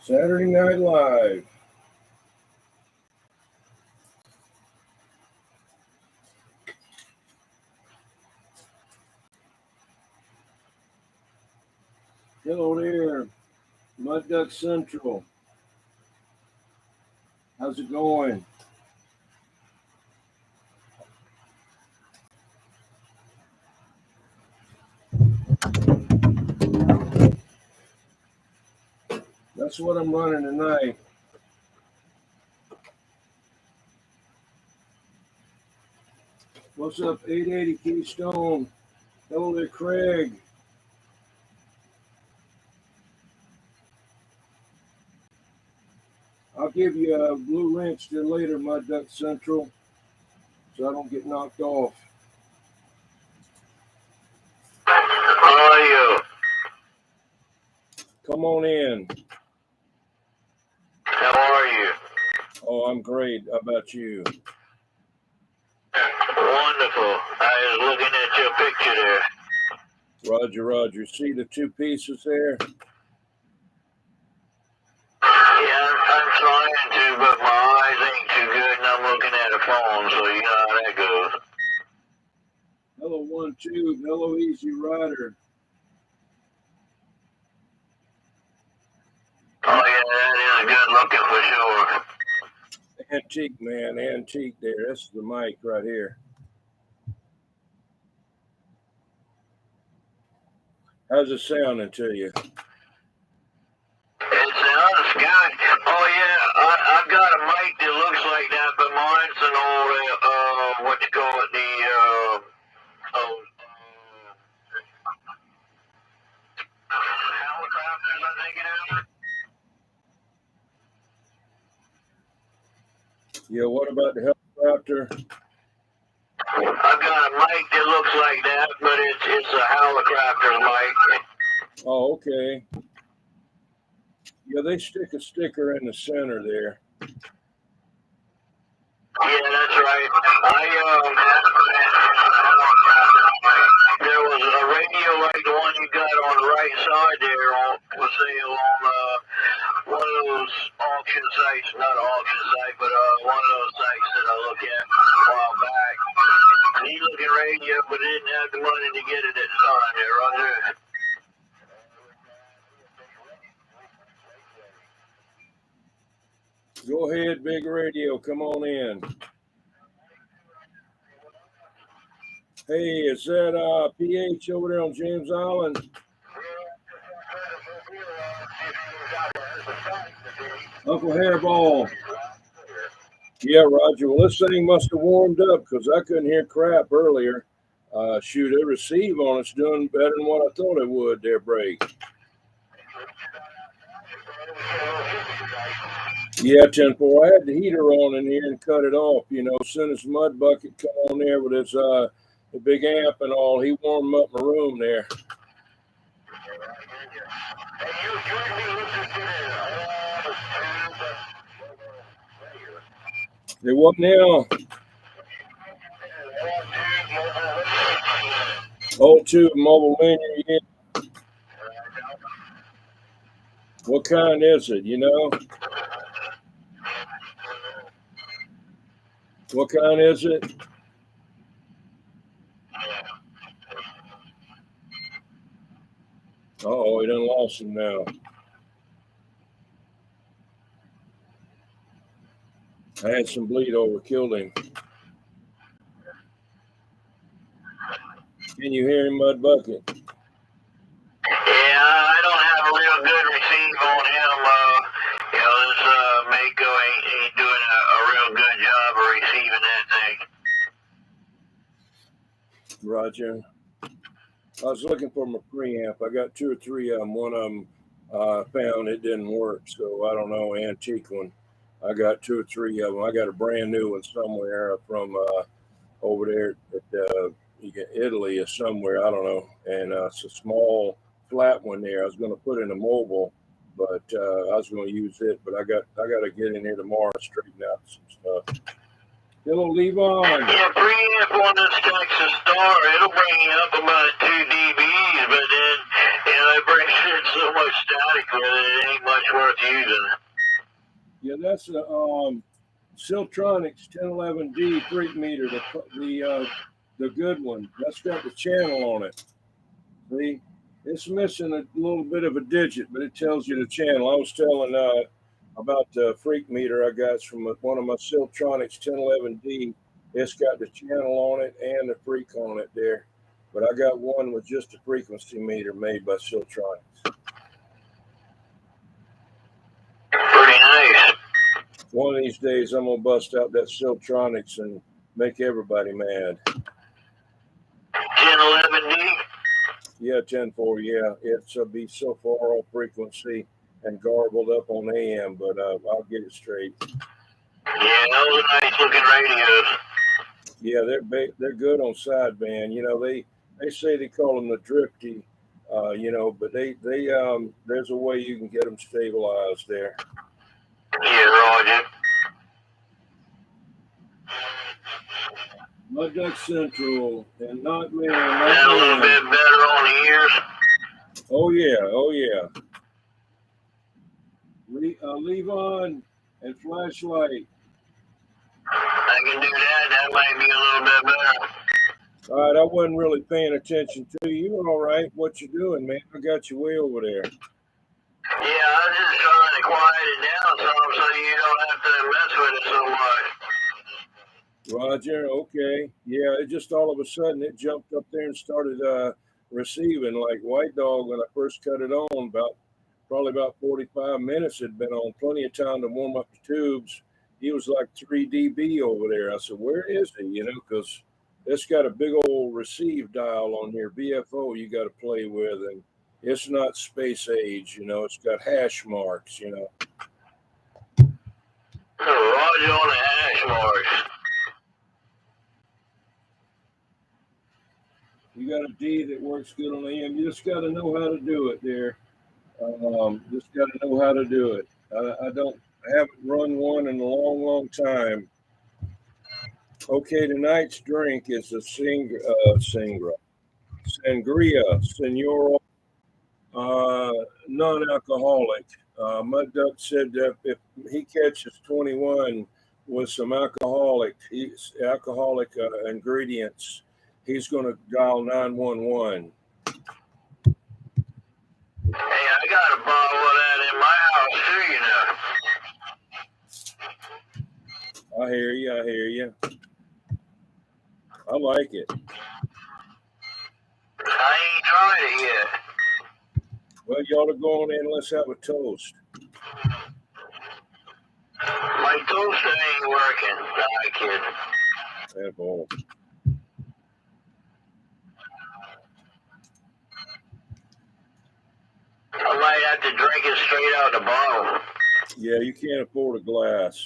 Saturday Night Live. Hello there, Mud Duck Central. How's it going? That's what I'm running tonight. What's up, 880 Keystone? Hello there, Craig. I'll give you a blue wrench there later, Mud Duck Central, so I don't get knocked off. How are you? Come on in. How are you? Oh, I'm great. How about you? Wonderful. I was looking at your picture there. Roger, Roger. See the two pieces there? Yeah, I'm trying to, but my eyes ain't too good, and I'm looking at a phone, so you know how that goes. Hello, 1-2. Hello, Easy Rider. Oh, yeah, that is good looking for sure. Antique, man. Antique there. That's the mic right here. How's it sounding to you? It sounds good. Oh, yeah, I've got a mic that looks like that, but mine's an old, what you call it, helicopters, I think it is. Yeah, what about the helicopter? I've got a mic that looks like that, but it's a helicopter mic. Oh, okay. Yeah, they stick a sticker in the center there. Yeah, that's right. There was a radio like the one you got on the right side there on, for sale on one of those auction sites, not an auction site, but one of those sites that I look at a while back. Neat looking radio, but didn't have the money to get it at the time there, Roger. Go ahead, Big Radio. Come on in. Hey, is that PH over there on James Island? Uncle Hairball. Yeah, Roger. Well, this thing must have warmed up because I couldn't hear crap earlier. Shoot, it receive on it's doing better than what I thought it would there, Break. Yeah, 10-4. I had the heater on in here and cut it off. You know, as soon as Mud Bucket come on there with his the big amp and all, he warmed up my room there. Hey, what now? O2 mobile linear, yeah. What kind is it, you know? What kind is it? Uh-oh, he done lost him now. I had some bleed over, killed him. Can you hear him, Mud Bucket? Yeah, I don't have a real good receive on him. You know, this Roger. I was looking for my preamp. I got 2 or 3 of them. One of them found it didn't work, so I don't know, antique one. I got 2 or 3 of them. I got a brand new one somewhere from over there at Italy or somewhere. I don't know. And it's a small flat one there. I was going to put in a mobile, but I was going to use it. But I got to get in here tomorrow and straighten out some stuff. Hello, Levon. Yeah, preamp on this Texas Star, it'll bring you up about 2 dBs, but then, it brings in so much static with it ain't much worth using. Yeah, that's a Siltronixs 1011D freq meter, the good one. That's got the channel on it. See, it's missing a little bit of a digit, but it tells you the channel. I was telling about the freq meter I got from one of my Siltronixs 1011D. It's got the channel on it and the freq on it there. But I got one with just a frequency meter made by Siltronixs. Pretty nice. One of these days, I'm gonna bust out that Siltronixs and make everybody mad. 1011D? Yeah, 10.4. Yeah, it's be so far off frequency and garbled up on AM, but I'll get it straight. Yeah, those are nice looking radios. Yeah, they're good on sideband. They say they call them the drifty, but they there's a way you can get them stabilized there. Yeah, Roger. Mud Duck Central and not man. That a little bit better on the ears. Oh yeah. Levon and flashlight. I can do that. That might be a little bit better. All right, I wasn't really paying attention to you. You all right? What you doing, man? I got you way over there. Yeah, I was just trying to quiet it down some so you don't have to mess with it so much. Roger, okay. Yeah, it just all of a sudden it jumped up there and started receiving like White Dog when I first cut it on. Probably about 45 minutes had been on, plenty of time to warm up the tubes. He was like 3 dB over there. I said, where is he? Because it's got a big old receive dial on here, VFO you got to play with, and it's not space age, it's got hash marks, Roger on the hash marks. You got a D that works good on AM. You just got to know how to do it there. Just got to know how to do it. I haven't run one in a long, long time. Okay, tonight's drink is a sangria, Senora, non-alcoholic. Mud Duck said that if he catches 21 with some alcoholic ingredients, he's going to dial 911. Hey, I got a bottle of that in my house too, I hear you. I like it. I ain't tried it yet. Well, you ought to go on in and let's have a toast. My toaster ain't working. I kid. That boy. I might have to drink it straight out the bottle. Yeah, you can't afford a glass.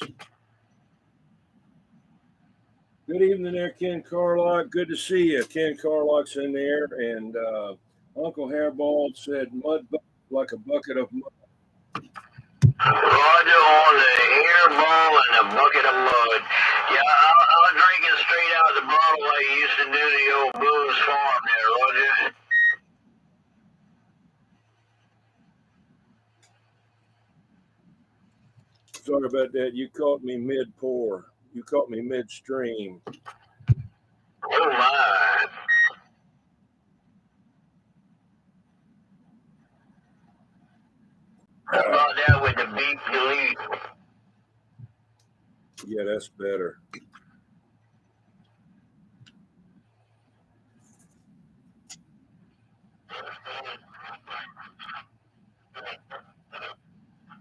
Good evening there, Ken Carlock. Good to see you. Ken Carlock's in there, and Uncle Hairball said mud like a bucket of mud. Roger on the hairball and a bucket of mud. Yeah, I'll drink it straight out the bottle like you used to do the old Boone's Farm there, Roger. Sorry about that. You caught me mid-pour. You caught me midstream. Oh, my. How about that with the beep delete? Yeah, that's better.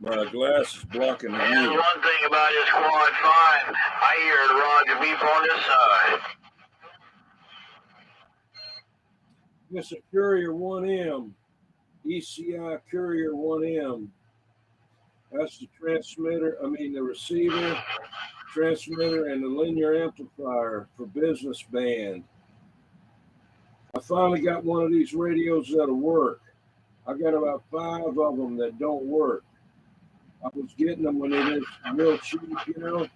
My glass is blocking the There's view. one thing about this Quad 5. I hear the Roger beep on this side. It's a Courier 1M, ECI Courier 1M. That's the transmitter, the receiver, transmitter, and the linear amplifier for business band. I finally got one of these radios that'll work. I got about 5 of them that don't work. I was getting them when they were real cheap, because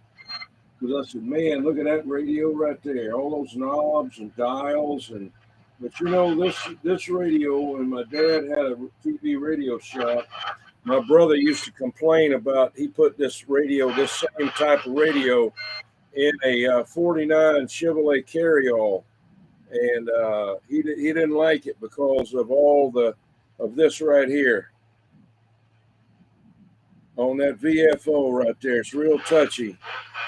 I said, man, look at that radio right there. All those knobs and dials. But this radio, and my dad had a TV radio shop. My brother used to complain about, he put this same type of radio in a 49 Chevrolet carryall. And he didn't like it because of of this right here on that VFO right there. It's real touchy,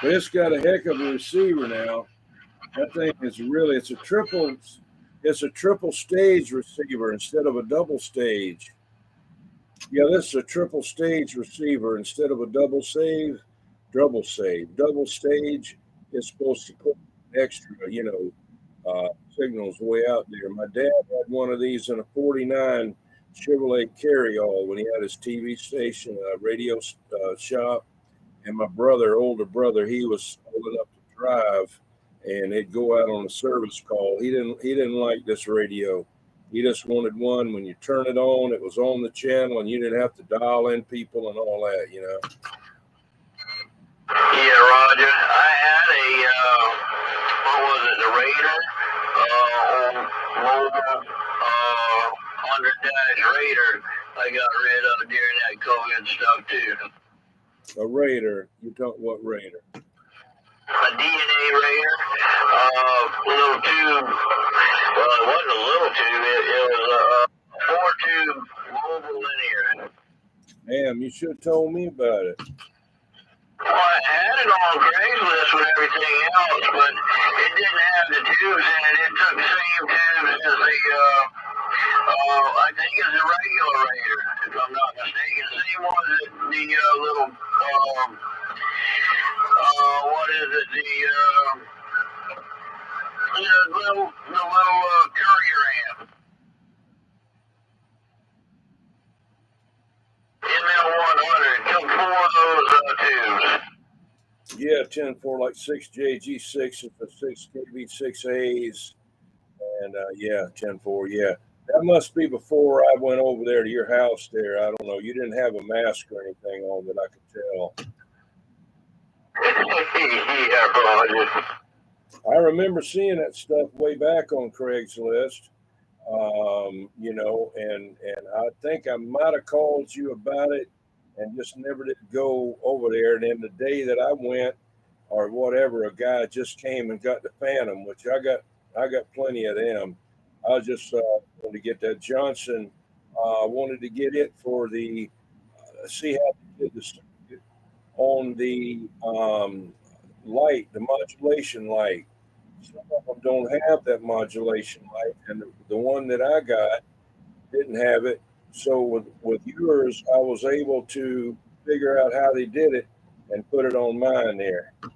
but it's got a heck of a receiver now. That thing is it's a triple stage receiver instead of a double stage. Yeah, this is a triple stage receiver instead of a double stage. Double stage is supposed to put extra, signals way out there. My dad had one of these in a 49 Chevrolet carryall when he had his TV station, radio shop. And my older brother, he was old enough to drive, and he'd go out on a service call. He didn't like this radio. He just wanted one when you turn it on, it was on the channel, and you didn't have to dial in people and all that, Yeah, Roger. I had what was it, the Raider? Mobile 100-dash Raider I got rid of during that COVID stuff, too. A Raider? You talk what Raider? A DNA Raider. Little tube. Well, it wasn't a little tube. It was a 4-tube mobile linear. Damn, you should have told me about it. Well, I had it on Craigslist with everything else, but it didn't have the tubes in it. It took the same tubes as I think it's a regular Raider, if I'm not mistaken. Same one as the little, what is it, the little Courier amp. ML100, took 4 of those tubes. Yeah, 10-4, like 6JG6 for 6 KB6As. And yeah, 10-4, yeah. That must be before I went over there to your house there. I don't know. You didn't have a mask or anything on that I could tell. Yeah, Roger. I remember seeing that stuff way back on Craigslist, and I think I might have called you about it and just never did go over there. And then the day that I went or whatever, a guy just came and got the Phantom, which I got plenty of them. I just wanted to get that Johnson. Wanted to get it for the see how they did this on the light, the modulation light. Some of them don't have that modulation light, and the one that I got didn't have it. So with yours, I was able to figure out how they did it and put it on mine there. 10-4,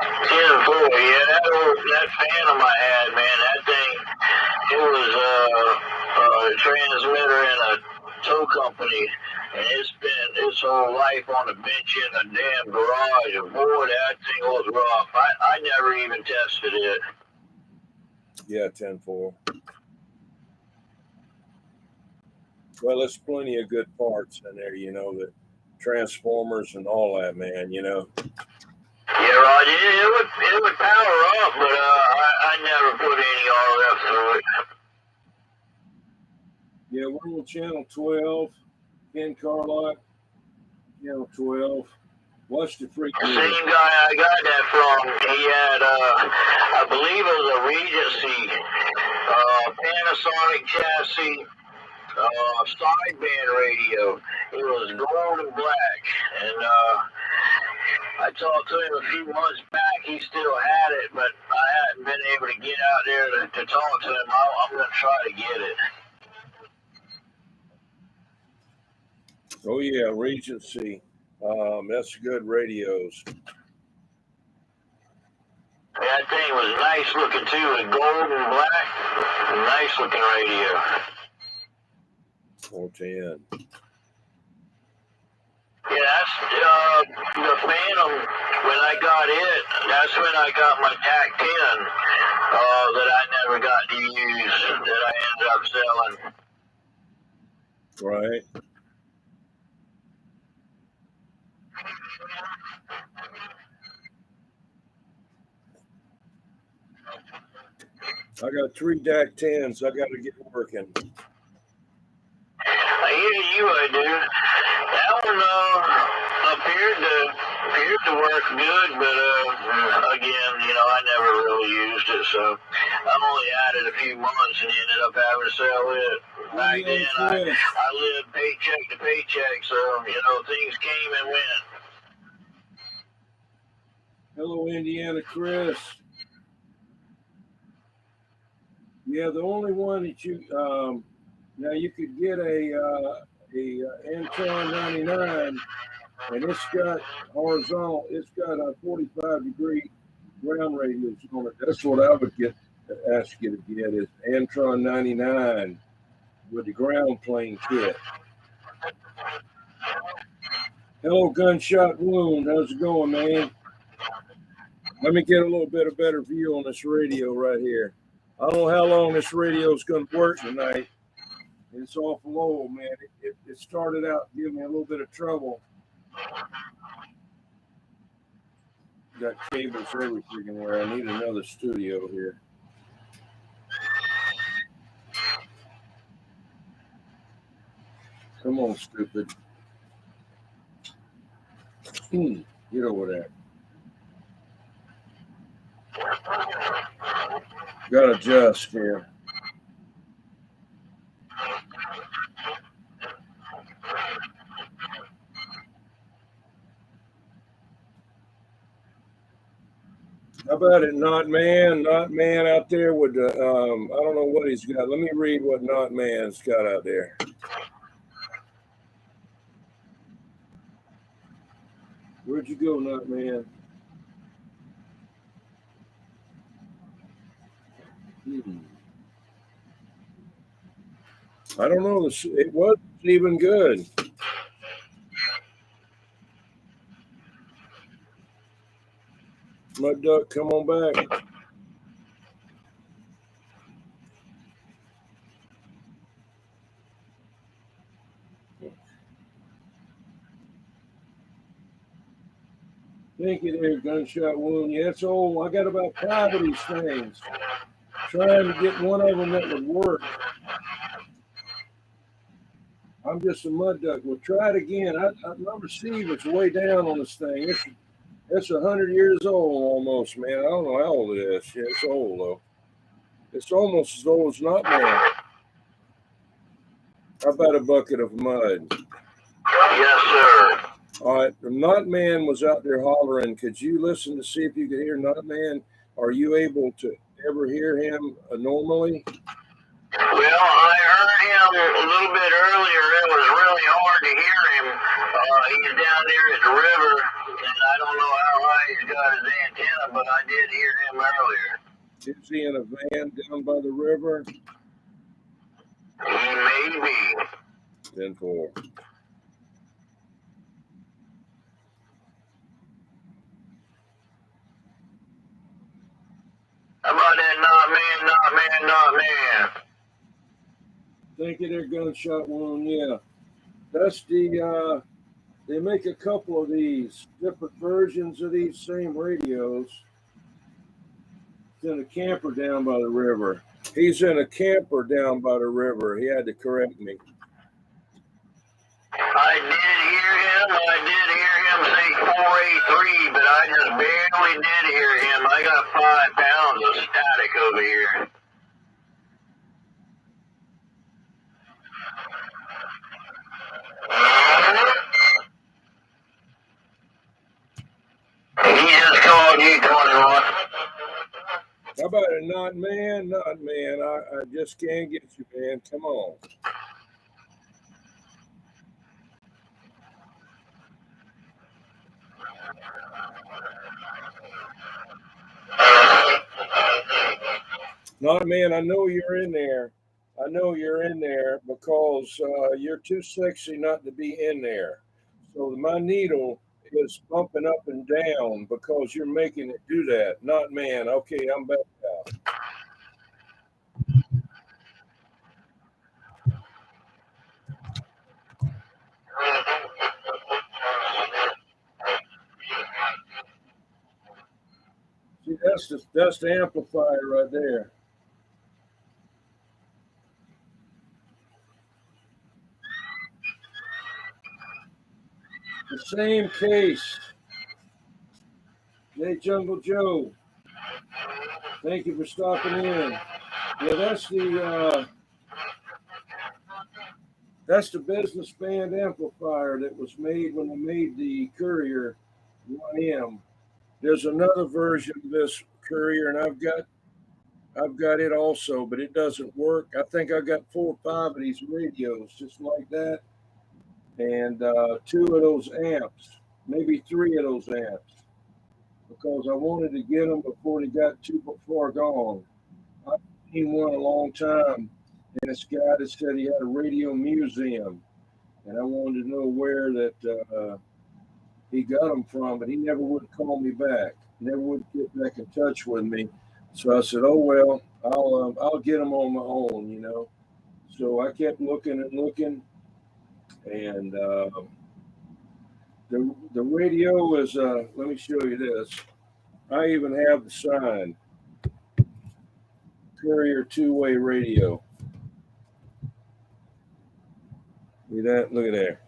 yeah, that Phantom I had, man, that thing, it was a transmitter in a tow company, and it spent its whole life on a bench in a damn garage, and boy, that thing was rough. I never even tested it. Yeah, 10-4. Well, there's plenty of good parts in there, the transformers and all that, man, Yeah, Roger, it would power up, but I never put any RF through it. Yeah, we're on channel 12, Ken Carlock, channel 12. Watch the freak. The same guy I got that from, he had, I believe it was a Regency, Panasonic chassis, sideband radio. It was gold and black, and I talked to him a few months back. He still had it, but I hadn't been able to get out there to talk to him. I'm going to try to get it. Oh yeah, Regency. That's good radios. That thing was nice looking too, with gold and black. Nice looking radio. 410. Yeah, that's the Phantom. When I got it, that's when I got my TAC 10 that I never got to use, that I ended up selling. Right. I got 3 DAC 10s. I got to get working. I hear you, I do. That one appeared to work good, but again, I never really used it, so I only had it a few months and ended up having to sell it. Back then, I lived paycheck to paycheck, so things came and went. Hello, Indiana Chris. Yeah, the only one that you now you could get a Antron 99, and it's got horizontal. It's got a 45-degree ground radius on it. That's what I would ask you to get is Antron 99 with the ground plane kit. Hello, Gunshot Wound. How's it going, man? Let me get a little bit of better view on this radio right here. I don't know how long this radio is going to work tonight. It's awful low, man. It started out giving me a little bit of trouble. Got cables everything where I need another studio here. Come on, stupid. Get over there. Got to adjust here. How about it, Not Man out there with the, I don't know what he's got. Let me read what Not Man's got out there. Where'd you go, Not Man? I don't know. It wasn't even good. Mud Duck, come on back. Thank you there, Gunshot Wound. Yeah, it's old. I got about 5 of these things. Trying to get one of them that would work. I'm just a mud duck. We'll try it again. My receiver's way down on this thing. It's 100 years old almost, man. I don't know how old it is. Yeah, it's old, though. It's almost as old as Not Man. How about a bucket of mud? Yes, sir. All right. The Not Man was out there hollering. Could you listen to see if you could hear Not Man? Are you able to ever hear him normally? Well, I heard him a little bit earlier. It was really hard to hear him. He's down there at the river, and I don't know how high he's got his antenna, but I did hear him earlier. Is he in a van down by the river? He may be. 10-4. How about that Not Man? Thank you there, Gunshot Wound. Yeah. That's the, they make a couple of these different versions of these same radios. He's in a camper down by the river. He's in a camper down by the river. He had to correct me. I did hear him say 483, but I just barely did hear him. I got 5 pounds of static over here. He just called you, 21. How about a Not Man? I just can't get you, man. Come on. Not man, I know you're in there. I know you're in there because you're too sexy not to be in there. So my needle is bumping up and down because you're making it do that. Not man. Okay, I'm back out. See, that's the amplifier right there. The same case. Hey, Jungle Joe. Thank you for stopping in. Yeah, that's the business band amplifier that was made when they made the Courier 1M. There's another version of this Courier, and I've got it also, but it doesn't work. I think I got 4 or 5 of these radios just like that, and 2 of those amps, maybe 3 of those amps, because I wanted to get them before they got too far gone. I've seen one a long time, and this guy that said he had a radio museum, and I wanted to know where that he got them from, but he never would call me back, never would get back in touch with me. So I said, "Oh well, I'll get them on my own." So I kept looking and looking, and the radio is. Let me show you this. I even have the sign, Courier two-way radio. See that? Look at there.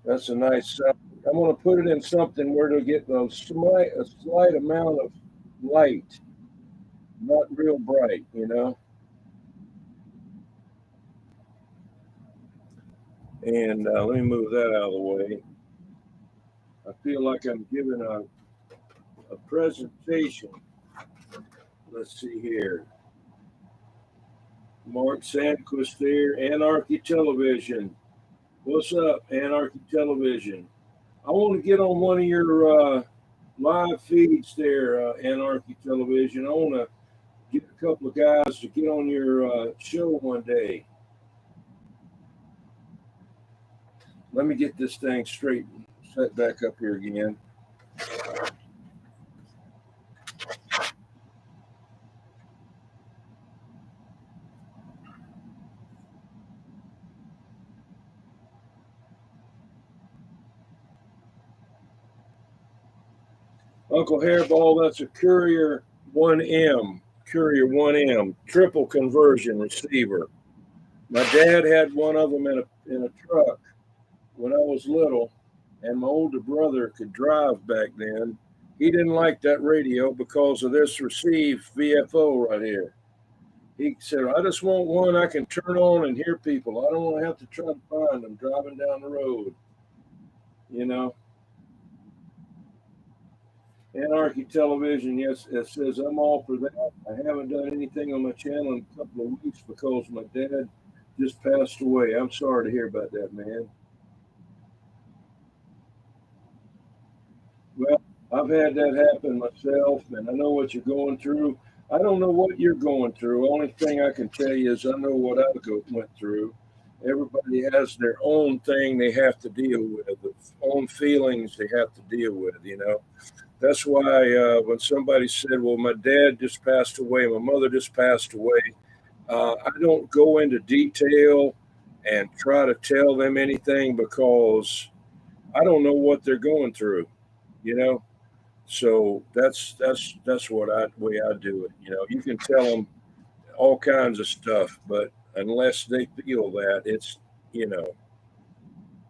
That's a nice. I'm going to put it in something where it'll get a slight amount of light, not real bright. And let me move that out of the way. I feel like I'm giving a presentation. Let's see here. Mark Sandquist there, Anarchy Television. What's up, Anarchy Television? I want to get on one of your live feeds there, Anarchy Television. I want to get a couple of guys to get on your show one day. Let me get this thing straight, set back up here again. Uncle Hairball, that's a Courier 1M, Courier 1M, triple conversion receiver. My dad had one of them in a truck when I was little, and my older brother could drive back then. He didn't like that radio because of this receive VFO right here. He said, "I just want one I can turn on and hear people. I don't want to have to try to find them driving down the road." You know, Anarchy Television, yes, it says I'm all for that. I haven't done anything on my channel in a couple of weeks because my dad just passed away. I'm sorry to hear about that, man. Well, I've had that happen myself, and I know what you're going through. I don't know what you're going through. Only thing I can tell you is I know what I went through. Everybody has their own thing they have to deal with, their own feelings they have to deal with. That's why when somebody said, "Well, my dad just passed away, my mother just passed away," I don't go into detail and try to tell them anything because I don't know what they're going through. You know, so that's way I do it. You can tell them all kinds of stuff, but unless they feel that, you know,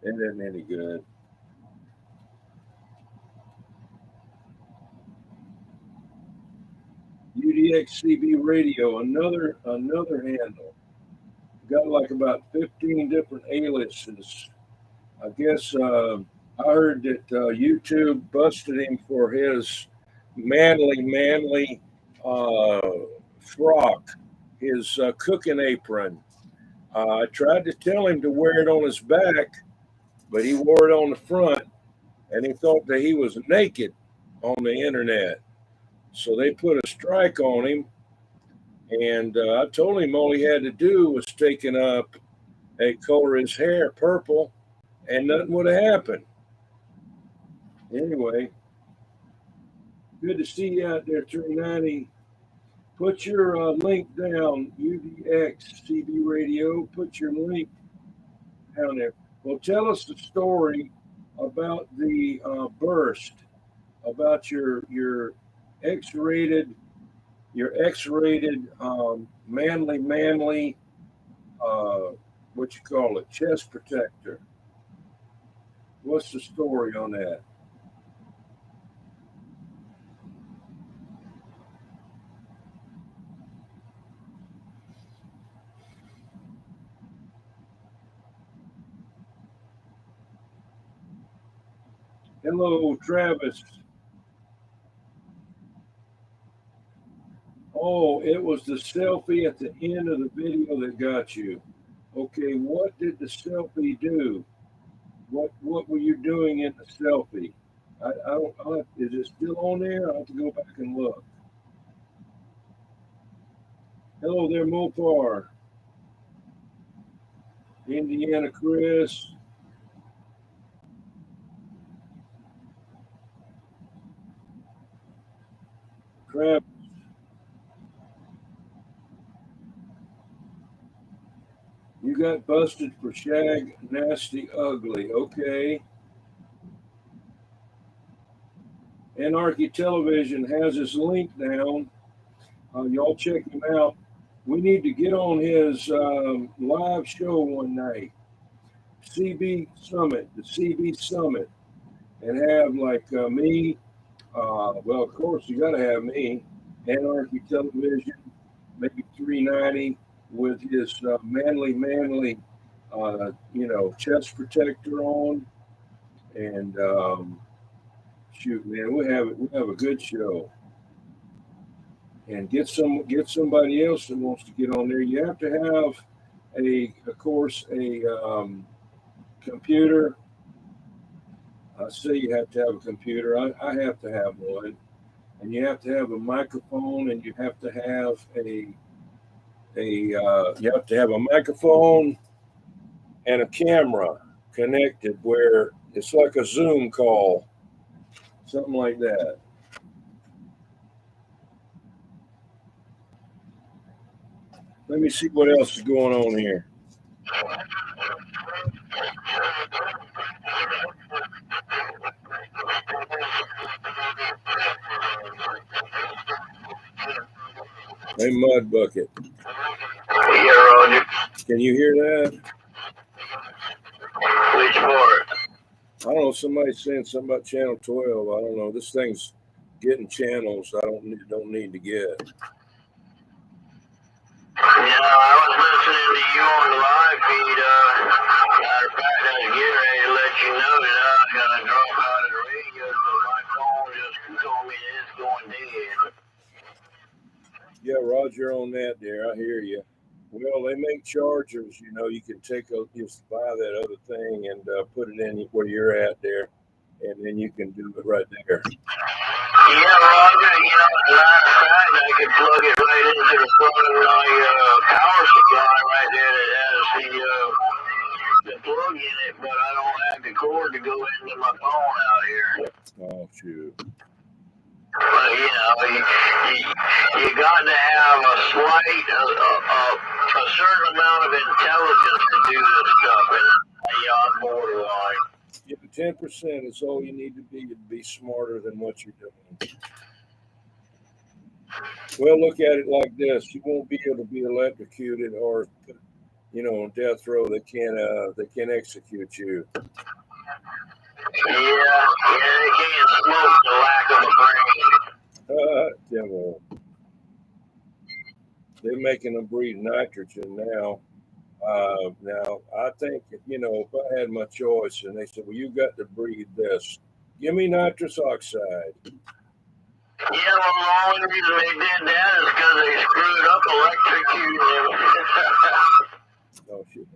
it isn't any good. UDX CB radio, another handle. Got like about 15 different aliases. I guess I heard that YouTube busted him for his manly frock, his cooking apron. I tried to tell him to wear it on his back, but he wore it on the front, and he thought that he was naked on the internet. So they put a strike on him, and I told him all he had to do was taken up a color his hair purple, and nothing would have happened. Anyway, good to see you out there, 390. Put your link down, UDX CB Radio. Put your link down there. Well, tell us the story about the burst, about your X-rated, manly, what you call it, chest protector. What's the story on that? Hello, Travis. Oh, it was the selfie at the end of the video that got you. Okay, what did the selfie do? What were you doing in the selfie? Is it still on there? I have to go back and look. Hello there, Mopar. Indiana Chris. Crap. You got busted for shag, nasty, ugly. Okay. Anarchy Television has his link down. Y'all check him out. We need to get on his live show one night. CB Summit, the CB Summit, and have like me. Well, of course, you got to have me. Anarchy Television, maybe 390 with his manly, chest protector on, and shoot, man, we have a good show. And get somebody else that wants to get on there. You have to have of course, a computer. I say you have to have a computer. I have to have one, and you have to have a microphone, and you have to have a microphone and a camera connected where it's like a Zoom call, something like that. Let me see what else is going on here. Hey, Mud Bucket. Yeah, Roger. Can you hear that? Which part? I don't know. Somebody's saying something about channel 12. I don't know. This thing's getting channels I don't need to get. Yeah, I was listening to you on the live feed. Matter of fact, I was getting ready to let you know that I was going to drop out of the radio, so my phone just told me that it's going dead. Yeah, Roger, on that there. I hear you. Well, they make chargers. You can just buy that other thing and put it in where you're at there, and then you can do it right there. Yeah, Roger, matter of fact, I could plug it right into the front of my power supply right there that has the plug in it, but I don't have the cord to go into my phone out here. Oh, shoot. But, you got to have a certain amount of intelligence to do this stuff, and I'm borderline. Yeah, 10% is all you need to be smarter than what you're doing. Well, look at it like this: you won't be able to be electrocuted or, on death row. They can't execute you. Yeah, they can't smoke the lack of a brain. Demo. They're making them breathe nitrogen now. Now, I think, if I had my choice and they said, well, you got to breathe this, give me nitrous oxide. Yeah, well, the only reason they did that is because they screwed up electrocuting him. Oh, shit.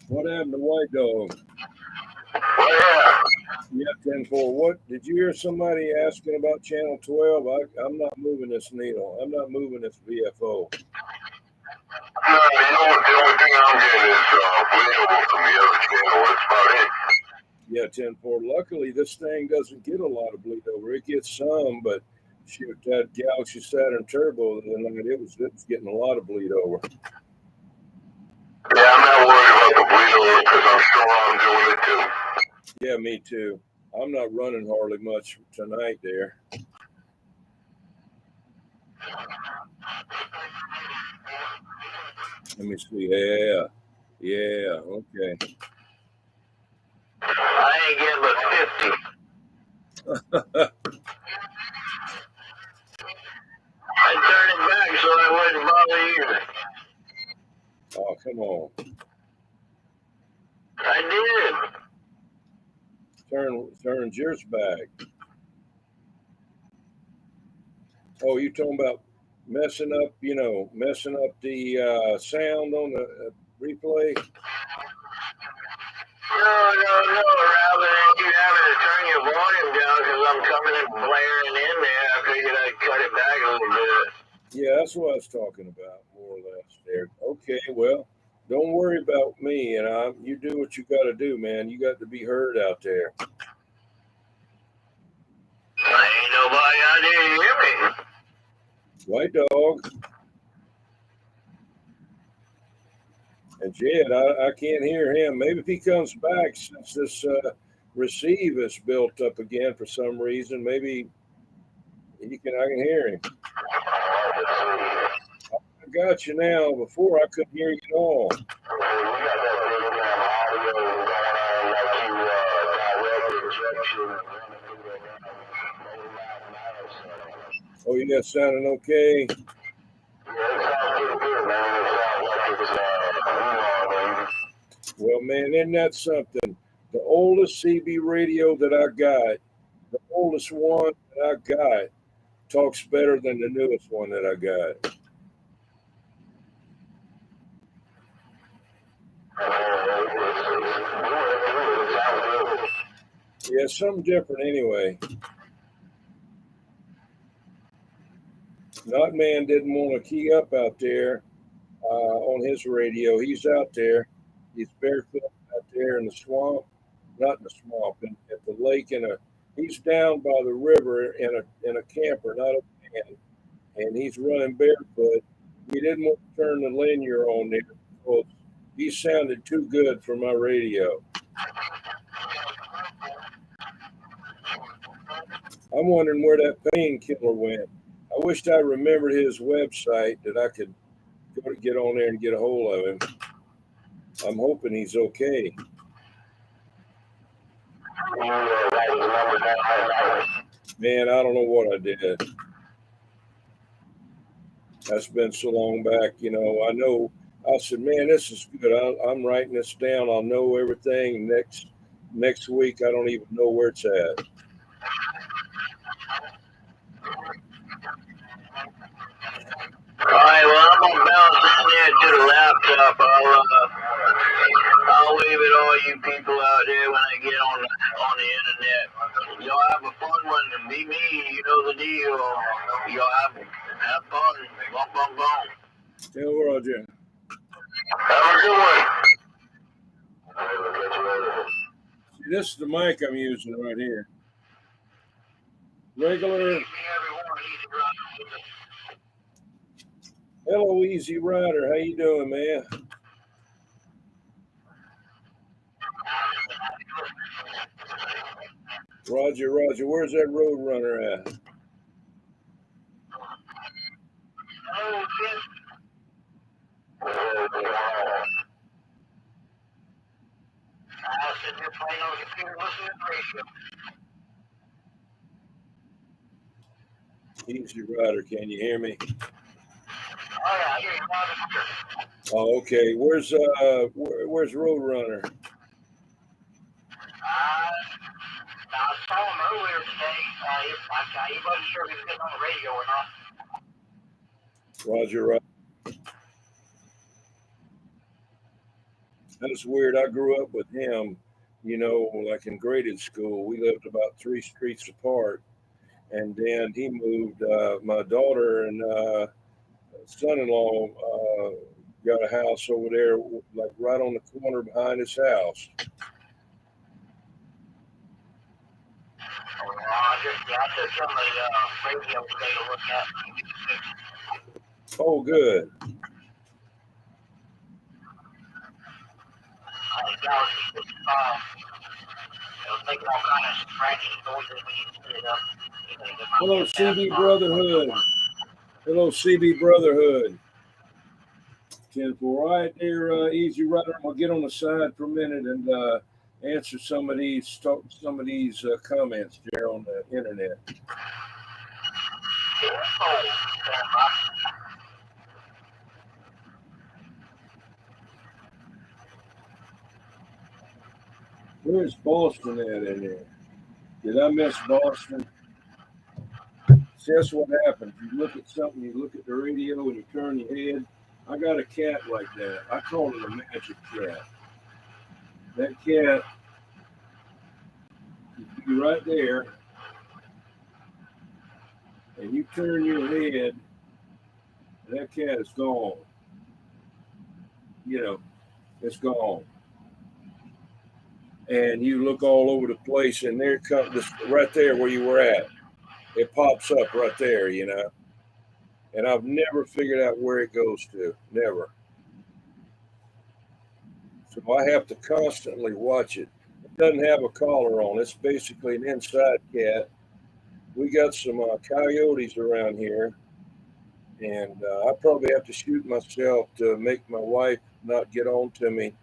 What happened to White Dog? Well, Yeah, 10-4. What did you hear somebody asking about channel 12? I'm not moving this needle. I'm not moving this VFO. no, the only thing I'm getting is bleedable from the other channel. That's about it. Yeah, 10-4. Luckily, this thing doesn't get a lot of bleed over. It gets some, but shoot, that Galaxy Saturn Turbo the other night, it was getting a lot of bleed over. Yeah, I'm not worried about the bleed over because I'm sure I'm doing it too. Yeah, me too. I'm not running hardly much tonight there. Let me see. Yeah, okay. I ain't getting but 50. I turned it back so I wouldn't bother you. Oh, come on. I did. Turns yours back. Oh, you talking about messing up the sound on the replay? No. Rather than you having to turn your volume down because I'm coming and blaring in there, I figured I'd cut it back a little bit. Yeah, that's what I was talking about, more or less there. Okay, well, don't worry about me, and you do what you got to do, man. You got to be heard out there. Ain't nobody out there to hear me. White Dog. And Jed, I can't hear him. Maybe if he comes back, since this receive is built up again for some reason, maybe I can hear him. I got you now. Before I couldn't hear you at all. Oh, yeah, sounding okay. Well, man, isn't that something? The oldest CB radio that I got, the oldest one that I got, talks better than the newest one that I got. Yeah, something different anyway. Not Man didn't want to key up out there on his radio. He's out there. He's barefoot out there in the swamp. Not in the swamp, at the lake. He's down by the river in a camper, not a van. And he's running barefoot. He didn't want to turn the linear on there because he sounded too good for my radio. I'm wondering where that painkiller went. I wished I remembered his website that I could go to get on there and get a hold of him. I'm hoping he's okay. Man, I don't know what I did. That's been so long back, I know. I said, man, this is good. I'm writing this down. I'll know everything. Next week, I don't even know where it's at. All right, well, I'm gonna bounce in there to the laptop. I'll wave at all you people out there when I get on the internet. Y'all have a fun one and be me. You know the deal. Y'all have fun. Bum. Tell Roger. Have a good one. See, this is the mic I'm using right here. Regular. Hello, Easy Rider. How you doing, man? Roger. Where's that road runner at? Easy Rider, can you hear me? Oh, okay. Where's Road Runner? I saw him earlier today. He wasn't sure if he was getting on the radio or not. Roger. That's weird. I grew up with him, like in graded school. We lived about 3 streets apart. And then he moved. My daughter and son-in-law got a house over there, like right on the corner behind his house. I took some of the radio today to look at. Oh, good. It was making all kind of scratchy noises when you stood up. Hello, CB Brotherhood. Hello, CB Brotherhood. 10-4. Right there, Easy Rider. I'm gonna get on the side for a minute and answer some of these comments there on the internet. Where's Boston at in there? Did I miss Boston? See, that's what happens. You look at something, you look at the radio, and you turn your head. I got a cat like that. I call it a magic cat. That cat, you be right there, and you turn your head, and that cat is gone. It's gone. And you look all over the place, and there comes this right there where you were at. It pops up right there, And I've never figured out where it goes to. Never. So I have to constantly watch it. It doesn't have a collar on. It's basically an inside cat. We got some coyotes around here, and I probably have to shoot myself to make my wife not get on to me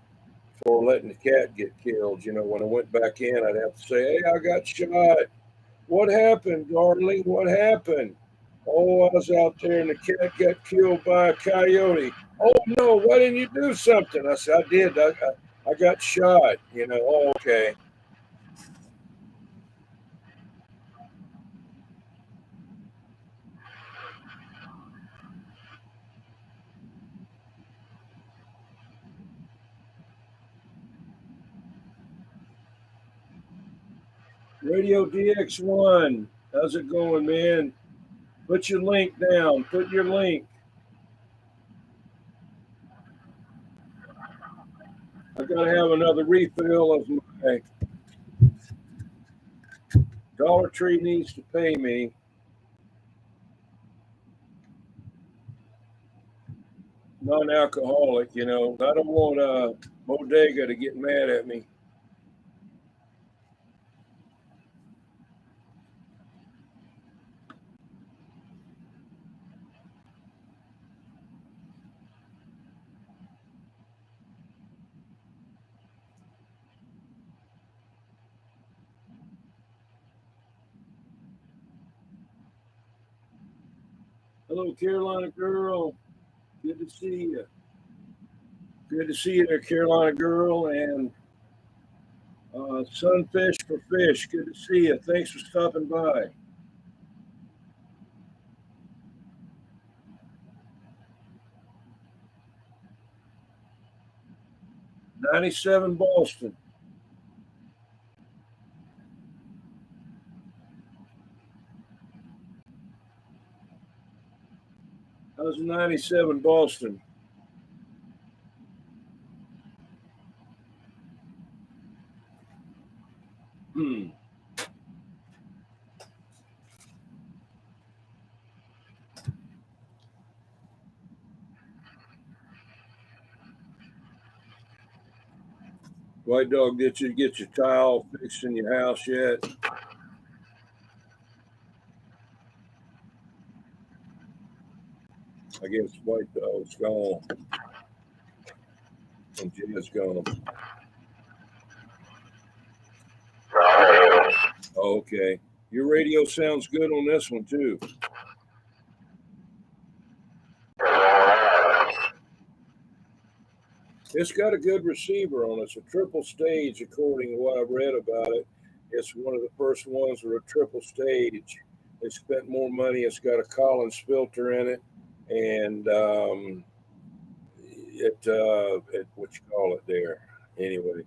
for letting the cat get killed. When I went back in, I'd have to say, "Hey, I got shot. What happened, darling? What happened?" "Oh, I was out there and the cat got killed by a coyote." "Oh, no, why didn't you do something?" I said, "I did. I got shot." "Oh, okay." Radio DX1, how's it going, man? Put your link down. Put your link. I got to have another refill of my Dollar Tree needs to pay me. Non-alcoholic, I don't want Bodega to get mad at me. Hello, Carolina girl. Good to see you. Good to see you there, Carolina girl. And Sunfish for Fish. Good to see you. Thanks for stopping by. 97 Boston. How's 97 Boston? White Dog, did you get your tile fixed in your house yet? I guess White Dog's gone. And Jenna's gone. Okay. Your radio sounds good on this one, too. It's got a good receiver on it. It's a triple stage, according to what I've read about it. It's one of the first ones with a triple stage. They spent more money. It's got a Collins filter in it. And what you call it there. Anyway,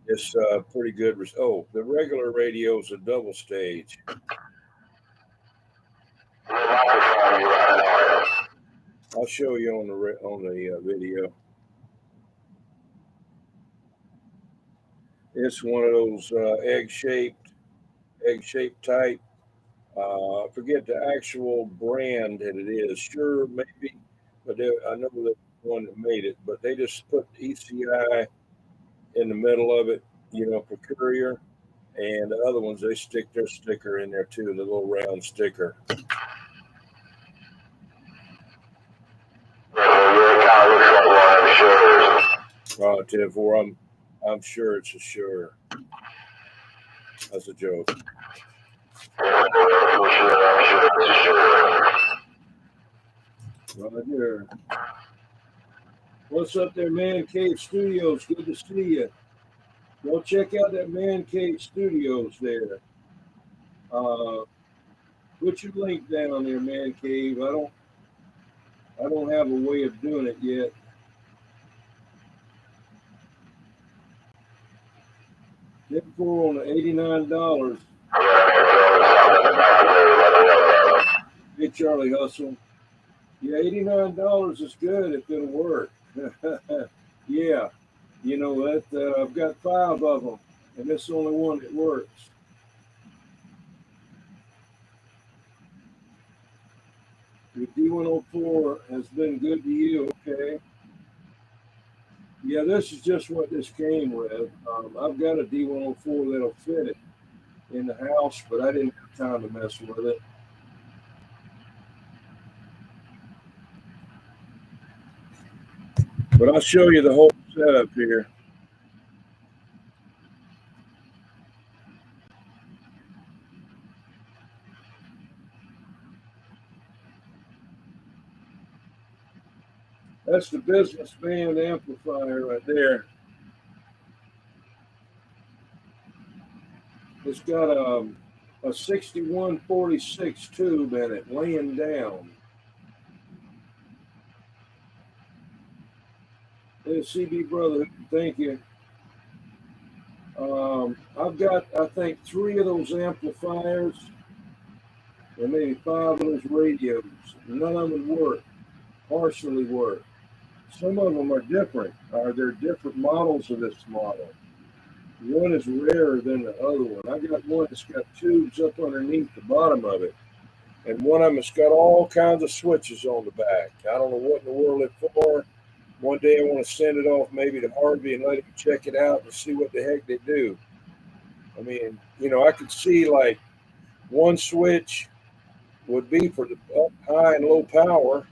it's pretty good. Oh, the regular radio's a double stage. I'll show you on the video. It's one of those egg-shaped type. I forget the actual brand that it is. Sure, maybe, but I know the one that made it. But they just put ECI in the middle of it, for Courier, and the other ones they stick their sticker in there too, the little round sticker. Oh, 10-4. I'm sure it's a Shure. That's a joke. Right here. What's up there, Man Cave Studios? Good to see you. Go check out that Man Cave Studios there. Put your link down there, Man Cave. I don't have a way of doing it yet. $4 on the $89. Hey, Charlie Hustle. Yeah, $89 is good if it'll work. Yeah, that I've got 5 of them, and this is the only one that works. The D104 has been good to you, okay? Yeah, this is just what this came with. I've got a D104 that'll fit it in the house, but I didn't have time to mess with it. But I'll show you the whole setup here. That's the businessman amplifier right there. It's got a 6146 tube in it, laying down. Hey, CB brother, thank you. I've got, I think, 3 of those amplifiers and maybe 5 of those radios. None of them work, partially work. Some of them are different. They're different models of this model. One is rarer than the other one. I got one that's got tubes up underneath the bottom of it. And one of them has got all kinds of switches on the back. I don't know what in the world it's for. One day I want to send it off maybe to Harvey and let him check it out and see what the heck they do. I mean, I could see like one switch would be for the up, high and low power.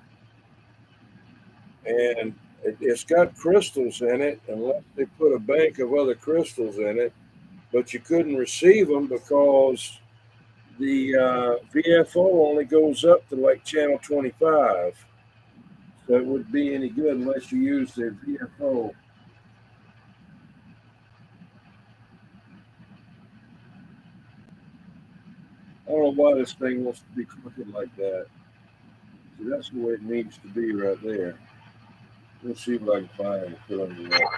And it's got crystals in it, unless they put a bank of other crystals in it. But you couldn't receive them because the VFO only goes up to like channel 25. So it wouldn't be any good unless you use their VFO. I don't know why this thing wants to be crooked like that. So that's the way it needs to be right there. Let's see what I can find and put under that.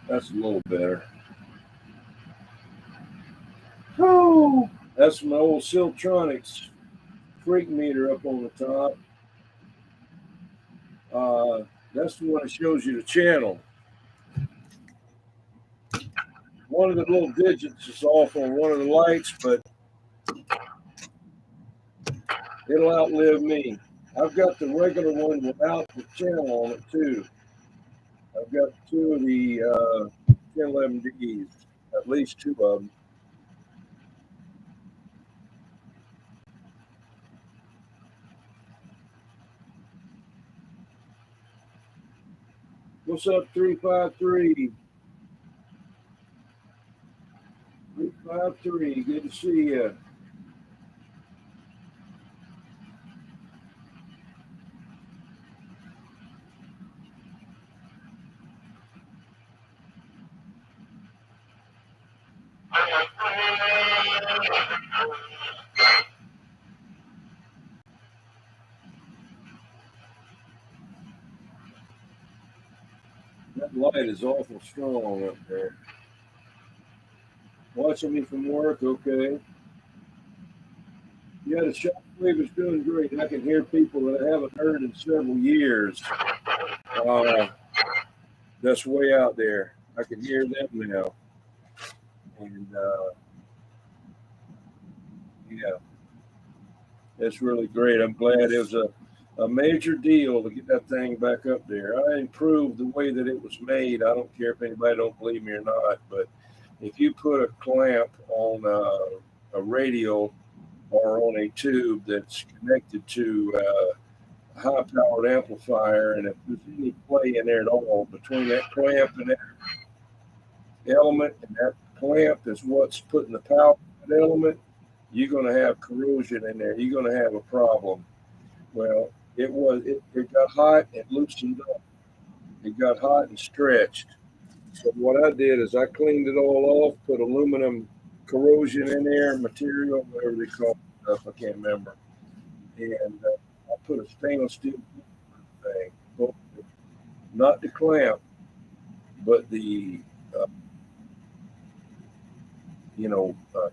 That's a little better. Oh, that's my old Siltronixs freq meter up on the top. That's the one that shows you the channel. One of the little digits is off on one of the lights, but it'll outlive me. I've got the regular one without the channel on it too. I've got 2 of the 1011Ds, at least 2 of them. What's up, 353? 353, good to see you. That light is awful strong up there. Watching me from work, okay. Yeah, the shockwave is doing great. I can hear people that I haven't heard in several years. That's way out there. I can hear them now. And yeah, that's really great. I'm glad it was a major deal to get that thing back up there. I improved the way that it was made. I don't care if anybody don't believe me or not, but if you put a clamp on a radio or on a tube that's connected to a high-powered amplifier, and if there's any play in there at all between that clamp and that element, and that clamp is what's putting the power in that element, you're going to have corrosion in there. You're going to have a problem. Well, it got hot and loosened up. It got hot and stretched. So what I did is I cleaned it all off, put aluminum corrosion in there, material, whatever they call it, stuff, I can't remember. And I put a stainless steel thing, not the clamp, but the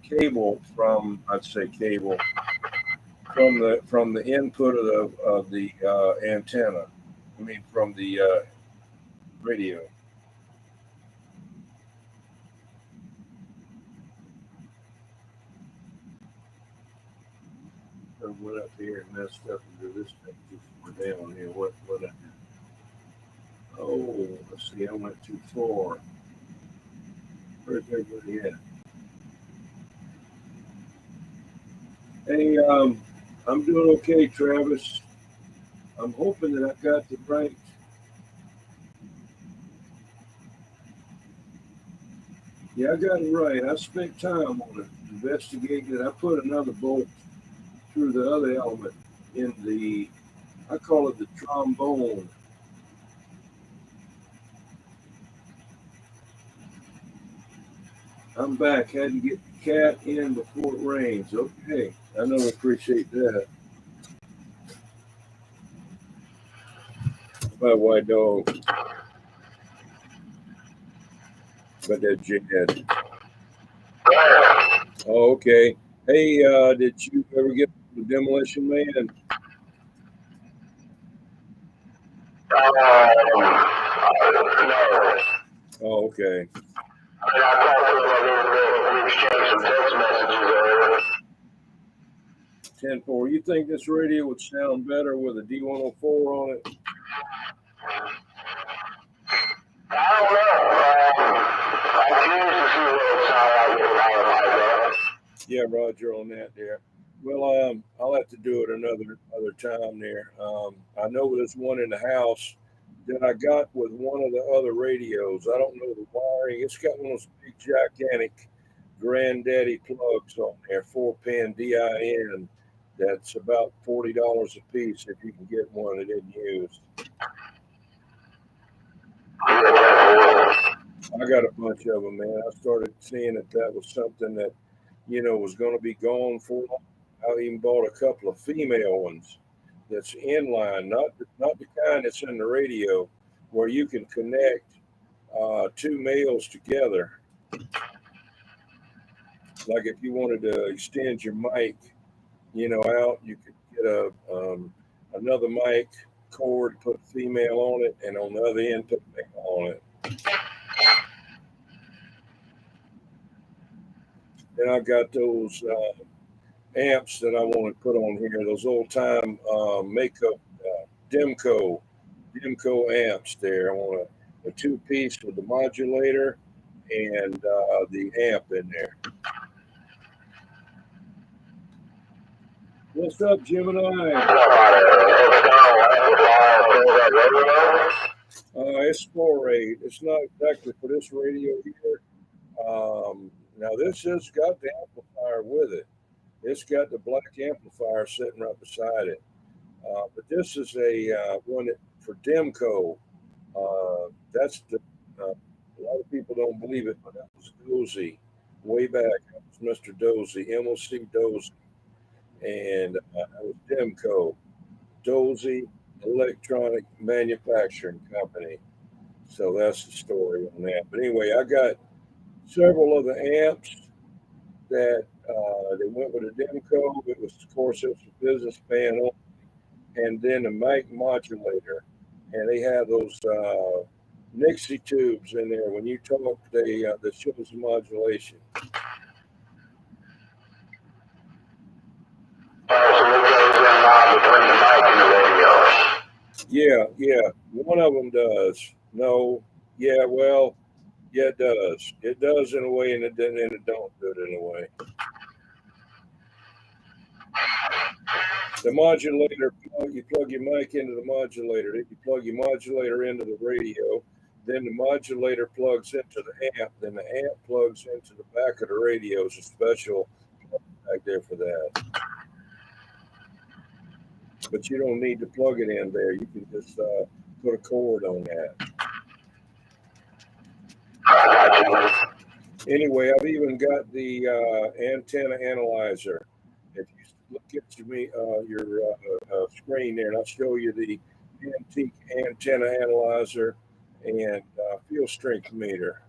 cable from, I'd say cable from the input of the antenna. I mean, from the radio. I went up here and messed up and do this thing too far down here. What I did? Oh, let's see, I went too far. Where's everybody at? Hey, I'm doing okay, Travis. I'm hoping that I got the right. Yeah, I got it right. I spent time on it, investigating it. I put another bolt through the other element in the, I call it the trombone. I'm back. Had to get the cat in before it rains. Okay, I know. I appreciate that. My white dog, but that Jed. Oh, okay. Hey, did you ever get the Demolition Man? No. Oh, okay. I talked to him a little bit. We exchanged some text messages earlier. 10-4. You think this radio would sound better with a D104 on it? I don't know. I'm curious to see what it sounds like with a power like that. Yeah, Roger on that there. Well, I'll have to do it another time there. I know there's one in the house that I got with one of the other radios. I don't know the wiring. It's got one of those big gigantic granddaddy plugs on there, 4-pin DIN. That's about $40 a piece if you can get one that isn't used. I got a bunch of them, man. I started seeing that was something that, was going to be gone for. I even bought a couple of female ones that's inline, not the kind that's in the radio, where you can connect two males together. Like if you wanted to extend your mic, out, you could get another mic cord, put female on it, and on the other end put male on it. Then I got those amps that I want to put on here, those old time makeup Demco amps there. I want a two-piece with the modulator and the amp in there. What's up, Gemini? It's 4.8. It's not exactly for this radio here. Now this has got the amplifier with it. It's got the black amplifier sitting right beside it. But this is a one for Demco. That's a lot of people don't believe it, but that was Gozy. way back. I was Mr. Dozy, MOC Dozy, and I was Demco, Dozy Electronic Manufacturing Company. So that's the story on that. But anyway, I got several of the amps that they went with a Demco. It was, of course, it was a business band, and then a mic modulator, and they have those Nixie tubes in there. When you talk, they that shows the modulation. Between the mic and the radio. Yeah. One of them does. No. Yeah. Well. Yeah, it does. It does in a way, and it don't do it in a way. The modulator, you plug your mic into the modulator. Then you plug your modulator into the radio. Then the modulator plugs into the amp. Then the amp plugs into the back of the radio. It's a special plug back there for that. But you don't need to plug it in there. You can just put a cord on that. Anyway, I've even got the antenna analyzer. If you look at your screen there, and I'll show you the antique antenna analyzer and field strength meter.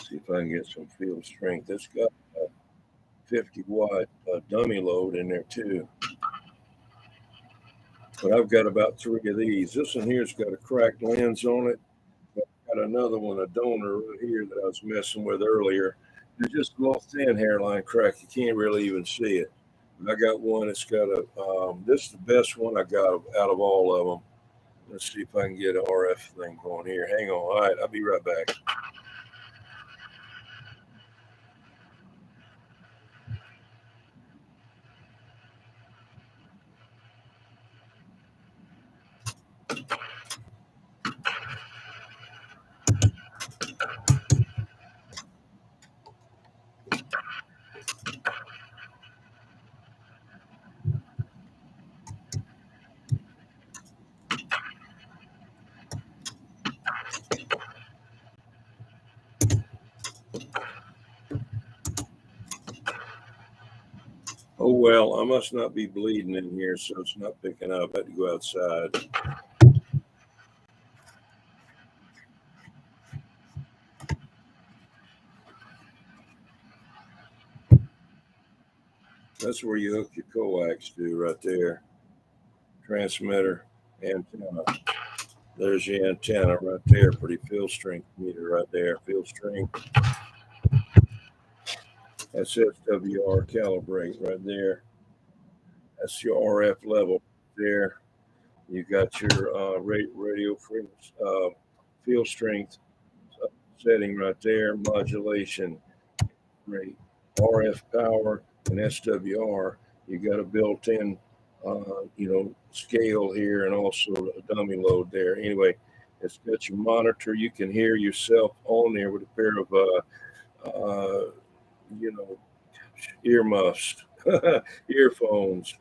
See if I can get some field strength. It's got a 50-watt dummy load in there too. But I've got about 3 of these. This one here's got a cracked lens on it. I've got another one, a donor right here that I was messing with earlier. It's just a little thin hairline crack. You can't really even see it. But I got one that's got a, this is the best one I got out of all of them. Let's see if I can get an RF thing going here. Hang on. All right, I'll be right back. Oh, well, I must not be bleeding in here, so it's not picking up. I had to go outside. That's where you hook your coax to right there. Transmitter, antenna. There's your antenna right there. Pretty field strength meter right there. Field strength. That's SWR calibrate right there. That's your RF level there. You got your radio frequency, field strength setting right there. Modulation rate, RF power, and SWR. You got a built-in, scale here, and also a dummy load there. Anyway, it's got your monitor. You can hear yourself on there with a pair of, earmuffs, earphones.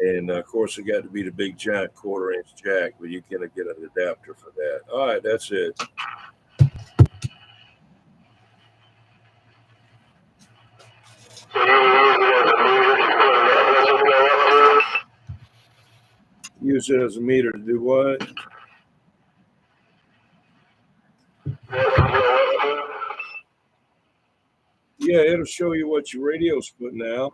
And of course, it got to be the big giant 1/4-inch jack, but you can get an adapter for that. All right, that's it. Use it as a meter to do what? Yeah, it'll show you what your radio's putting out.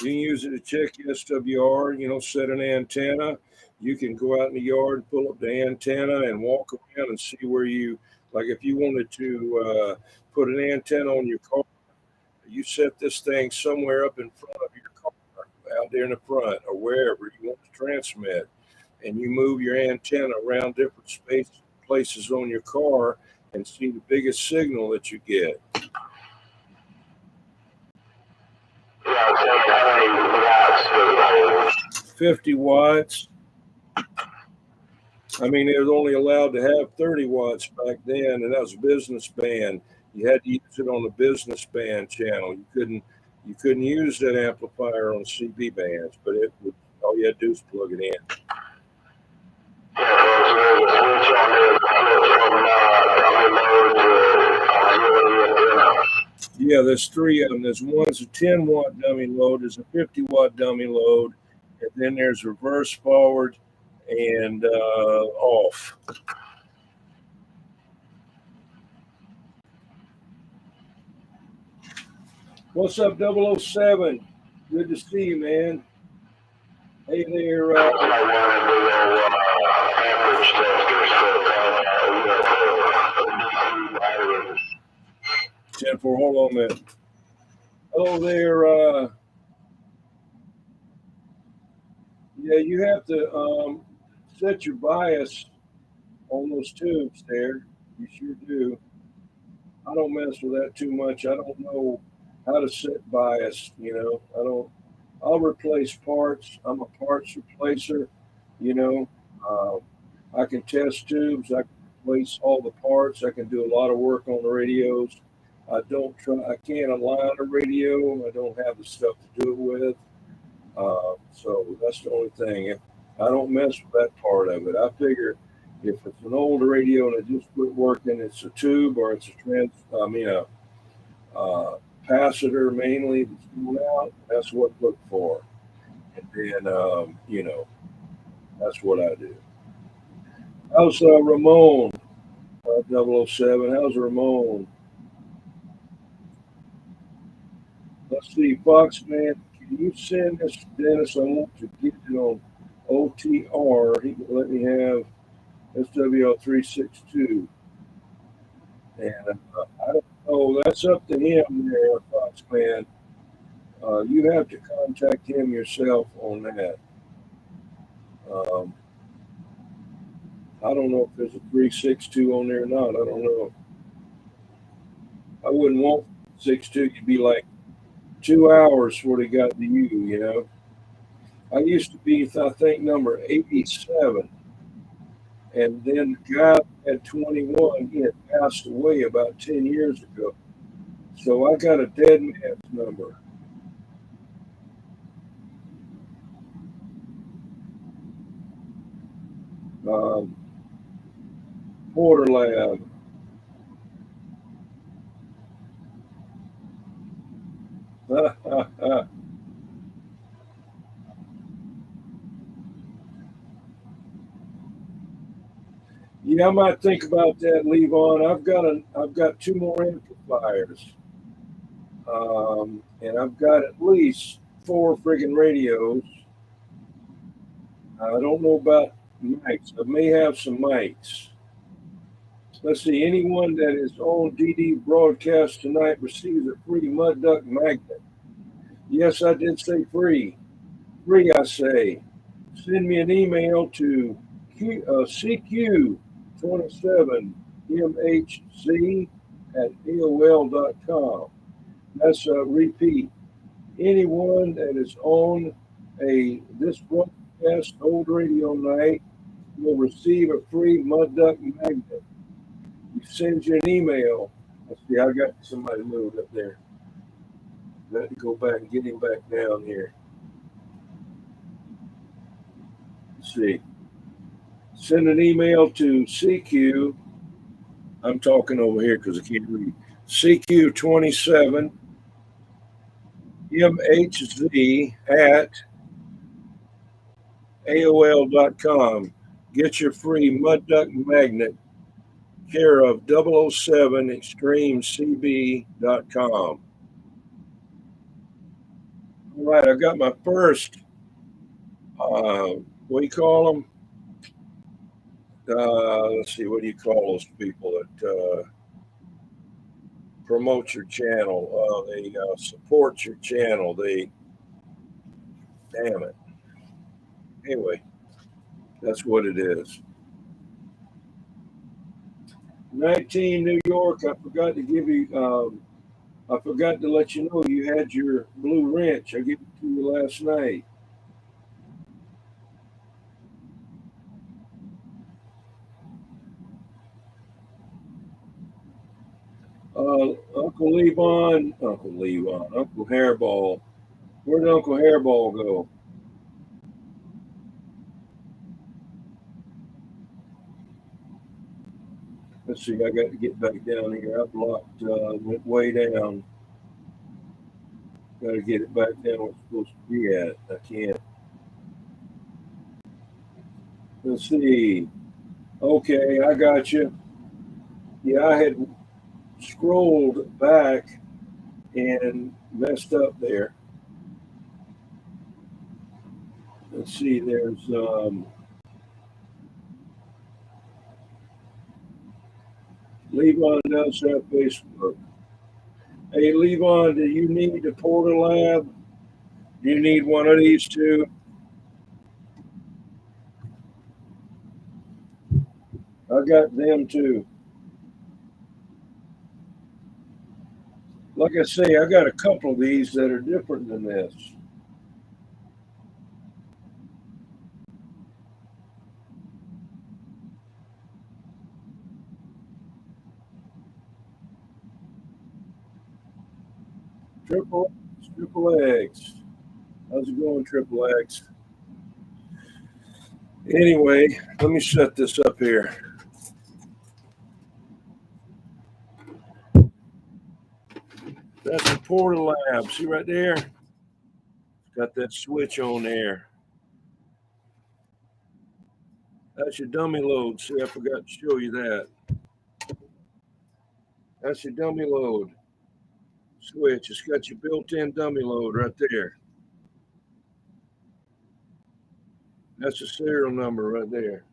You can use it to check SWR, set an antenna. You can go out in the yard and pull up the antenna and walk around and see where like if you wanted to put an antenna on your car, you set this thing somewhere up in front of your car, out there in the front or wherever you want to transmit, and you move your antenna around different places on your car and see the biggest signal that you get. 50 watts. I mean, it was only allowed to have 30 watts back then, and that was business band. You had to use it on the business band channel. You couldn't use that amplifier on CB bands, but it would, all you had to do was plug it in. Yeah, there's three of them. There's one's a 10 watt dummy load, there's a 50 watt dummy load, and then there's reverse, forward, and off. What's up, 007? Good to see you, man. Hey there. 10-4, hold on a minute. Hello there. Yeah, you have to set your bias on those tubes there. You sure do. I don't mess with that too much. I don't know how to set bias, you know. I'll replace parts. I'm a parts replacer, you know. I can test tubes. I can replace all the parts. I can do a lot of work on the radios. I can't align a radio. I don't have the stuff to do it with. So that's the only thing. I don't mess with that part of it. I figure if it's an old radio and it just quit working, it's a tube or it's a capacitor mainly that's going out. That's what I look for. And then, you know, that's what I do. How's Ramon, 007? How's Ramon? Let's see, Foxman, can you send this to Dennis? I want to get it on OTR. He can let me have SWL362. And I don't know, that's up to him there, Foxman. You have to contact him yourself on that. I don't know if there's a 362 on there or not. I don't know. I wouldn't want 62. You'd be like 2 hours before they got to you, you know. I used to be, I think, number 87. And then the guy at 21, he had passed away about 10 years ago. So I got a dead man's number. Porter Lab. Yeah, I might think about that, Levon. I've got 2 more amplifiers. And I've got at least 4 friggin' radios. I don't know about mics. I may have some mics. Let's see, anyone that is on DD broadcast tonight receives a free mud duck magnet. Yes, I did say free. Free, I say. Send me an email to CQ27MHZ@AOL.com. That's a repeat. Anyone that is on this broadcast old radio night will receive a free mud duck magnet. He sends you an email. Let's see, I got somebody moved up there. I have to go back and get him back down here. Let's see. Send an email to CQ. I'm talking over here because I can't read. CQ27 MHZ@AOL.com. Get your free mud duck magnet, care of 007extremecb.com. All right, I got my first, what do you call them? Let's see, what do you call those people that promote your channel? They support your channel. Damn it. Anyway, that's what it is. 19 New York, I forgot to give you, I forgot to let you know you had your blue wrench. I gave it to you last night. Uncle Levon, Uncle Hairball. Where did Uncle Hairball go? Let's see, I got to get back down here. I blocked, went way down. Got to get it back down where it's supposed to be at. I can't. Let's see. Okay, I got you. Yeah, I had scrolled back and messed up there. Let's see, there's Levon does have Facebook. Hey, Levon, do you need the Porter Lab? Do you need one of these two? I got them too. Like I say, I got a couple of these that are different than this. Triple X. How's it going, Triple X? Anyway, let me set this up here. That's the Porter Lab. See right there? Got that switch on there. That's your dummy load. See, I forgot to show you that. That's your dummy load switch. It's got your built-in dummy load right there. That's the serial number right there.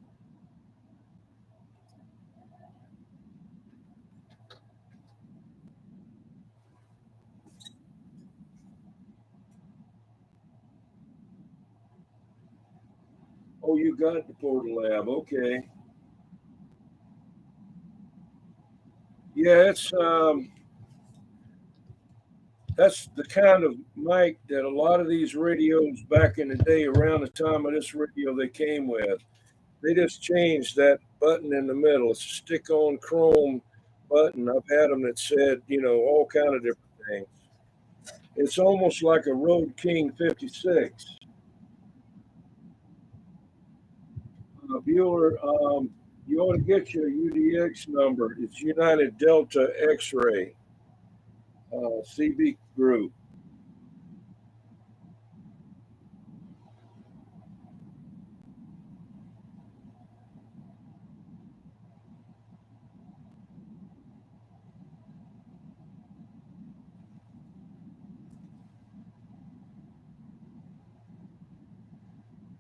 Oh, you got the Porter Lab. Okay. Yeah, that's the kind of mic that a lot of these radios back in the day, around the time of this radio they came with, they just changed that button in the middle. It's a stick-on chrome button. I've had them that said, all kind of different things. It's almost like a Road King 56. Bueller, you ought to get your UDX number. It's United Delta X-Ray, CB Group.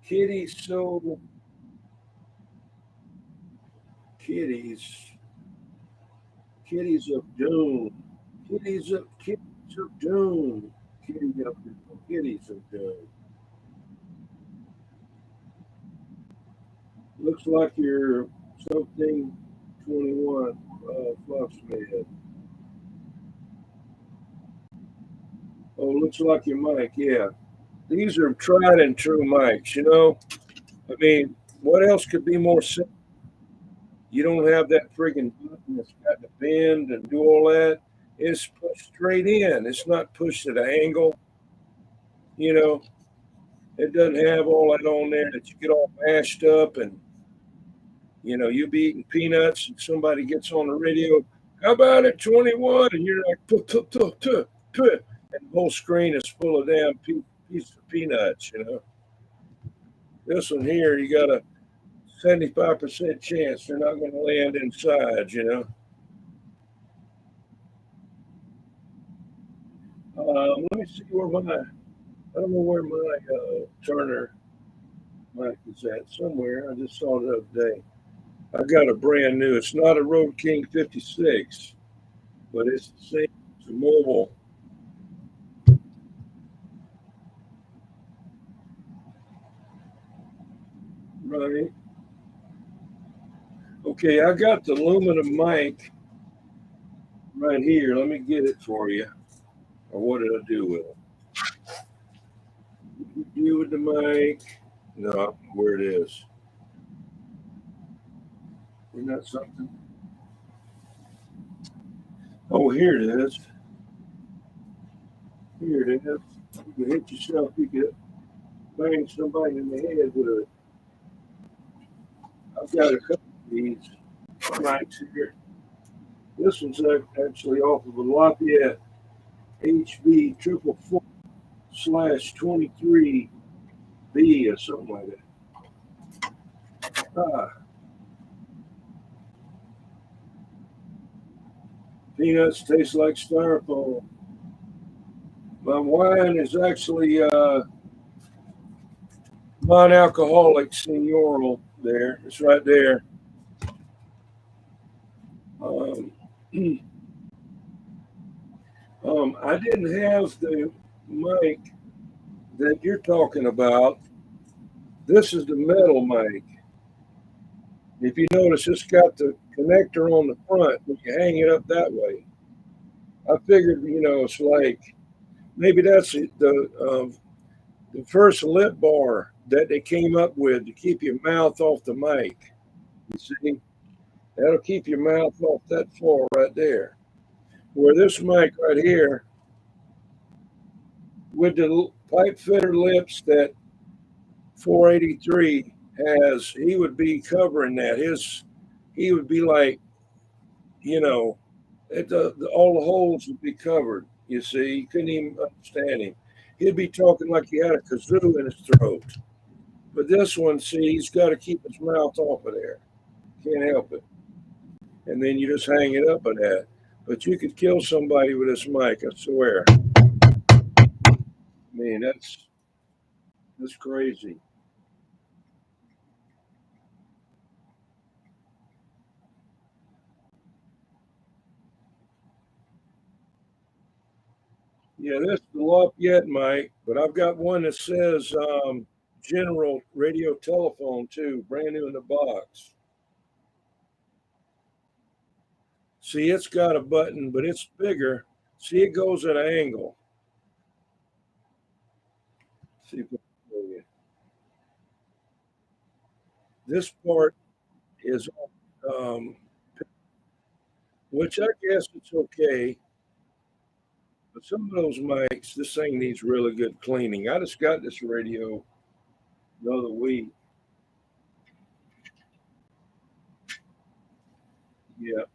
Kitties of doom. Kitties of doom. Kitties of doom. Looks like you're something 21, Foxman. Oh, looks like your mic, yeah. These are tried and true mics, I mean, what else could be more simple? You don't have that friggin' button that's got to bend and do all that. It's pushed straight in. It's not pushed at an angle. It doesn't have all that on there that you get all mashed up and you'll be eating peanuts and somebody gets on the radio, how about it, 21? And you're like, tuh. And the whole screen is full of damn pieces of peanuts, This one here, you got a 75% chance they're not going to land inside, Let me see I don't know where my Turner mic is at. Somewhere. I just saw it the other day. I got a brand new. It's not a Road King 56, but it's the same. It's a mobile. Right. Okay, I got the aluminum mic right here. Let me get it for you. Or what did I do with it? What did you do with the mic? No, where it is. Isn't that something? Oh, here it is. Here it is. You can hit yourself. You can bang somebody in the head with it. I've got a couple of these mics here. This one's actually off of a Lafayette HB 444/23B or something like that. Peanuts taste like styrofoam. My wine is actually non-alcoholic senior there. It's right there. I didn't have the mic that you're talking about. This is the metal mic. If you notice, it's got the connector on the front when you hang it up that way. I figured, it's like maybe that's the first lip bar that they came up with to keep your mouth off the mic. You see, that'll keep your mouth off that floor right there. Where this mic right here, with the pipe fitter lips that 483 has, he would be covering that. He would be like, all the holes would be covered. You see, you couldn't even understand him. He'd be talking like he had a kazoo in his throat. But this one, see, he's got to keep his mouth off of there. Can't help it. And then you just hang it up at that. But you could kill somebody with this mic, I swear. I mean, that's crazy. Yeah, this is the Lafayette mic, but I've got one that says General Radio Telephone too, brand new in the box. See, it's got a button, but it's bigger. See, it goes at an angle. See if I can show you. This part is, which I guess it's okay. But some of those mics, this thing needs really good cleaning. I just got this radio the other week. Yeah.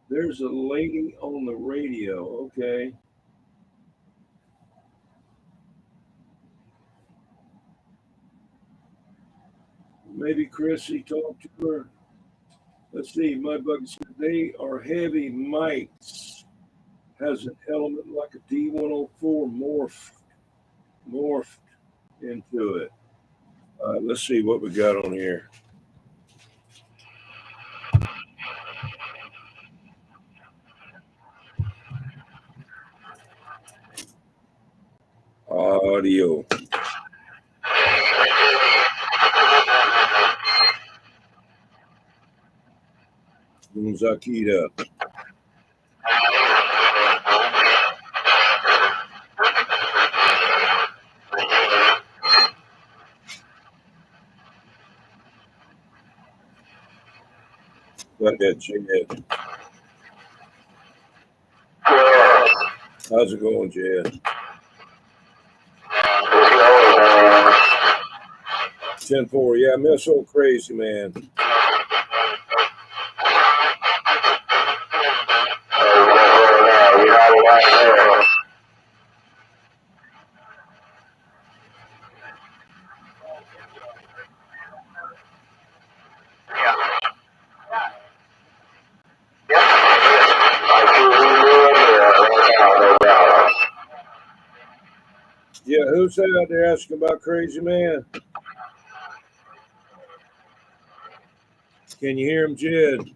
There's a lady on the radio. Okay. Maybe Chrissy talked to her. Let's see. My bug said they are heavy mics. Has an element like a D104 morphed into it. Let's see what we got on here. Audio. Zakita. Got that Jed. How's it going, Jed? 10-4. Yeah, I miss old crazy man. Yeah, who's that out there asking about crazy man? Can you hear him, Jed?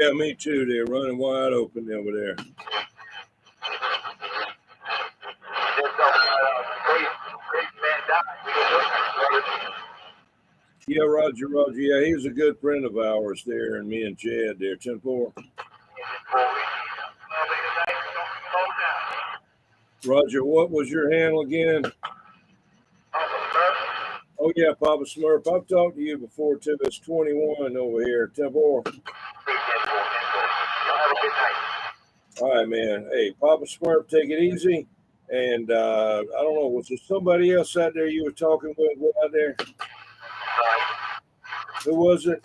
Yeah, me too. They're running wide open over there. Yeah, Roger. Yeah, he was a good friend of ours there, and me and Chad there, 10-4. Roger, what was your handle again? Oh, yeah, Papa Smurf. I've talked to you before, too. It's 21 over here, 10-4. All right, man. Hey, Papa Smurf, take it easy. And I don't know, was there somebody else out there you were talking with out there? Who was it?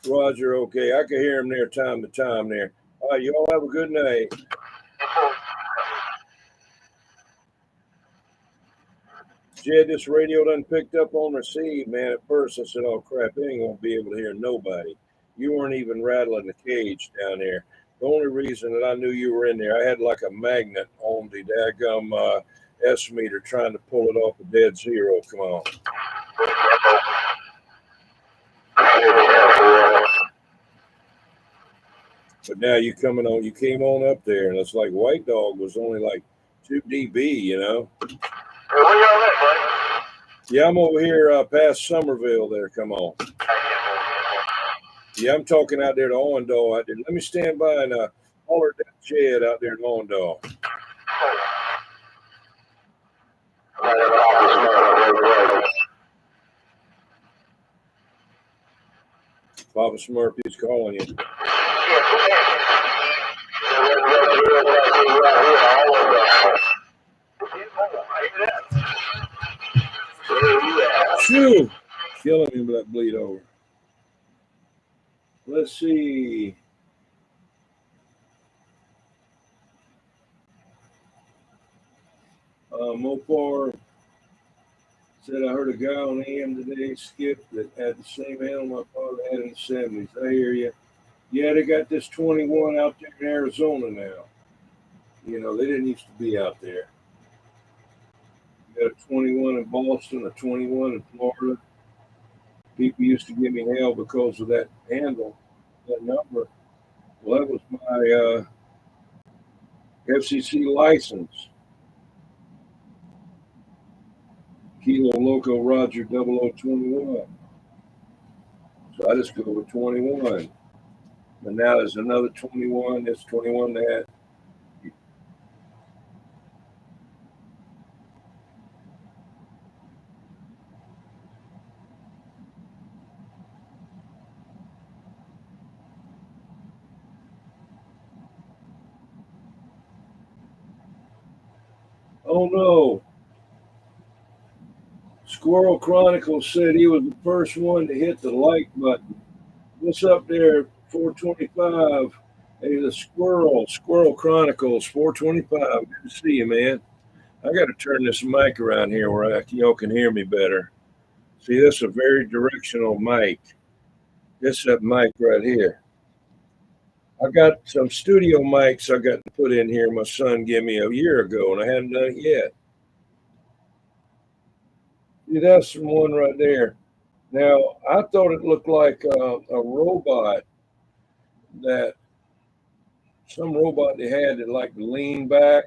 Roger, okay. I can hear him there time to time there. All right, you all have a good night. Jed, this radio done picked up on receive, man. At first I said, oh, crap, they ain't going to be able to hear nobody. You weren't even rattling the cage down there. The only reason that I knew you were in there, I had like a magnet on the daggum S meter trying to pull it off a dead zero. Come on. But now you coming on, you came on up there, and it's like White Dog was only like 2 dB, you know. Where you at, buddy? Yeah, I'm over here past Somerville there. Come on. Yeah, I'm talking out there to Owendale out there. Let me stand by and holler at that Chad out there in Owendale. Papa Smurf is calling you. Shoo! Killing him with that bleed over. Let's see. Mopar said, I heard a guy on AM today, Skip, that had the same handle my father had in the 70s. I hear you. Yeah, they got this 21 out there in Arizona now. You know, they didn't used to be out there. You got a 21 in Boston, a 21 in Florida. People used to give me hell because of that handle, that number. Well, that was my FCC license. Kilo Loco Roger 0021. So I just go with 21. And now there's another 21. It's 21 that. Oh no. Squirrel Chronicles said he was the first one to hit the like button. What's up there, 425? Hey, the Squirrel Chronicles, 425. Good to see you, man. I got to turn this mic around here where y'all can hear me better. See, this is a very directional mic. This is that mic right here. I got some studio mics I got to put in here. My son gave me a year ago, and I hadn't done it yet. See, that's the one right there. Now, I thought it looked like a robot that some robot they had that like lean back.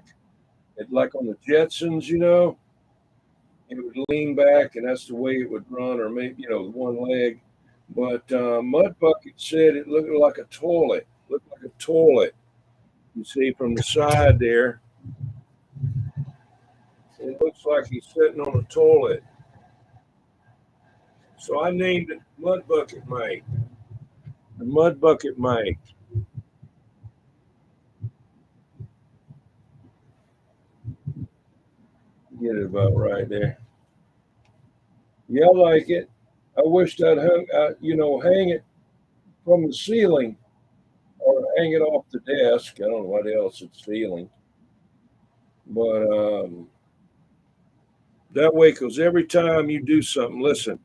It like on the Jetsons, you know, it would lean back, and that's the way it would run, or maybe one leg. But Mud Bucket said it looked like a toilet. Looked like a toilet. You see from the side there, it looks like he's sitting on a toilet. So I named it Mud Bucket Mike. The Mud Bucket Mike. Get it about right there. Yeah, I like it. I wished I'd hang it from the ceiling or hang it off the desk. I don't know what else it's feeling. But that way, because every time you do something, listen,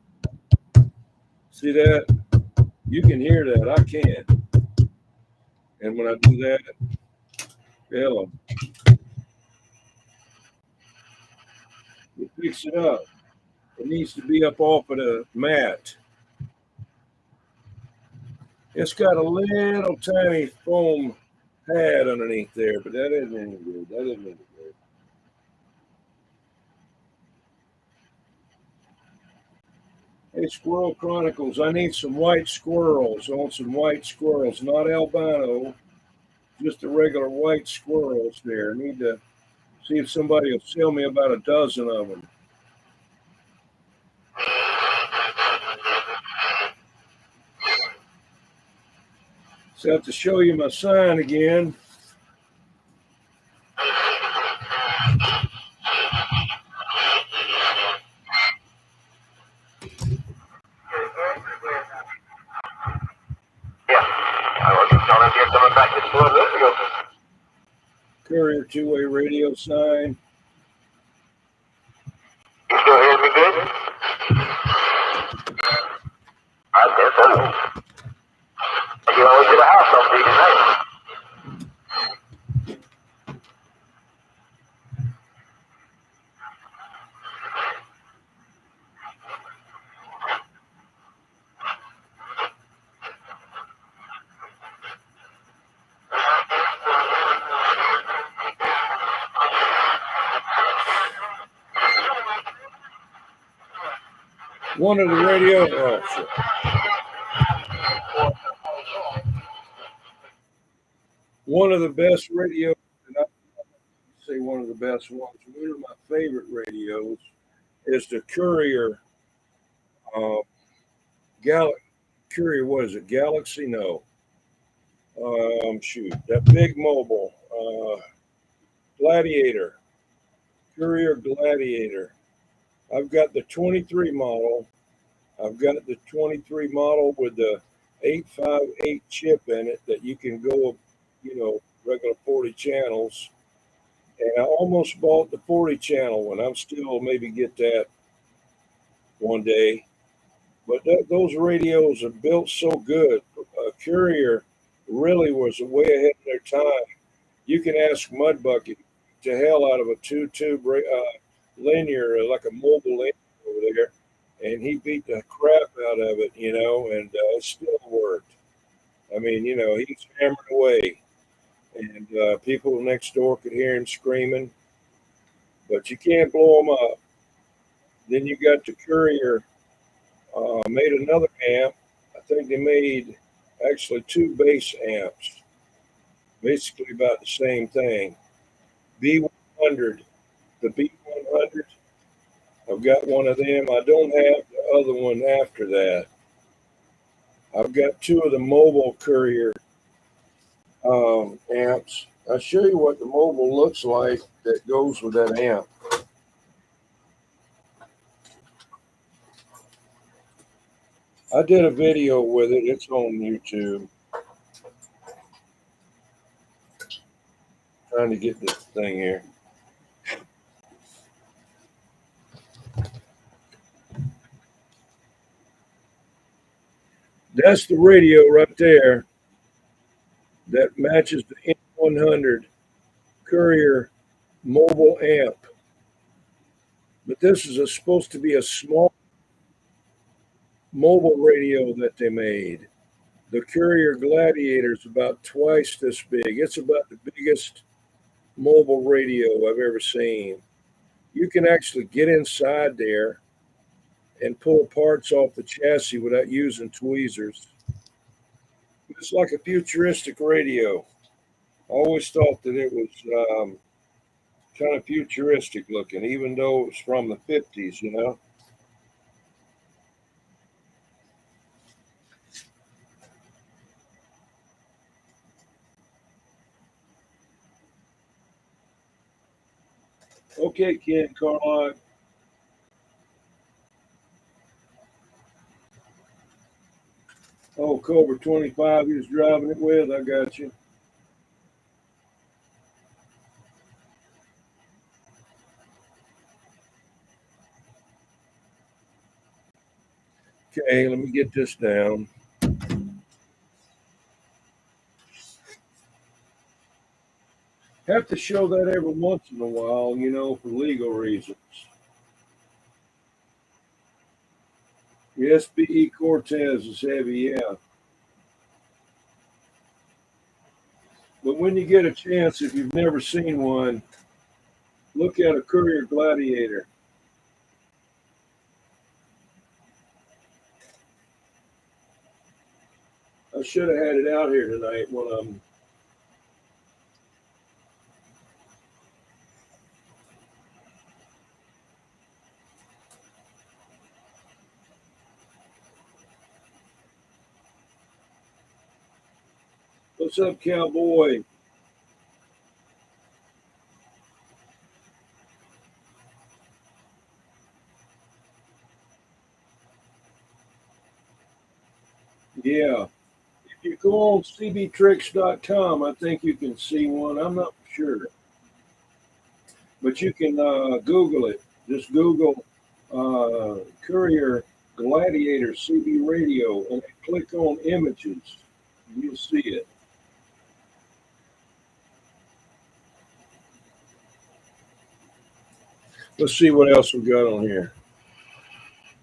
see that? You can hear that. I can't. And when I do that, hell, it picks it up. It needs to be up off of the mat. It's got a little tiny foam pad underneath there, but that isn't any good. That isn't any good. Hey, Squirrel Chronicles, I need some white squirrels. I want some white squirrels, not albino, just the regular white squirrels there. I need to see if somebody will sell me about a dozen of them. So I have to show you my sign again. Courier two-way radio sign. You still hear me good? I guess so. You always get a house something tonight. One of the radio. Oh, shit. One of the best radios, and I say one of the best ones. One of my favorite radios is the Courier. Courier, what is it? Galaxy? No. Shoot, that big mobile Gladiator. Courier Gladiator. I've got the 23 model. I've got the 23 model with the 858 chip in it that you can go, regular 40 channels. And I almost bought the 40 channel one. I'm still maybe get that one day. But those radios are built so good. Courier really was way ahead of their time. You can ask Mudbucket to hell out of a two-tube linear, like a mobile linear over there, and he beat the crap out of it, and it still worked. I mean, he's hammering away, and people next door could hear him screaming, but you can't blow him up. Then you got the Courier made another amp. I think they made actually two bass amps, basically about the same thing. B100, the B100. I've got one of them. I don't have the other one after that. I've got two of the mobile Courier amps. I'll show you what the mobile looks like that goes with that amp. I did a video with it. It's on YouTube. Trying to get this thing here. That's the radio right there that matches the N100 Courier mobile amp. But this is supposed to be a small mobile radio that they made. The Courier Gladiator is about twice this big. It's about the biggest mobile radio I've ever seen. You can actually get inside there and pull parts off the chassis without using tweezers. It's like a futuristic radio. I always thought that it was kind of futuristic looking, even though it was from the 50s, Okay, Ken Carline. Oh, Cobra 25 he was driving it with. I got you. Okay, let me get this down. Have to show that every once in a while, for legal reasons. The SBE Cortez is heavy, yeah. But when you get a chance, if you've never seen one, look at a Courier Gladiator. I should have had it out here tonight, one of them. What's up, cowboy? Yeah. If you go on cbtricks.com, I think you can see one. I'm not sure. But you can Google it. Just Google Courier Gladiator CB radio and click on images. You'll see it. Let's see what else we got on here.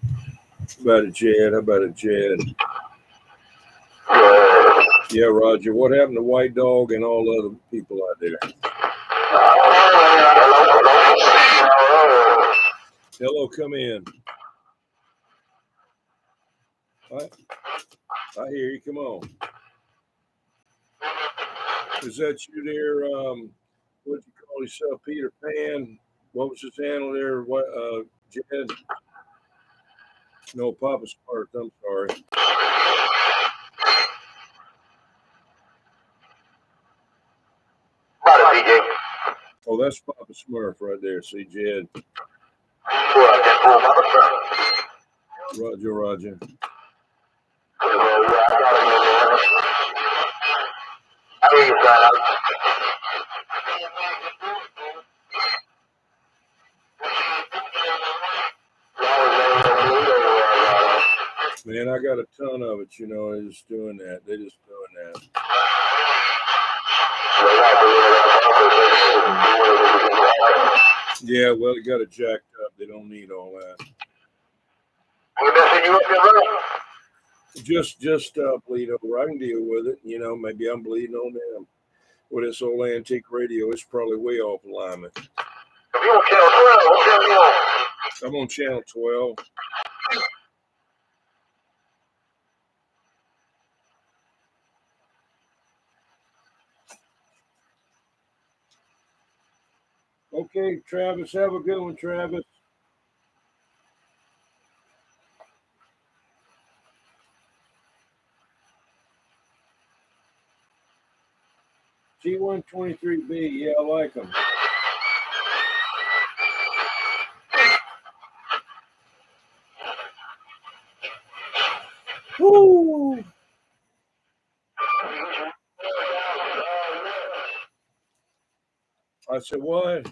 How about it, Jed? How about it, Jed? Yeah, Roger. What happened to White Dog and all the other people out there? Hello, come in. I hear you. Come on. Is that you there? What'd you call yourself, Peter Pan? What was his handle there? What, Jed? No, Papa Smurf. I'm sorry. Oh, that's Papa Smurf right there. See, Jed. Roger, Roger. Man, I got a ton of it, you know, they're just doing that. They're just doing that. Yeah, well, it got it jacked up. They don't need all that. Just bleed over. I can deal with it. You know, maybe I'm bleeding on them. With this old antique radio, it's probably way off alignment. I'm on channel 12. Okay, Travis, have a good one, Travis. G123B, yeah, I like them. Woo! I said, what?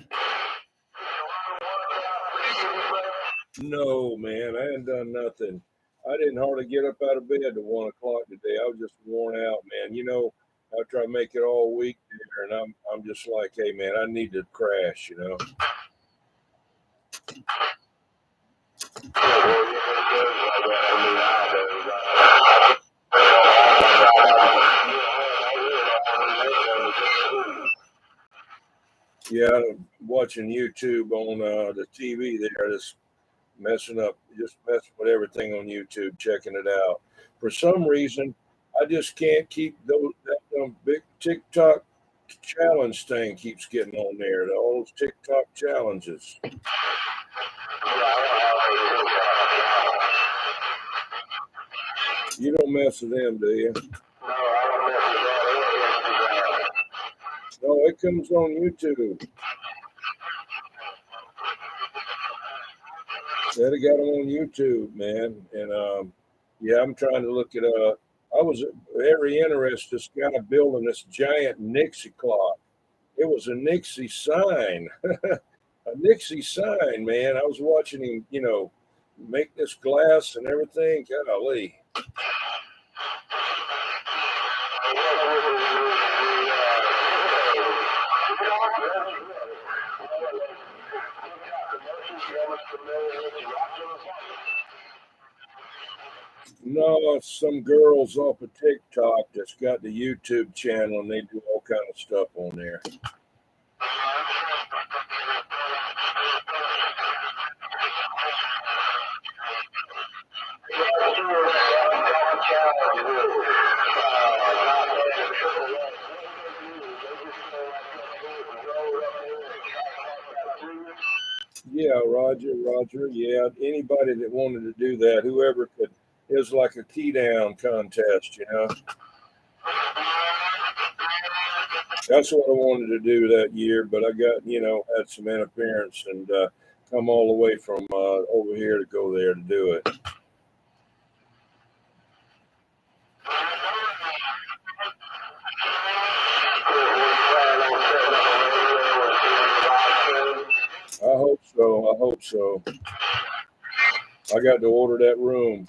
No, man, I hadn't done nothing. I didn't hardly get up out of bed at 1 o'clock today. I was just worn out, man. You know, after I make it all week there, and I'm just like, hey, man, I need to crash, you know. Yeah, watching YouTube on the TV there, just messing with everything on YouTube, checking it out. For some reason, I just can't keep that big TikTok challenge thing keeps getting on there. All those TikTok challenges. You don't mess with them, do you? No, it comes on YouTube. Yeah, they got them on YouTube, man. And yeah, I'm trying to look it up. I was very interested. This guy building this giant Nixie clock. It was a Nixie sign, a Nixie sign, man. I was watching him, you know, make this glass and everything. Golly. No, it's some girls off of TikTok that's got the YouTube channel and they do all kind of stuff on there. Yeah, Roger. Yeah, anybody that wanted to do that, whoever could, it was like a key down contest, you know. That's what I wanted to do that year, but I got, had some interference and come all the way from over here to go there to do it. I hope so. I got to order that room.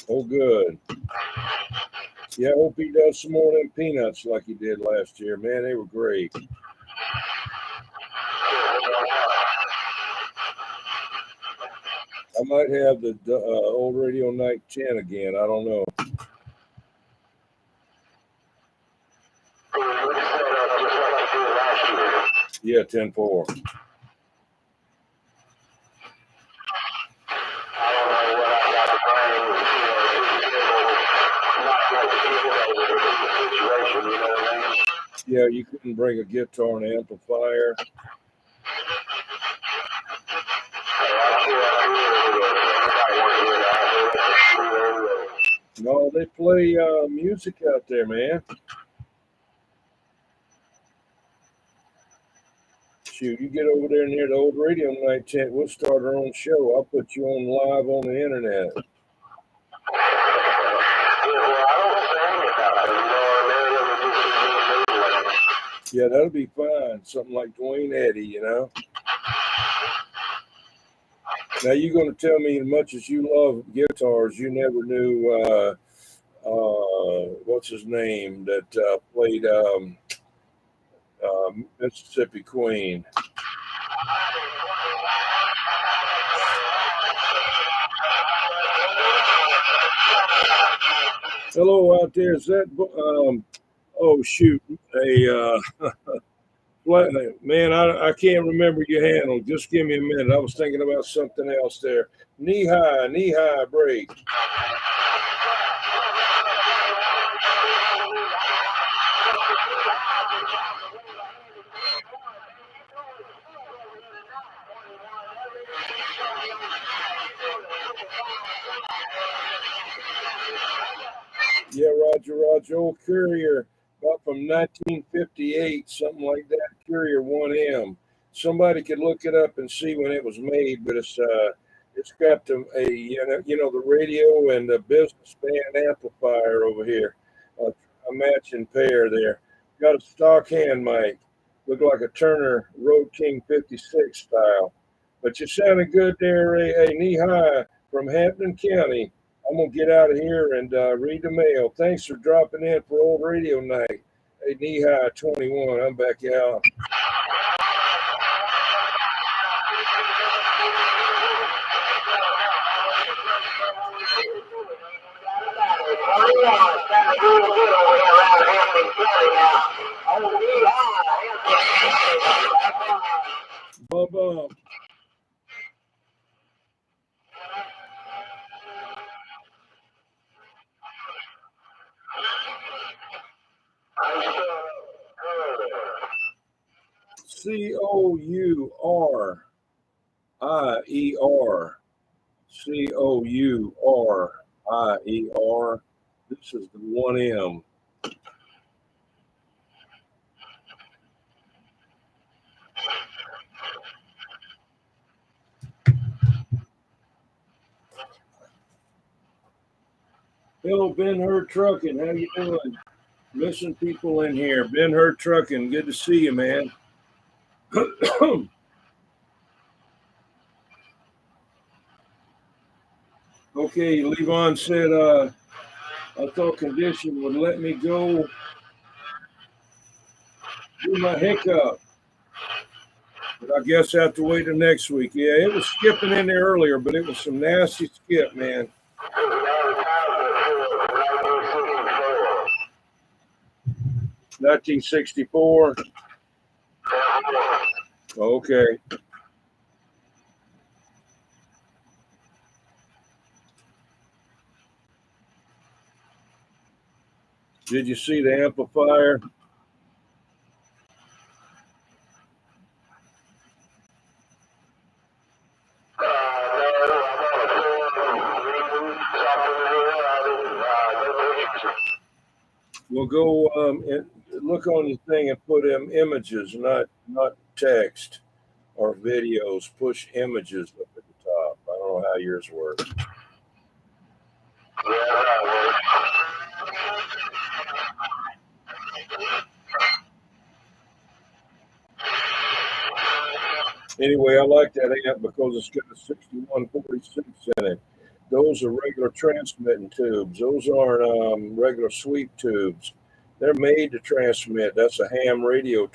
Oh, good. Yeah, I hope he does some more of them peanuts like he did last year. Man, they were great. I might have the old Radio Night 10 again. I don't know. Yeah, 10-4. Yeah, you couldn't bring a guitar and amplifier. No, they play music out there, man. Shoot, you get over there near the old Radio Night tent, we'll start our own show. I'll put you on live on the internet. Yeah, that'll be fine. Something like Dwayne Eddy, you know. Now, you're going to tell me, as much as you love guitars, you never knew, what's his name, that played Mississippi Queen. Hello out there. Is that, oh, shoot, man, I can't remember your handle. Just give me a minute. I was thinking about something else there. Knee high break. Yeah, Roger. Old Courier, about from 1958, something like that. Courier 1M. Somebody could look it up and see when it was made, but it's got the radio and the business band amplifier over here, a matching pair there. Got a stock hand mic, look like a Turner Road King 56 style. But you sounded good there, Knee High from Hampton County. I'm going to get out of here and read the mail. Thanks for dropping in for Old Radio Night. Hey, Knee High 21, I'm back out. Bum. Courier. This is the 1M. Hello, Ben Hur Trucking. How you doing? Missing people in here. Ben Hur Trucking. Good to see you, man. Okay, Levon said, I thought condition would let me go do my hiccup. But I guess I have to wait till next week. Yeah, it was skipping in there earlier, but it was some nasty skip, man. 1964. Okay. Did you see the amplifier? We'll go and look on the thing and put in images, not text or videos. Push images up at the top. I don't know how yours works. Anyway, I like that amp because it's got a 6146 in it. Those are regular transmitting tubes. Those aren't regular sweep tubes. They're made to transmit. That's a ham radio.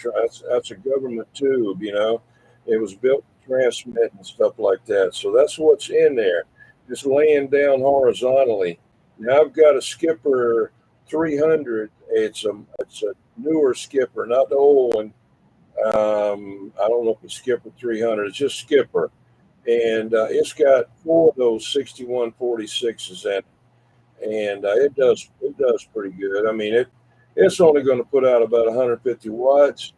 That's a government tube, you know. It was built to transmit and stuff like that. So that's what's in there. Just laying down horizontally. Now I've got a Skipper 300. It's a newer Skipper, not the old one. I don't know if it's Skipper 300. It's just Skipper, and it's got 4 of those 6146s in it, and it does pretty good. I mean, it's only going to put out about 150 watts,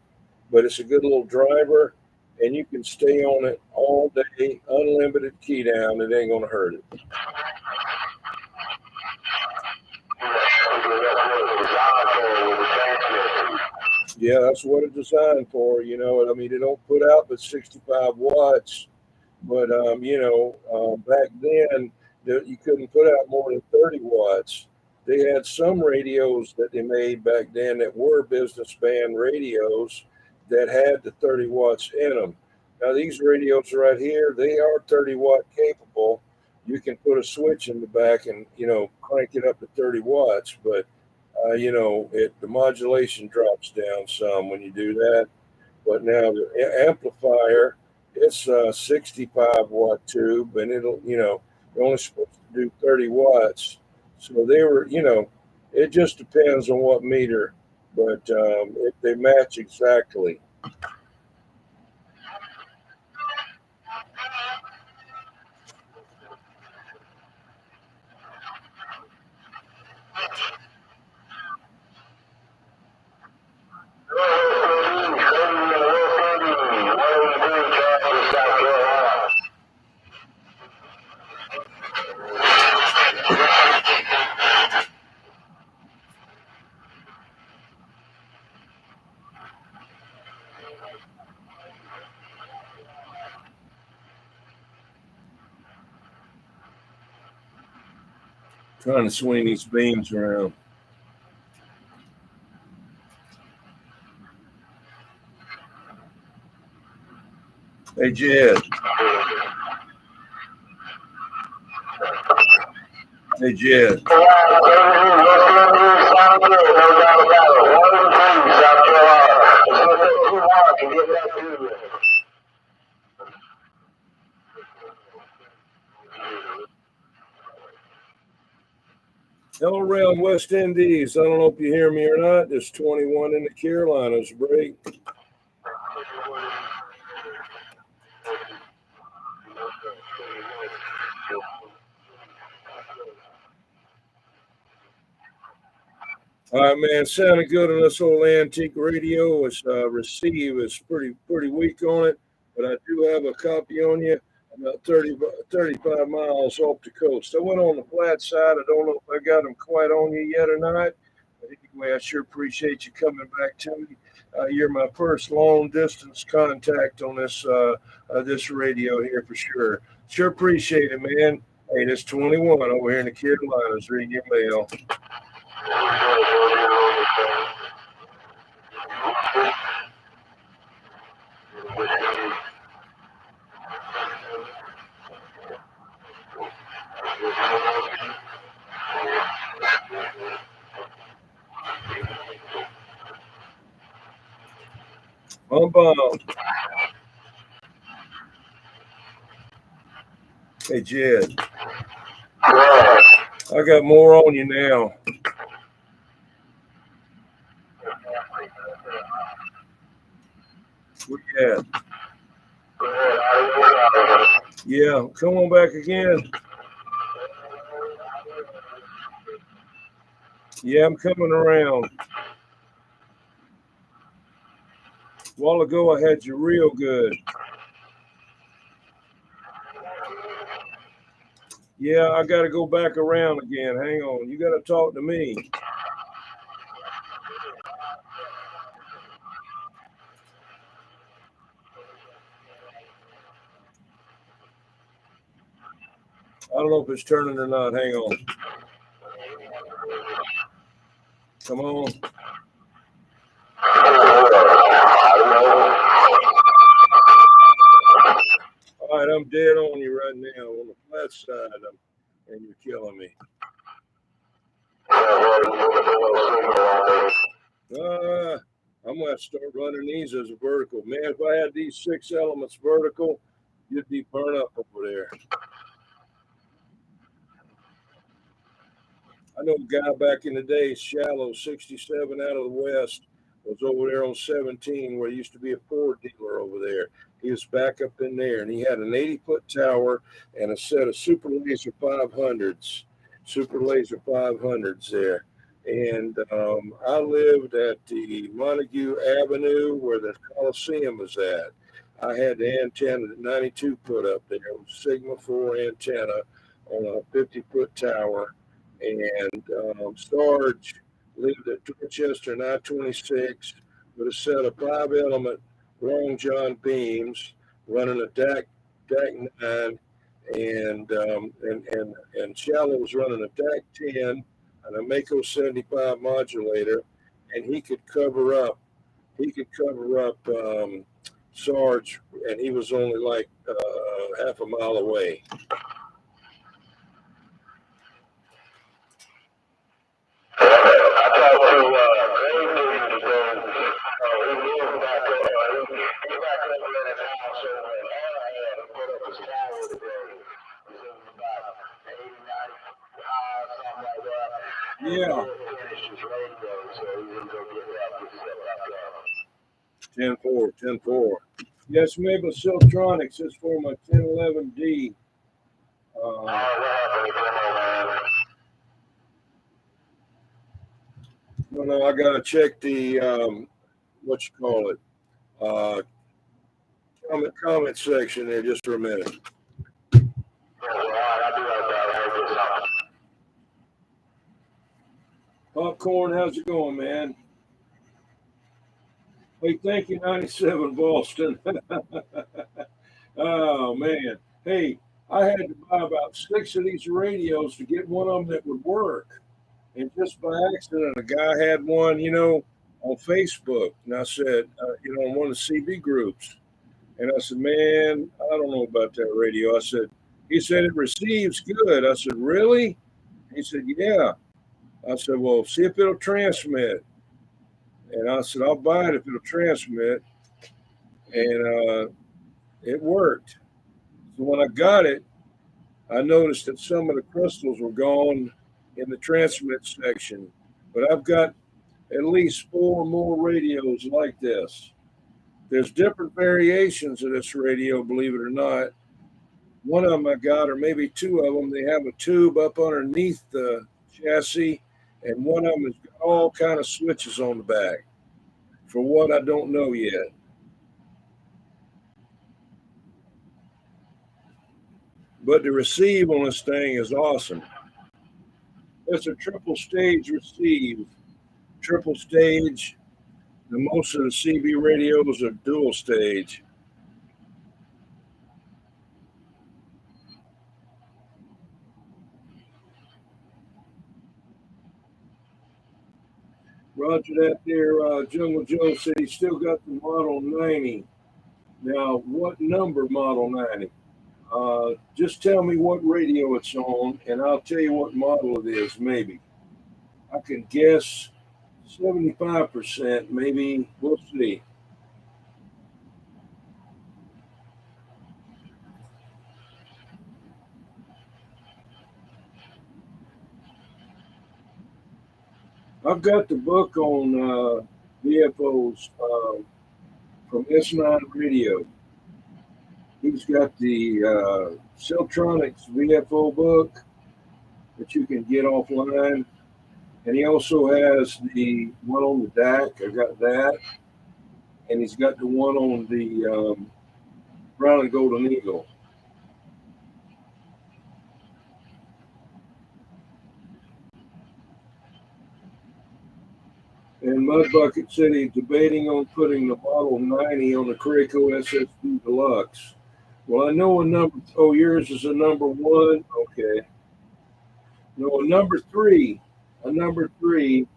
but it's a good little driver, and you can stay on it all day, unlimited key down. It ain't going to hurt it. Yeah, that's what it's designed for. You know, I mean, it don't put out but 65 watts. But, back then, you couldn't put out more than 30 watts. They had some radios that they made back then that were business band radios that had the 30 watts in them. Now, these radios right here, they are 30 watt capable. You can put a switch in the back and, crank it up to 30 watts. But, the modulation drops down some when you do that. But now the amplifier, it's a 65 watt tube, and it'll, you're only supposed to do 30 watts. So they were, it just depends on what meter, but they match exactly. Trying to swing these beams around. Hey, Jed. Hey, Jed. Hello, around West Indies. I don't know if you hear me or not. There's 21 in the Carolinas. Break. All right, man. Sounded good on this old antique radio. It's receive is pretty weak on it, but I do have a copy on you about 35 miles off the coast. I went on the flat side. I don't know if I got them quite on you yet or not. But anyway, I sure appreciate you coming back to me. You're my first long distance contact on this radio here for sure. Sure appreciate it, man. Hey, this 21 over here in the Carolinas. Reading your mail. Bomb. Hey, Jed. Yeah. I got more on you now. Where you at? Yeah, come on back again. Yeah, I'm coming around. A while ago, I had you real good. Yeah, I got to go back around again. Hang on. You got to talk to me. I don't know if it's turning or not. Hang on. Come on. All right, I'm dead on you right now on the flat side, and you're killing me. I'm going to start running these as a vertical. Man, if I had these 6 elements vertical, you'd be burnt up over there. I know a guy back in the day, Shallow, 67 out of the West, was over there on 17 where he used to be a Ford dealer over there. He was back up in there, and he had an 80-foot tower and a set of Super Laser 500s there. And I lived at the Montague Avenue where the Coliseum was at. I had the antenna that 92 put up there, Sigma 4 antenna on a 50-foot tower. And Sarge lived at Dorchester and I-26 with a set of 5-element long john beams running a DAC 9, and Shallow was running a DAC 10 and a Mako 75 modulator, and he could cover up Sarge, and he was only like half a mile away. Yeah. 10-4. Yes, maybe Siltronixs is for my 1011D. No, I gotta check the what you call it, comment section there just for a minute. Popcorn, how's it going, man? Hey, thank you, 97 Boston. Oh, man. Hey, I had to buy about 6 of these radios to get one of them that would work. And just by accident, a guy had one, on Facebook. And I said, on one of the CB groups. And I said, man, I don't know about that radio. He said, it receives good. I said, really? He said, yeah. I said, well, see if it'll transmit. And I said, I'll buy it if it'll transmit. And it worked. So when I got it, I noticed that some of the crystals were gone in the transmit section. But I've got at least 4 more radios like this. There's different variations of this radio, believe it or not. One of them I got, or maybe 2 of them, they have a tube up underneath the chassis, and one of them has got all kind of switches on the back. For what, I don't know yet. But the receive on this thing is awesome. It's a triple stage receive. Triple stage. And most of the CB radios are dual stage. Roger that there. Jungle Joe said he still got the Model 90. Now, what number Model 90? Just tell me what radio it's on, and I'll tell you what model it is, maybe. I can guess 75%, maybe. We'll see. I've got the book on VFOs from S9 Radio. He's got the Siltronixs VFO book that you can get offline. And he also has the one on the DAC. I got that. And he's got the one on the Brown and Golden Eagle. And Mudbucket said he's debating on putting the Model 90 on the Courier SSD Deluxe. Well, I know a number. Oh, yours is a number 1. Okay. No, a number 3. A number 3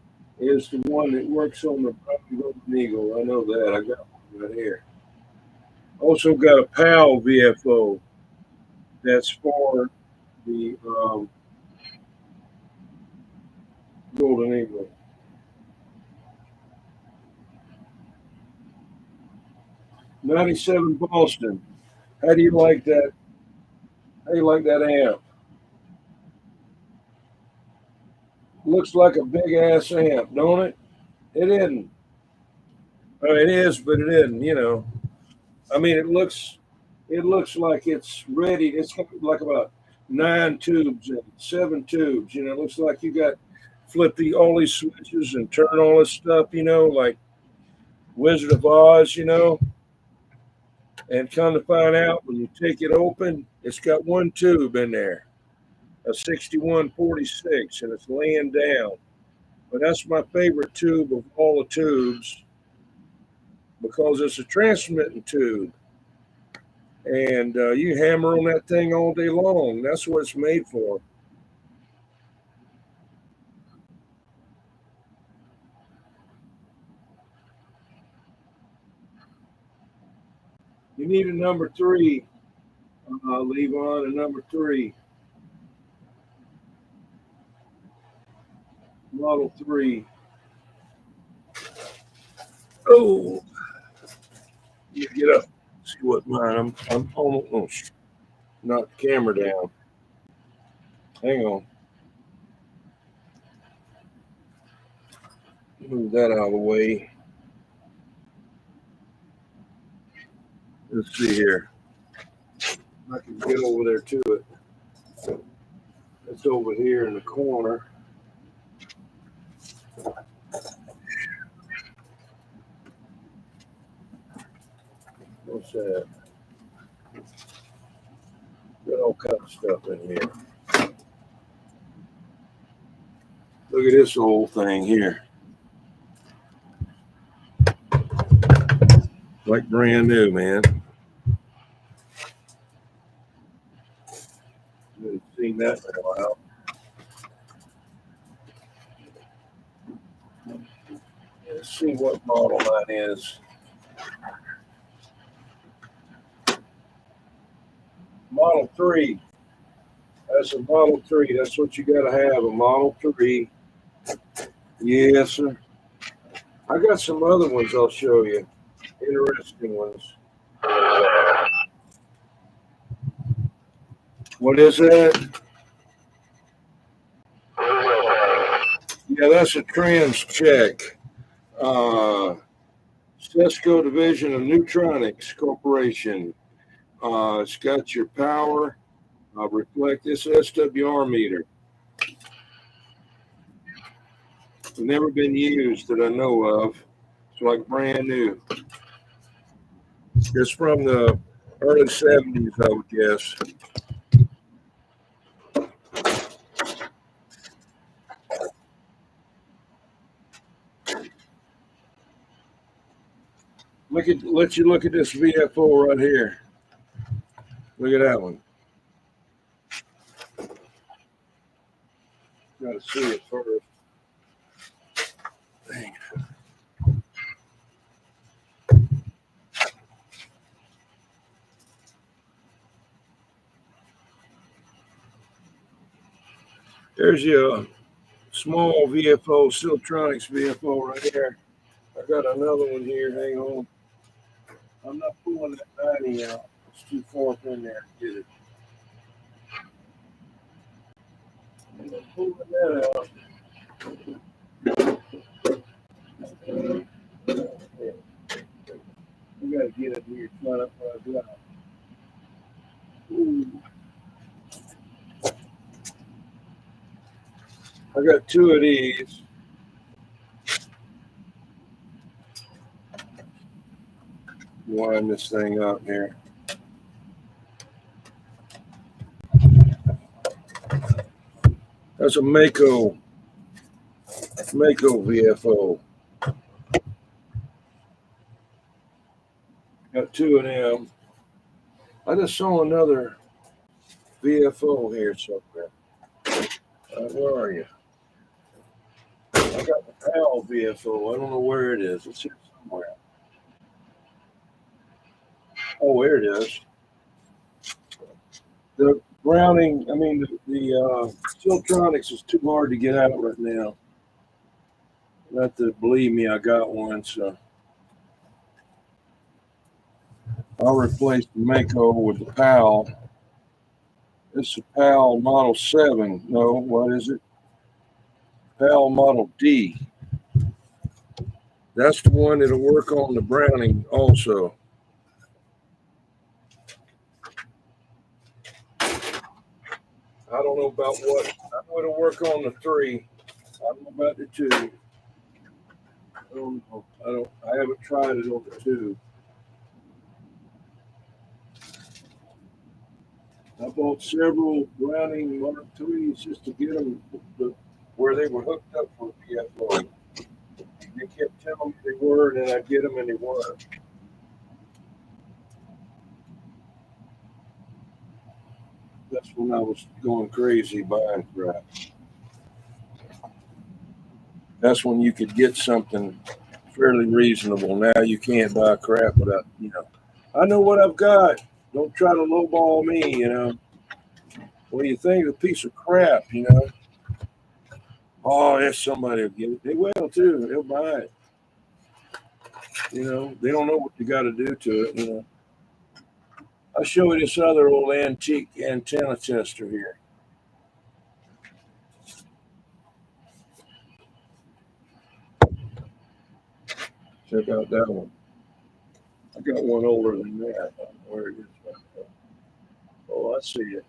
is the one that works on the Brown and Golden Eagle. I know that. I got one right here. Also got a PAL VFO. That's for the Golden Eagle. '97 Boston. How do you like that? How do you like that amp? Looks like a big ass amp, don't it? It isn't. It is, but it isn't. You know, I mean, it looks like it's ready. It's got like about 9 tubes and 7 tubes. You know, it looks like you got flip all these switches and turn all this stuff. You know, like Wizard of Oz. You know, and come to find out when you take it open, it's got 1 tube in there, a 6146, and it's laying down. But that's my favorite tube of all the tubes because it's a transmitting tube. And you hammer on that thing all day long. That's what it's made for. You need a number 3, Levon, a number 3. Model 3. Oh, you get up. See what mine. I'm almost knock the camera down. Hang on. Move that out of the way. Let's see here. I can get over there to it. It's over here in the corner. What's that? Got all kinds of stuff in here. Look at this whole thing here. Like brand new, man. Haven't seen that in a while. Let's see what model mine is. Model 3. That's a Model 3. That's what you got to have, a Model 3. Yes, sir. I got some other ones I'll show you. Interesting ones. What is that? Yeah, that's a trans check. Cisco Division of Neutronics Corporation. It's got your power. Reflect this SWR meter. It's never been used that I know of. It's like brand new. It's from the early 70s, I would guess. Let you look at this VFO right here. Look at that one. Got to see it first. Dang. There's your small VFO, Siltronixs VFO right there. I got another one here. Hang on. I'm not pulling that 90 out. It's too far up in there to get it. I'm not pulling that out. find out what I got. Ooh. I got two of these. Wind this thing up here. That's a Mako VFO. Got two of them. I just saw another VFO here somewhere. Where are you? I got the PAL VFO. I don't know where it is. It's here somewhere. Oh, there it is. The Browning, I mean, the Siltronixs is too hard to get out right now. Not to believe me, I got one, so I'll replace the Mako with the PAL. This is a PAL Model 7. No, what is it? PAL Model D. That's the one that'll work on the Browning also. I don't know about what. I know it'll work on the 3. I don't know about the 2. I don't know. I haven't tried it on the 2. I bought several Browning Mark IIIs just to get them where they were hooked up for VFO. They kept telling me they were, and then I'd get them and they weren't. That's when I was going crazy buying crap. That's when you could get something fairly reasonable. Now you can't buy crap without, I know what I've got. Don't try to lowball me, What do you think? A piece of crap, Oh, yes, somebody will get it. They will too. They'll buy it. They don't know what you got to do to it, I'll show you this other old antique antenna tester here. Check out that one. I got one older than that. I don't know where it is. Oh, I see it.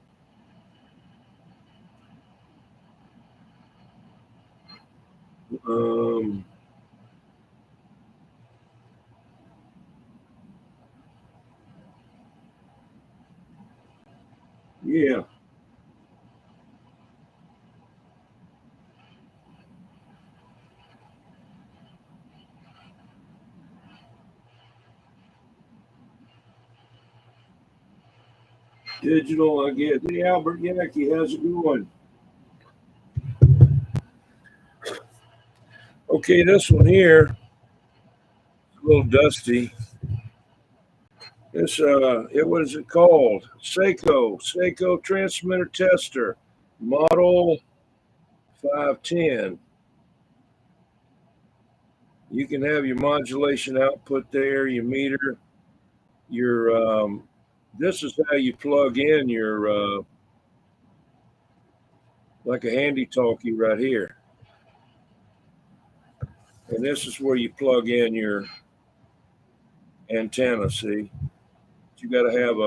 Yeah. Digital, I get. Hey, Albert Yankee, how's it going? Okay, this one here, a little dusty. This, what is it called? Seiko transmitter tester, model 510. You can have your modulation output there, your meter, your, this is how you plug in your, like a handy talkie right here. And this is where you plug in your antenna, see? You got to have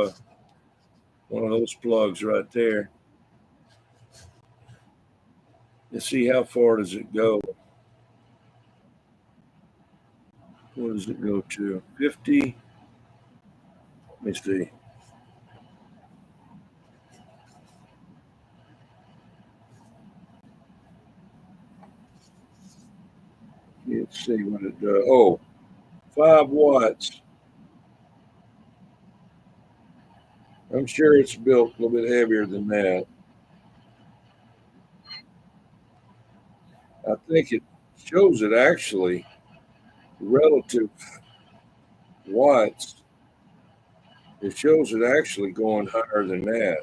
one of those plugs right there. And see how far does it go. What does it go to? 50. Let me see. Let's see what it does. Oh, 5 watts. I'm sure it's built a little bit heavier than that. I think it shows it actually relative watts. It shows it actually going higher than that.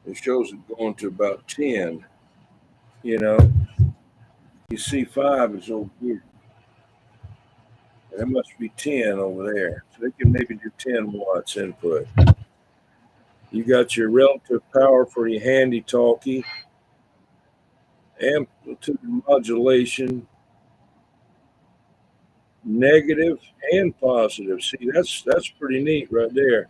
It shows it going to about 10. You see 5 is over here. And it must be 10 over there. So they can maybe do 10 watts input. You got your relative power for your handy talkie, amplitude modulation, negative and positive. See, that's pretty neat right there.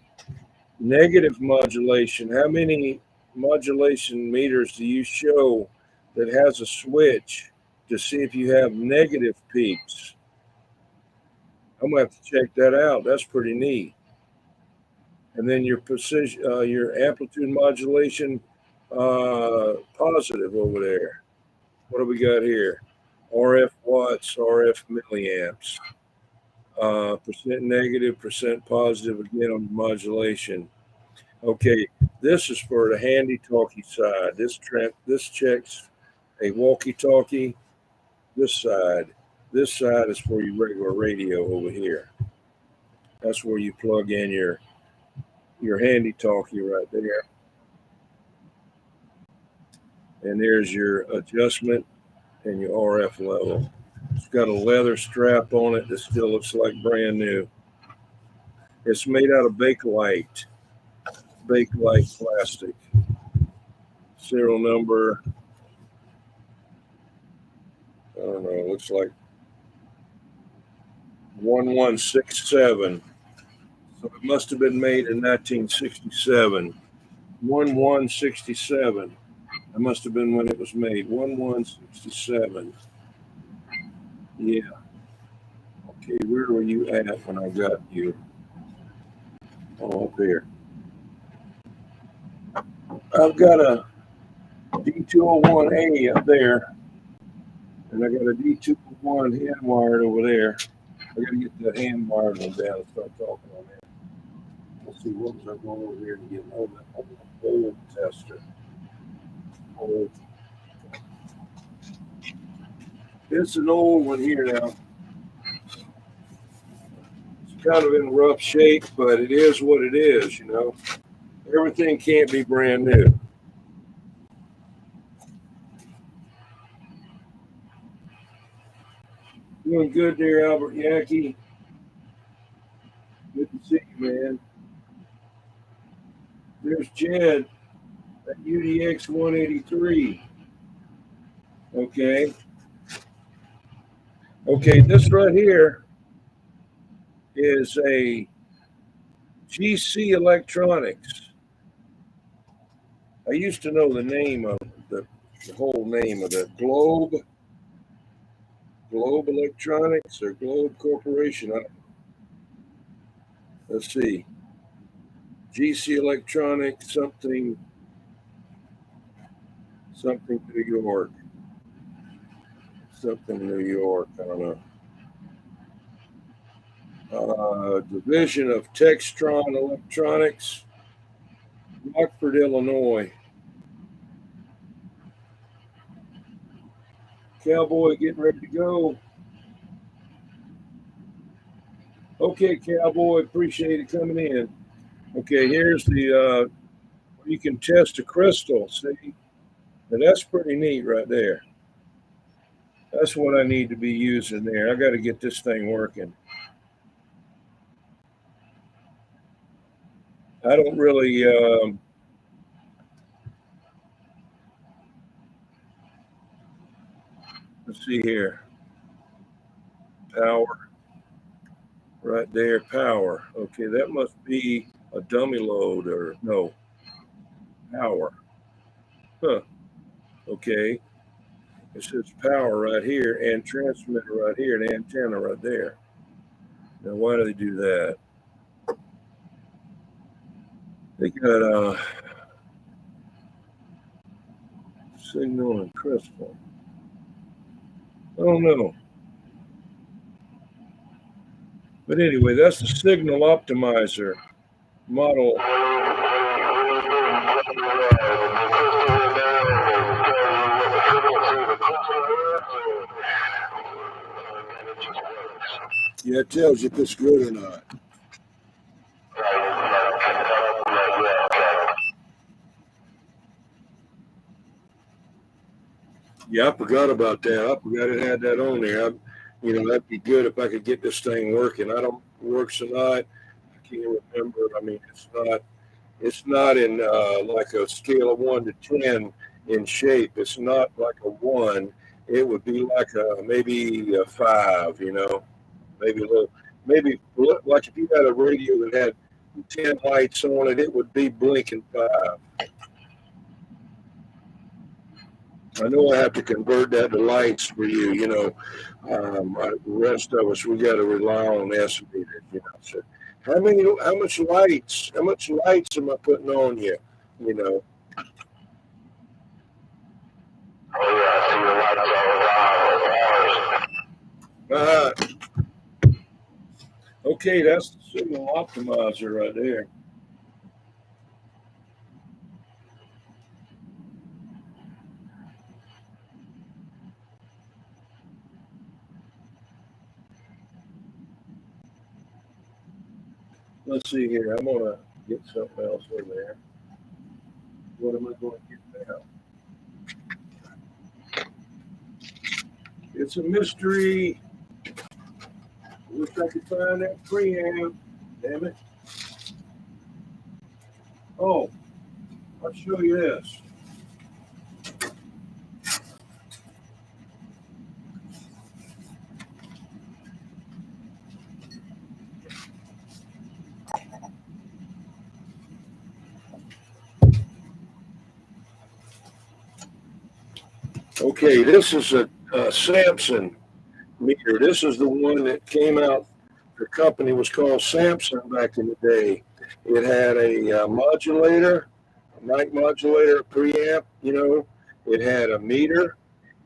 Negative modulation. How many modulation meters do you show that has a switch to see if you have negative peaks? I'm gonna have to check that out. That's pretty neat. And then your precision, your amplitude modulation, positive over there. What do we got here? RF watts, RF milliamps. Percent negative, percent positive again on the modulation. Okay, this is for the handy-talkie side. This checks a walkie-talkie. This side is for your regular radio over here. That's where you plug in your handy-talkie right there. And there's your adjustment and your RF level. It's got a leather strap on it that still looks like brand new. It's made out of Bakelite plastic. Serial number, I don't know, it looks like 1167. So it must have been made in 1967. 1167. That must have been when it was made. 1167. Yeah. Okay, where were you at when I got you? Oh, up here. I've got a D201A up there, and I got a D201 hand wired over there. I got to get the hand wired one down and start talking on that. Let's see, what was I going over here to get? Oh, that old tester. Old. It's an old one here now. It's kind of in rough shape, but it is what it is, you know. Everything can't be brand new. Doing good there, Albert Yankee. Good to see you, man. There's Jed at UDX 183. Okay. Okay, this right here is a GC Electronics. I used to know the name of the whole name of the Globe Electronics or Globe Corporation. Let's see. GC Electronics, something New York. Something New York, I don't know. Division of Textron Electronics, Rockford, Illinois. Cowboy getting ready to go. Okay, Cowboy, appreciate it coming in. Okay, here's the, you can test a crystal, see? And that's pretty neat right there. That's what I need to be using there. I got to get this thing working. I don't really, let's see here. Power. Right there, power. Okay, that must be a dummy load or no. Power. Huh. Okay. It says power right here and transmitter right here and antenna right there. Now, why do they do that? They got signal and crystal. I don't know. But anyway, that's the signal optimizer model. Yeah, it tells you if it's good or not. Yeah, I forgot about that. I forgot it had that on there. That'd be good if I could get this thing working. I don't work tonight. I can't remember. I mean, it's not in like a scale of 1 to 10 in shape. It's not like a 1. It would be like maybe a 5, you know. maybe a little, maybe like if you had a radio that had 10 lights on it, it would be blinking 5. I know I have to convert that to lights for you, you know. The rest of us, we got to rely on estimators, you know. So how much lights am I putting on you, you know? Oh, yeah, I see the lights all the time. Okay, that's the signal optimizer right there. Let's see here. I'm going to get something else over there. What am I going to get now? It's a mystery. Wish I could find that preamp. Damn it. Oh, I'll show you this. Okay, this is a Samson meter. This is the one that came out. The company was called Samson back in the day. It had a modulator, a mic modulator, a preamp, you know. It had a meter.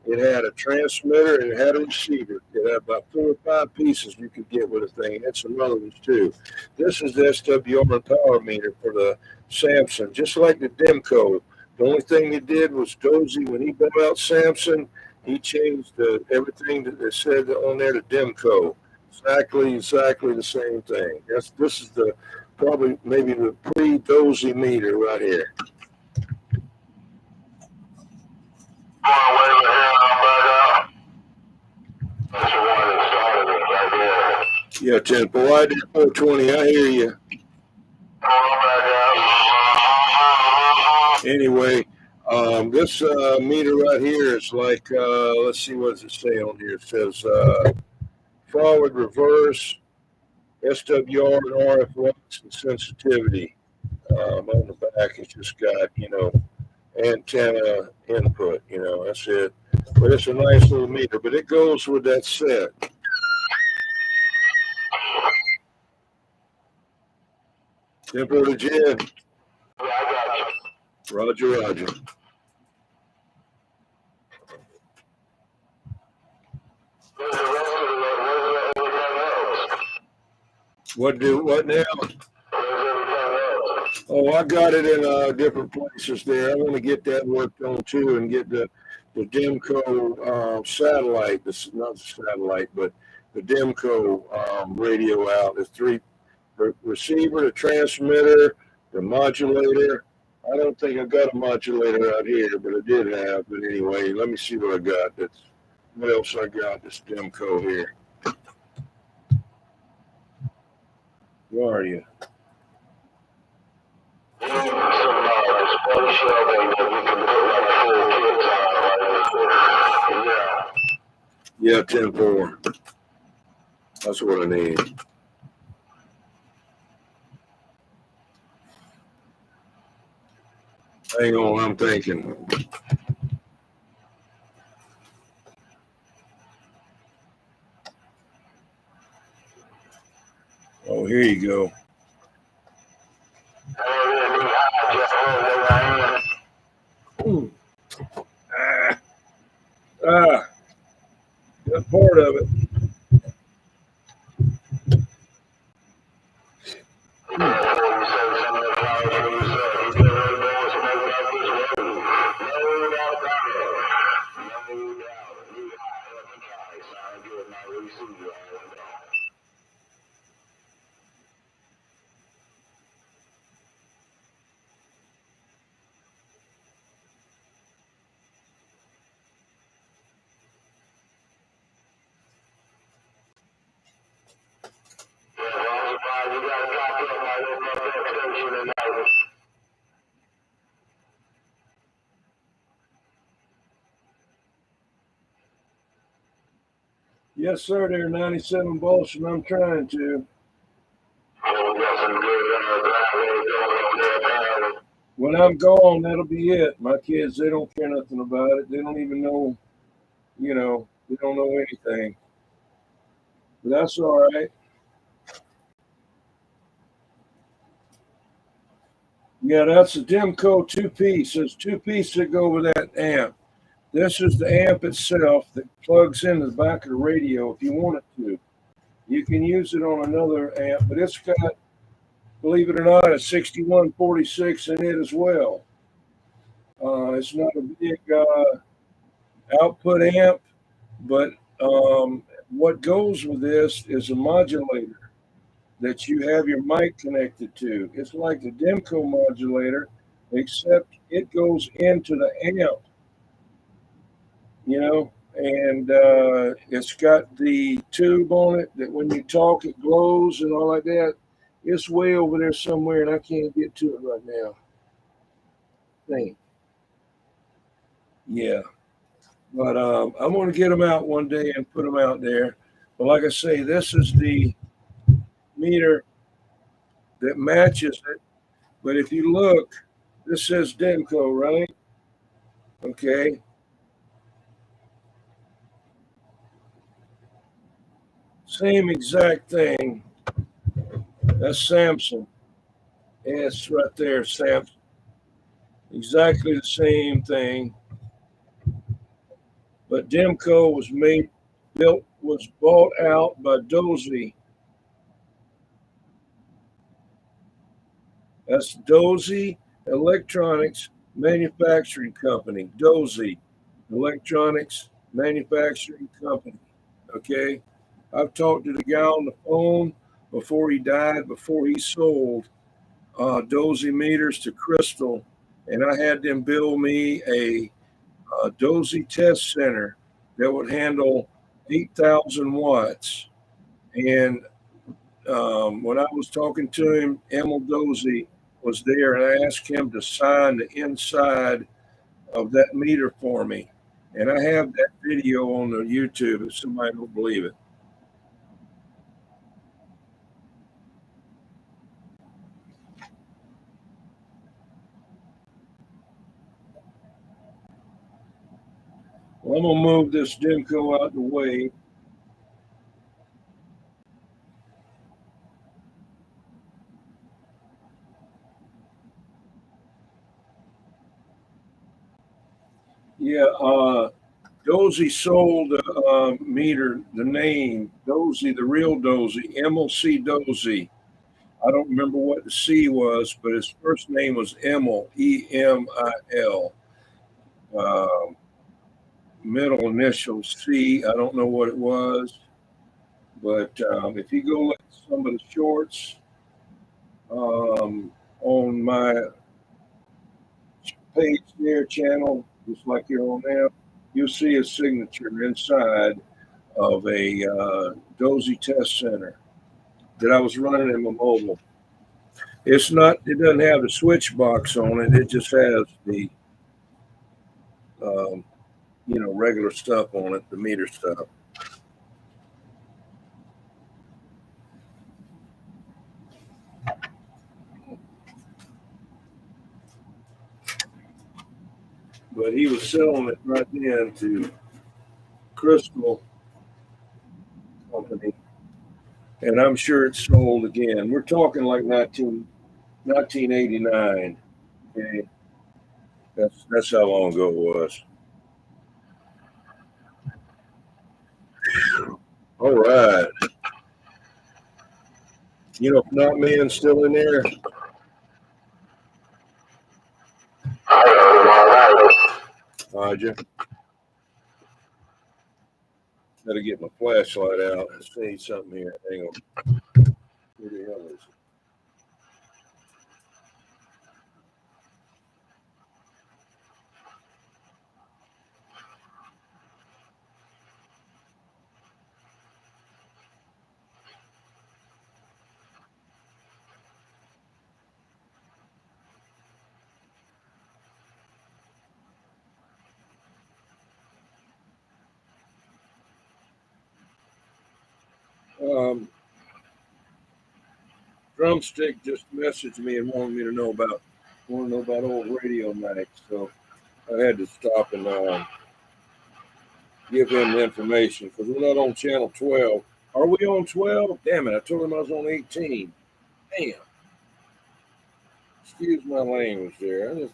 It had a transmitter and it had a receiver. It had about 4 or 5 pieces you could get with a thing. That's some other ones too. This is the SWR power meter for the Samson, just like the Demco. The only thing he did was Dozy, when he bought out Samson, he changed everything that they said on there to Demco. Exactly the same thing. This is the probably maybe the pre-Dozy meter right here. Yeah, 10. Boy, I did 420. I hear you. Anyway, this meter right here is like, let's see, what does it say on here? It says forward, reverse, SWR, and RF lux and sensitivity. On the back, it's just got, you know, antenna input, you know, that's it. But it's a nice little meter, but it goes with that set. Tempo to Jen. Roger, roger. What now? Oh, I got it in different places there. I want to get that worked on too and get the Demco satellite, not the satellite, but the Demco radio out. The receiver, the transmitter, the modulator. I don't think I got a modulator out here, but I did have. But anyway, let me see what I got. What else I got? This Demco here. Where are you? Yeah, 10-4. That's what I need. Hang on, I'm thinking. Oh, here you go. That's part of it. Yes, sir. They're 97 volts, and I'm trying to. When I'm gone, that'll be it. My kids, they don't care nothing about it. They don't even know, they don't know anything. But that's all right. Yeah, that's a Demco two-piece. There's two pieces that go with that amp. This is the amp itself that plugs into the back of the radio if you want it to. You can use it on another amp, but it's got, believe it or not, a 6146 in it as well. It's not a big output amp, but what goes with this is a modulator that you have your mic connected to. It's like the Demco modulator, except it goes into the amp, and it's got the tube on it that when you talk, it glows and all like that. It's way over there somewhere, and I can't get to it right now. Thing. Yeah. But I'm going to get them out one day and put them out there. But like I say, this is the meter that matches it. But if you look, this says Demco, right? Okay. Same exact thing. That's Samsung. It's right there, Samsung. Exactly the same thing. But Demco was bought out by Dozy. That's Dozy Electronics Manufacturing Company. Dozy Electronics Manufacturing Company. Okay. I've talked to the guy on the phone before he died, before he sold Dozy meters to Crystal, and I had them build me a Dozy test center that would handle 8,000 watts. And when I was talking to him, Emil Dozy was there, and I asked him to sign the inside of that meter for me. And I have that video on the YouTube if somebody don't believe it. Well, I'm going to move this Demco out the way. Yeah, Dozy sold the meter, the name, Dozy, the real Dozy, MLC Dozy. I don't remember what the C was, but his first name was Emil, Emil. Middle initial C. I don't know what it was, but if you go look at some of the shorts on my page there, channel, just like you're on now, you'll see a signature inside of a Dozy test center that I was running in my mobile. It's not, it doesn't have the switch box on it. It just has the, regular stuff on it, the meter stuff. But he was selling it right then to Crystal Company, and I'm sure it's sold again. We're talking like 1989. Okay, that's how long ago it was. All right. If not man still in there. Roger. Gotta get my flashlight out and see something here. Hang on. Where the hell is it? Drumstick just messaged me and wanted me to know about old Radio Max, so I had to stop and give him the information because we're not on channel 12. Are we on 12? Damn it! I told him I was on 18. Damn. Excuse my language there.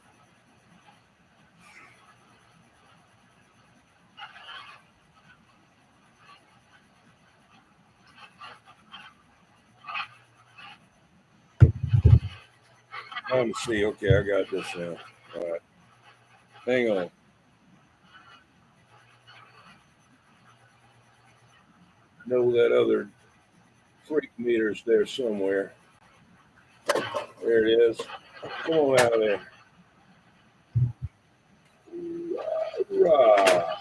Let me see. Okay, I got this now. All right. Hang on. I know that other freak meter's there somewhere. There it is. Come on out of there. Hoorah.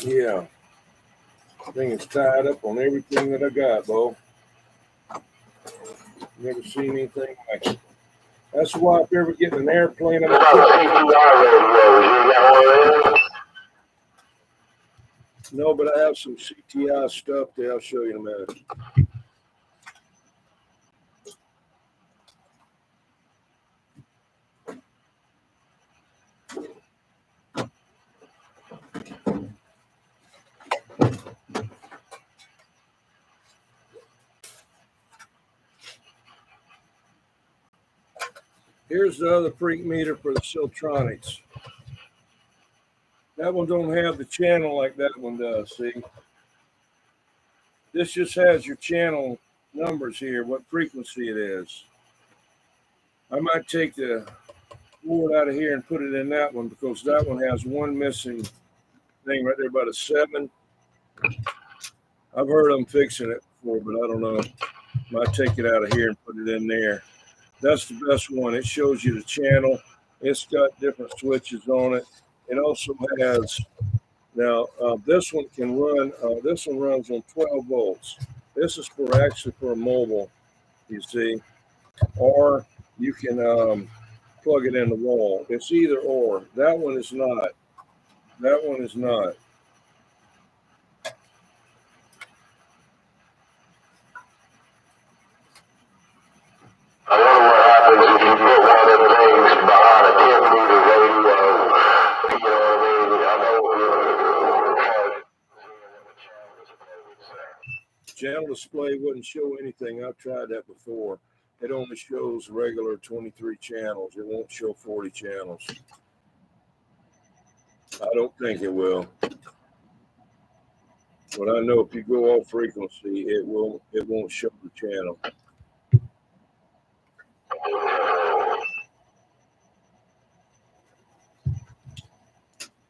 Yeah. I think it's tied up on everything that I got, Bo. Never seen anything like it. That's why if you ever get in an airplane, I'm no, but I have some CTI stuff there. I'll show you in a minute. Here's the other freak meter for the Siltronixs. That one don't have the channel like that one does, see? This just has your channel numbers here, what frequency it is. I might take the board out of here and put it in that one because that one has one missing thing right there, about a 7. I've heard them fixing it before, but I don't know. Might take it out of here and put it in there. That's the best one. It shows you the channel. It's got different switches on it. It also has, now this one can run, this one runs on 12 volts. This is for actually for a mobile, you see, or you can plug it in the wall. It's either or. That one is not. That one is not. I wonder what happens if you put one of them things behind a 10-meter radio. You know what I mean? I know Channel display wouldn't show anything. I've tried that before. It only shows regular 23 channels. It won't show 40 channels. I don't think it will. But I know if you go off frequency, it won't show the channel.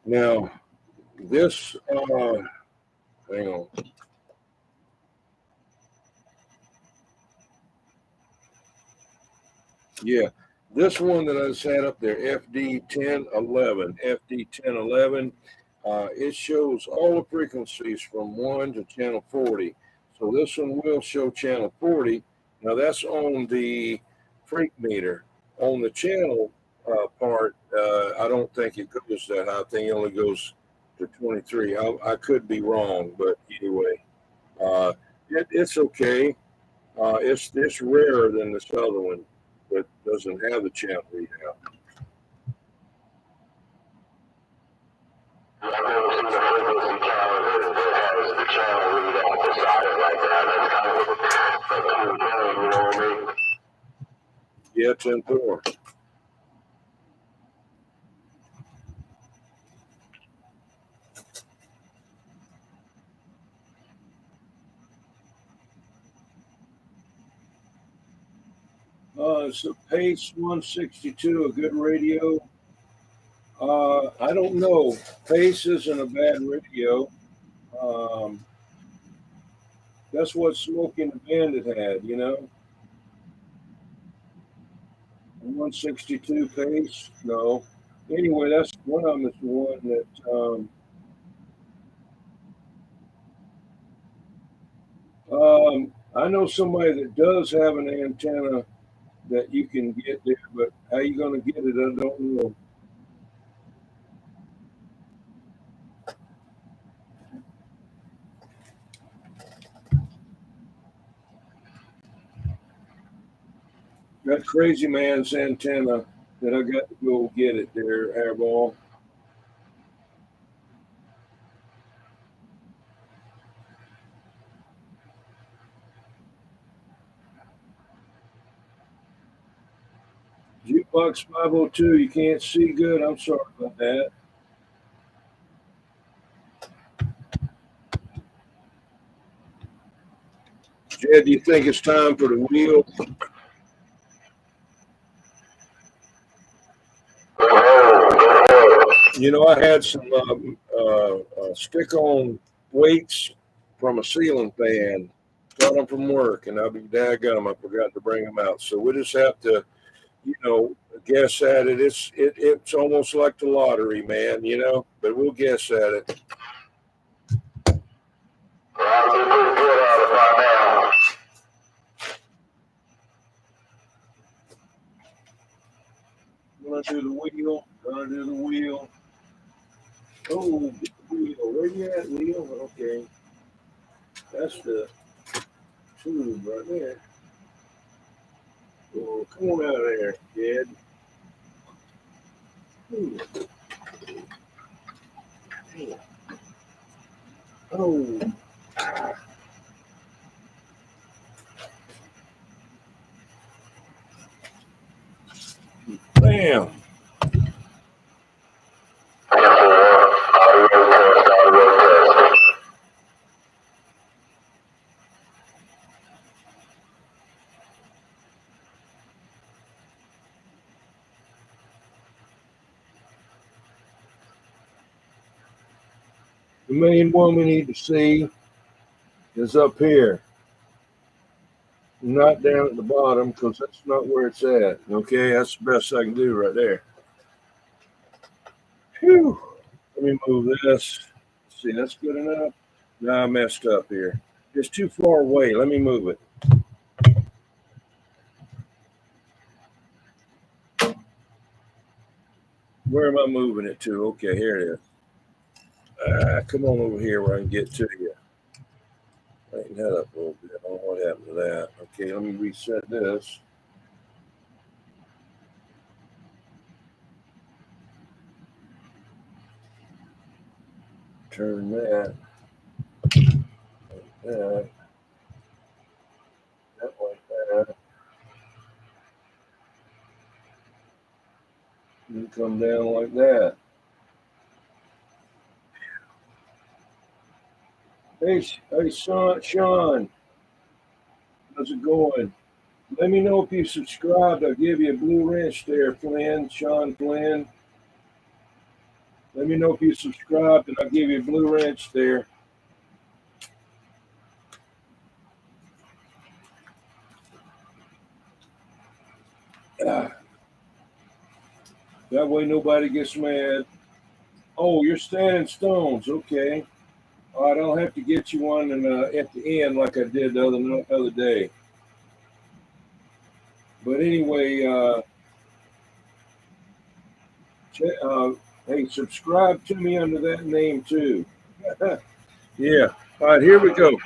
Now, this, hang on. Yeah, this one that I just had up there, FD1011, it shows all the frequencies from 1 to channel 40. So this one will show channel 40. Now that's on the freak meter. On the channel part, I don't think it goes that high. I think it only goes to 23. I could be wrong, but anyway, it's okay. It's rarer than this other one that doesn't have the channel readout. I've never seen a frequency counter that has the channel readout beside it like that. That's kind of a cool thing, you know what I mean? Yeah, 10-4. It's a Pace 162, a good radio. I don't know. Pace isn't a bad radio. That's what Smoking the Bandit had, you know. I'm 162 pace? No. Anyway, that's one of them is the one that I know somebody that does have an antenna that you can get there, but how you going to get it, I don't know. That crazy man's antenna that I got to go get it there, Airball. Jukebox 502, you can't see good. I'm sorry about that. Jed, do you think it's time for the wheel? You know, I had some stick-on weights from a ceiling fan. Got them from work, and I'll be daggum, I forgot to bring them out. So we just have to, you know, guess at it. It's almost like the lottery, man, you know, but we'll guess at it. Gonna do the wheel. Gonna do the wheel. Oh, get the wheel. Where you at, wheel? Okay. That's the tube right there. Oh, come on out of there, kid. Oh. Bam. The main one we need to see is up here, not down at the bottom, because that's not where it's at. Okay, that's the best I can do right there. Whew. Let me move this. See, that's good enough. No, I messed up here. It's too far away. Let me move it. Where am I moving it to? Okay, here it is. Come on over here where I can get to you. Tighten that up a little bit. I don't know what happened to that. Okay, let me reset this. Turn that. Like that. That like that. And come down like that. Hey, Sean, how's it going? Let me know if you subscribed. I'll give you a blue wrench there, Flynn, Sean Flynn. Let me know if you subscribed, and I'll give you a blue wrench there. That way nobody gets mad. Oh, you're standing stones. Okay. I don't have to get you one at the end like I did the other day. But anyway, hey, subscribe to me under that name too. Yeah. All right, here we go.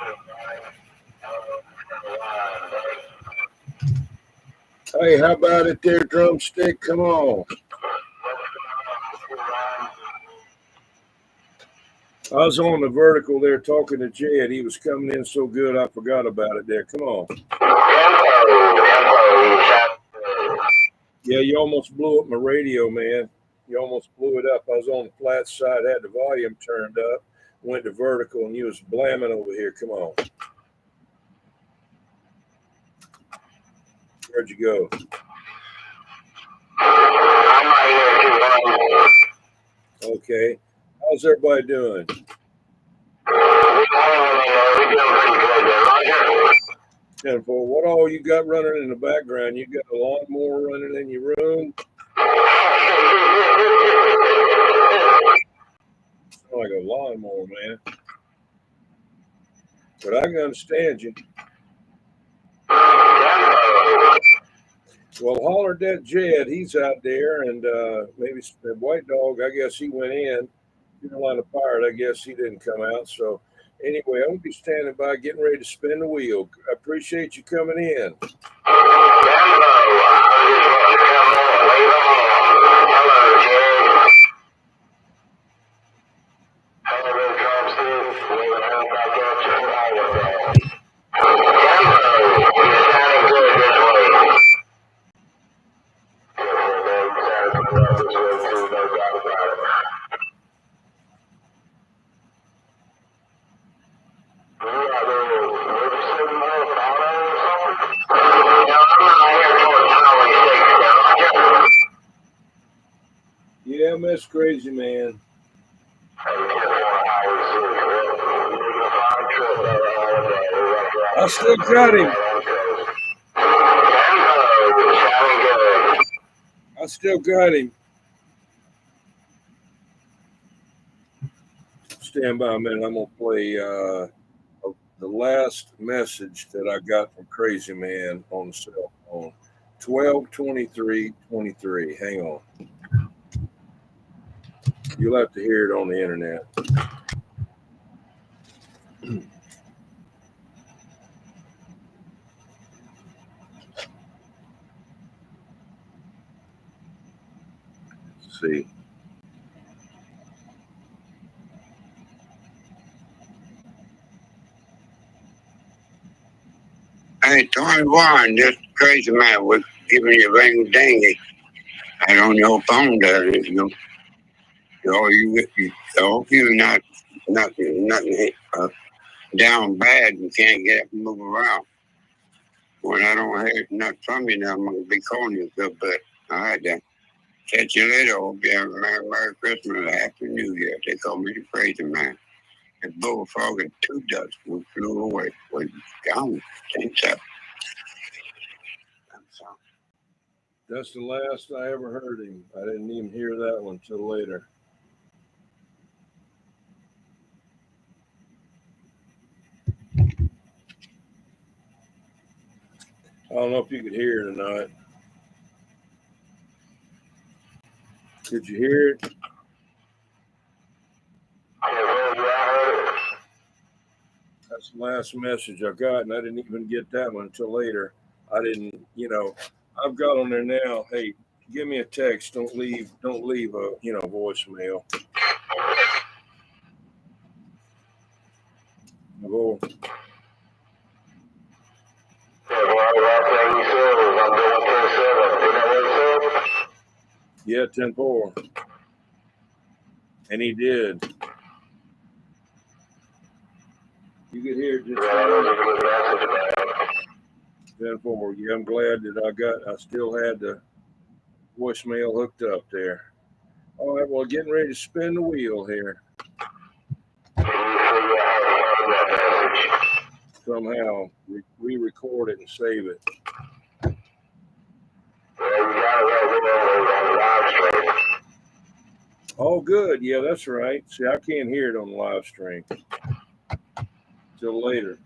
Hey, how about it there, drumstick? Come on. I was on the vertical there talking to Jed. He was coming in so good, I forgot about it there. Come on. Yeah, you almost blew up my radio, man. You almost blew it up. I was on the flat side, had the volume turned up, went to vertical, and you was blamming over here. Come on. Where'd you go? Okay. How's everybody doing? 10-4. What all you got running in the background? You got a lawnmower running in your room? Sound like a lawnmower, man. But I can understand you. Well, holler that Jed. He's out there, and maybe the White Dog, I guess he went in. Carolina Pirate, I guess he didn't come out. So anyway, I'm going to be standing by getting ready to spin the wheel. I appreciate you coming in. Yeah, Miss Crazy Man. I still got him. I still got him. Stand by a minute. I'm going to play the last message that I got from Crazy Man on the cell phone. 12/23/23. Hang on. You'll have to hear it on the internet. Let's see. Hey, 21, this Crazy Man was giving you ring dingy. I on your phone there. You hope you're not nothing down bad and can't get up and move around. When I don't hear nothing from you now, I'm going to be calling you a good bit. All right, then. Catch you later. Hope you have a Merry Christmas and a Happy New Year. They call me the Crazy Man. The bullfrog and 2 ducks flew away. Was gone. Thanks up. That's the last I ever heard him. I didn't even hear that one till later. I don't know if you could hear it or not. Did you hear it? That's the last message I got, and I didn't even get that one until later. I didn't, I've got on there now. Hey, give me a text. Don't leave a, voicemail. Oh. Yeah, 10-4. And he did. You could hear it just 10-4. Yeah, I'm glad that I still had the voicemail hooked up there. All right, well, getting ready to spin the wheel here. Somehow re-record it and save it. Oh, good. Yeah, that's right. See, I can't hear it on the live stream till later.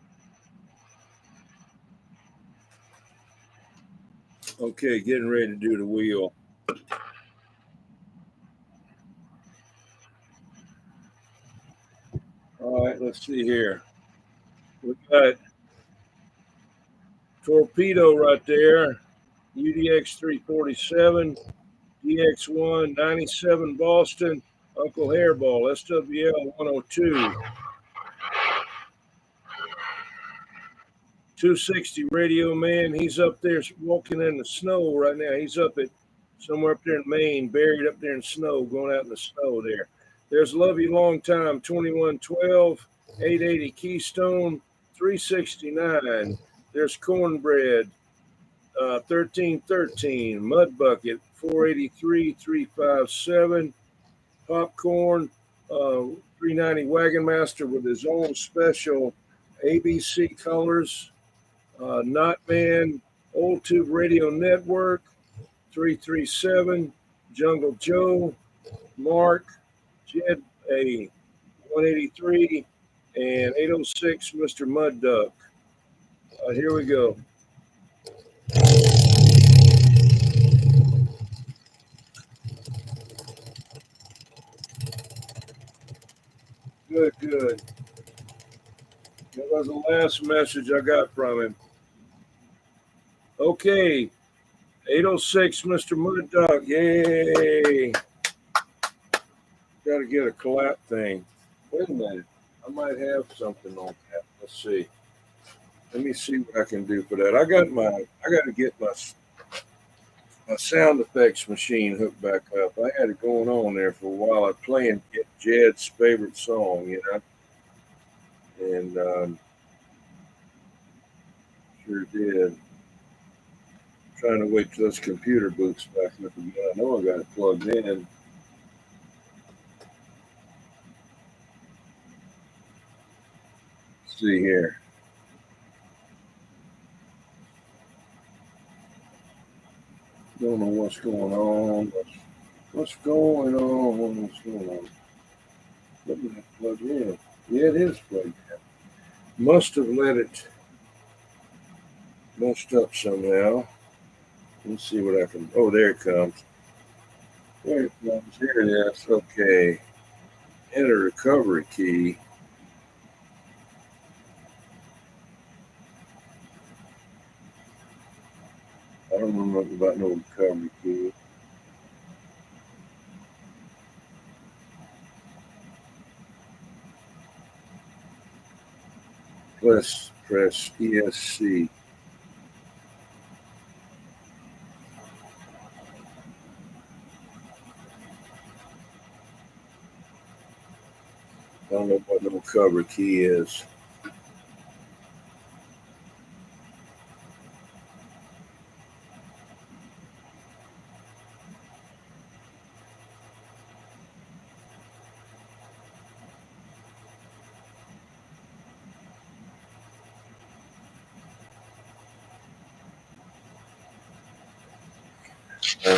Okay, getting ready to do the wheel. All right, let's see here. We got Torpedo right there, UDX 347, DX1 97 Boston, Uncle Hairball, SWL 102, 260 Radio Man. He's up there walking in the snow right now. He's up at somewhere up there in Maine, buried up there in snow, going out in the snow there. There's Love You Long Time, 2112, 880 Keystone, 369. There's Cornbread, 1313, Mud Bucket, 483, 357, Popcorn, 390 Wagon Master with his own special ABC colors, Knotman, Old Tube Radio Network, 337, Jungle Joe, Mark, Jed A, 183, and 806, Mr. Mud Duck. Here we go. Good. That was the last message I got from him. Okay. 806, Mr. Mud Duck. Yay. Got to get a clap thing. Wait a minute. I might have something on that. Let's see. Let me see what I can do for that. I got to get my sound effects machine hooked back up. I had it going on there for a while. I playing Jed's favorite song, you know. And sure did. Trying to wait till this computer boots back up again. I know I got it plugged in. Let's see here. Don't know what's going on. What's going on? Let me plug in. Yeah, it is plugged in. Must have let it messed up somehow. Let's see what I can. Oh, there it comes. There it comes. Here it is. Okay. Enter recovery key. I don't know nothing about no recovery key. Press ESC. I don't know what the recovery key is.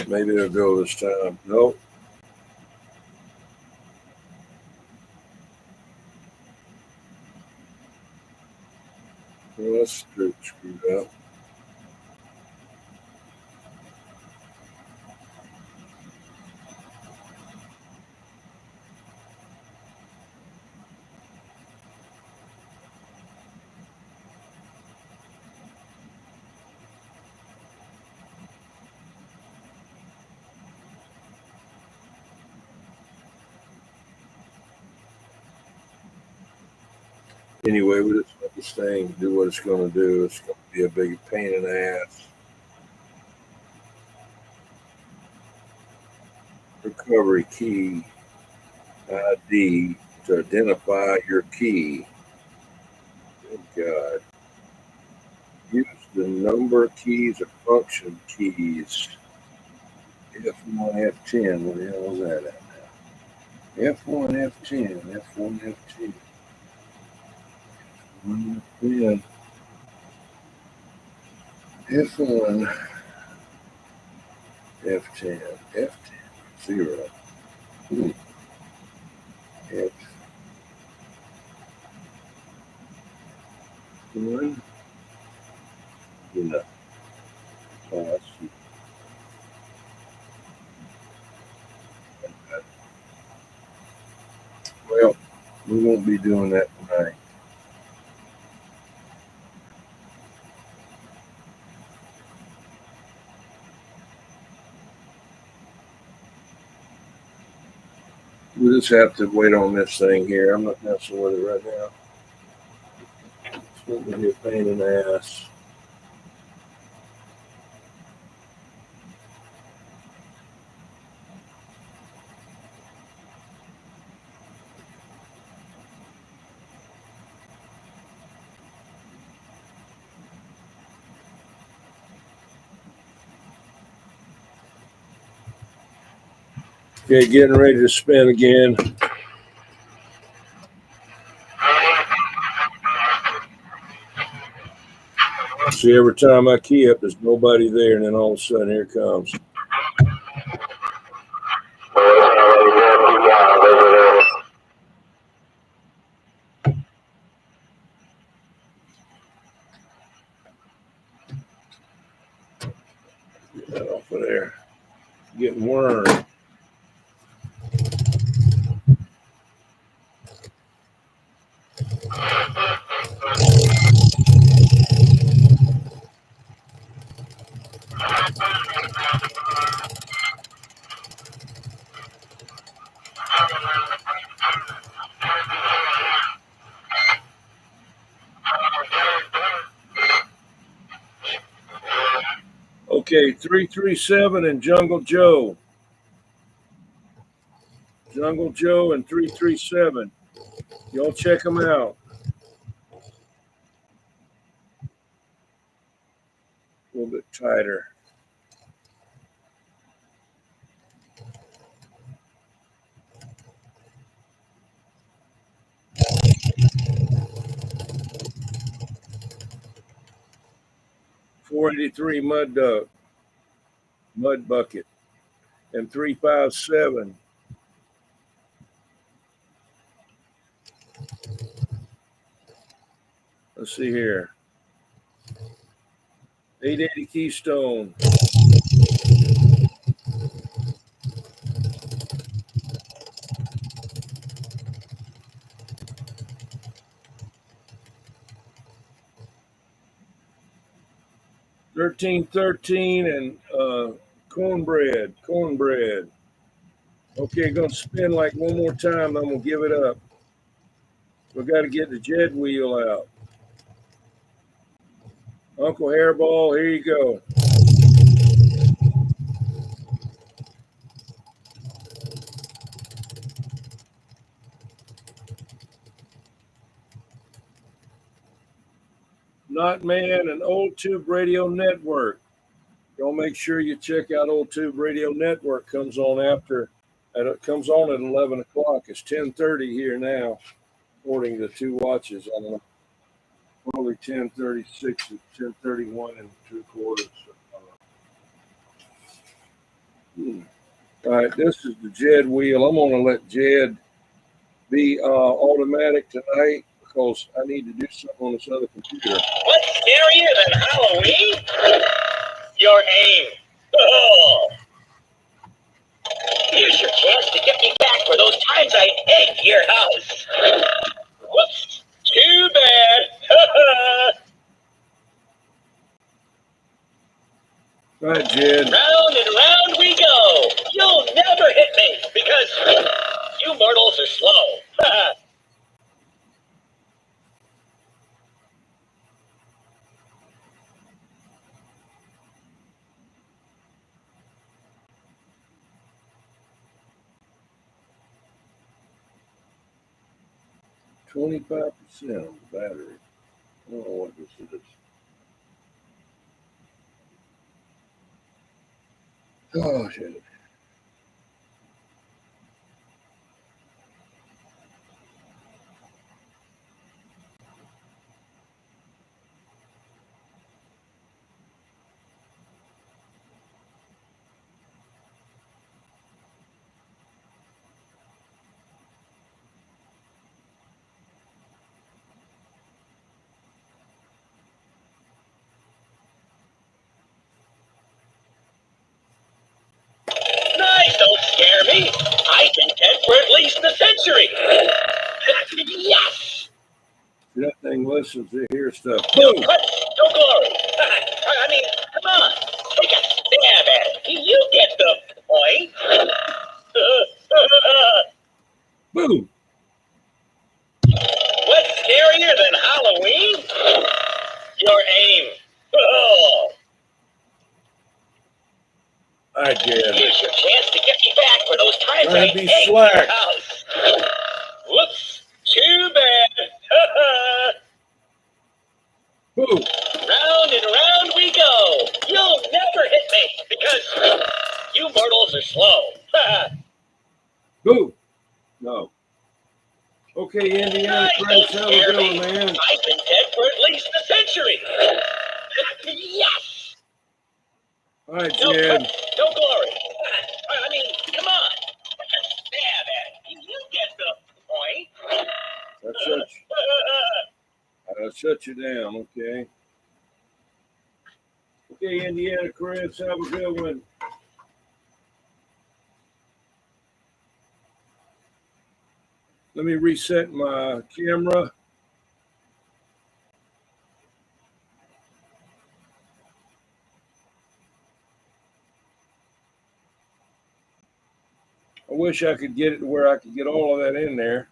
Maybe it'll go this time. Nope. Well, that's screwed up. Anyway, we just let this thing do what it's going to do. It's going to be a big pain in the ass. Recovery key ID to identify your key. Good God. Use the number keys or function keys. F1, F10. What the hell is that at now? F1, F10. F1, F10. F1, F1, F10, F10, 0. F1, no. Oh, I see. Well, we won't be doing that tonight. We just have to wait on this thing here. I'm not messing with it right now. It's going to be a pain in the ass. Okay, getting ready to spin again. See, every time I key up, there's nobody there, and then all of a sudden, here it comes. Get that off of there. Getting wormed. Okay, 337 and Jungle Joe. Jungle Joe and 337. Y'all check them out. A little bit tighter. .483 Mud Duck, Mud Bucket, and 357. Let's see here. 880 Keystone. $13.13 and cornbread. Okay, gonna spin like one more time. I'm gonna give it up. We got to get the jet wheel out. Uncle Hairball, here you go. Not Man and Old Tube Radio Network. Y'all make sure you check out Old Tube Radio Network. Comes on it comes on at 11 o'clock. It's 10:30 here now, according to two watches. I don't know. Probably 10:36, 10:31 and 3/4. All right, this is the Jed wheel. I'm going to let Jed be automatic tonight because I need to do something on this other computer. What's scarier than Halloween? Your aim. Oh. Here's your chance to get me back for those times I egged your house. Whoops. Too bad. All right, Jed. Round and round we go. You'll never hit me because you mortals are slow. 25% on the battery. I don't know what this is. Oh, shit. Nice, don't scare me. I've been dead for at least a century. Yes! That thing listens to hear stuff. No cuts, no glory. I mean, come on. Take a stab at it. You get the point. Boom! What's scarier than Halloween? Your aim. Oh. All right, Jed. Here's your chance to get me back for those times I be egged slack. your house. Whoops. Too bad. Boom! Round and round we go. You'll never hit me because you mortals are slow. Boom! No. Okay, Indiana Nice, Press, don't how we scare doing, me. man? I've been dead for at least a century. Yes! All right, No, Jed. no glory. I mean, come on. Yeah, man. You get the point. I'll shut you down, okay? Okay, Indiana Chris, have a good one. Let me reset my camera. I wish I could get it to where I could get all of that in there.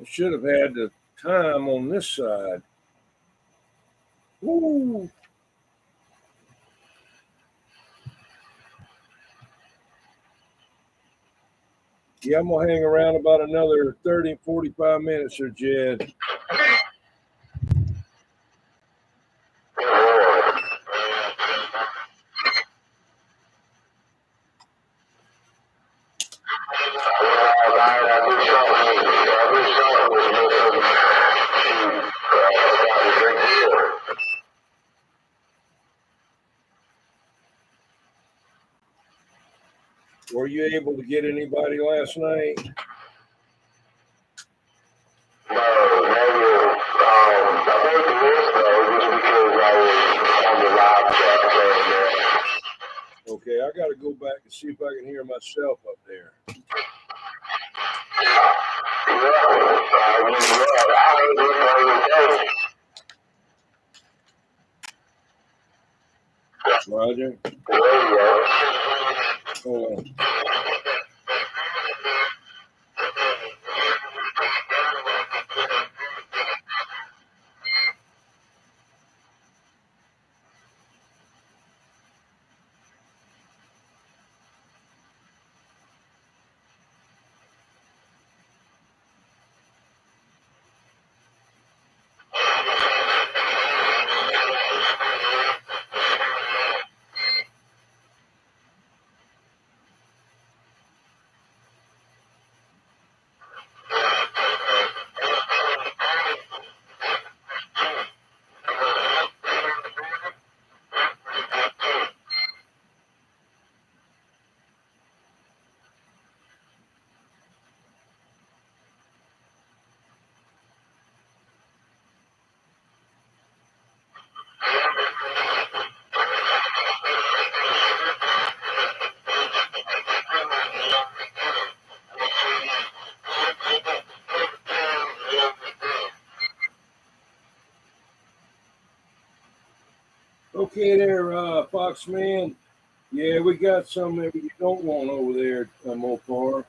I should have had the time on this side. Woo! Yeah, I'm going to hang around about another 30, 45 minutes or Jed. Were you able to get anybody last night? Okay, I got to go back and see if I can hear myself up there. Roger. Hold on. Okay there, Foxman. Yeah, we got some maybe you don't want over there, Mopar.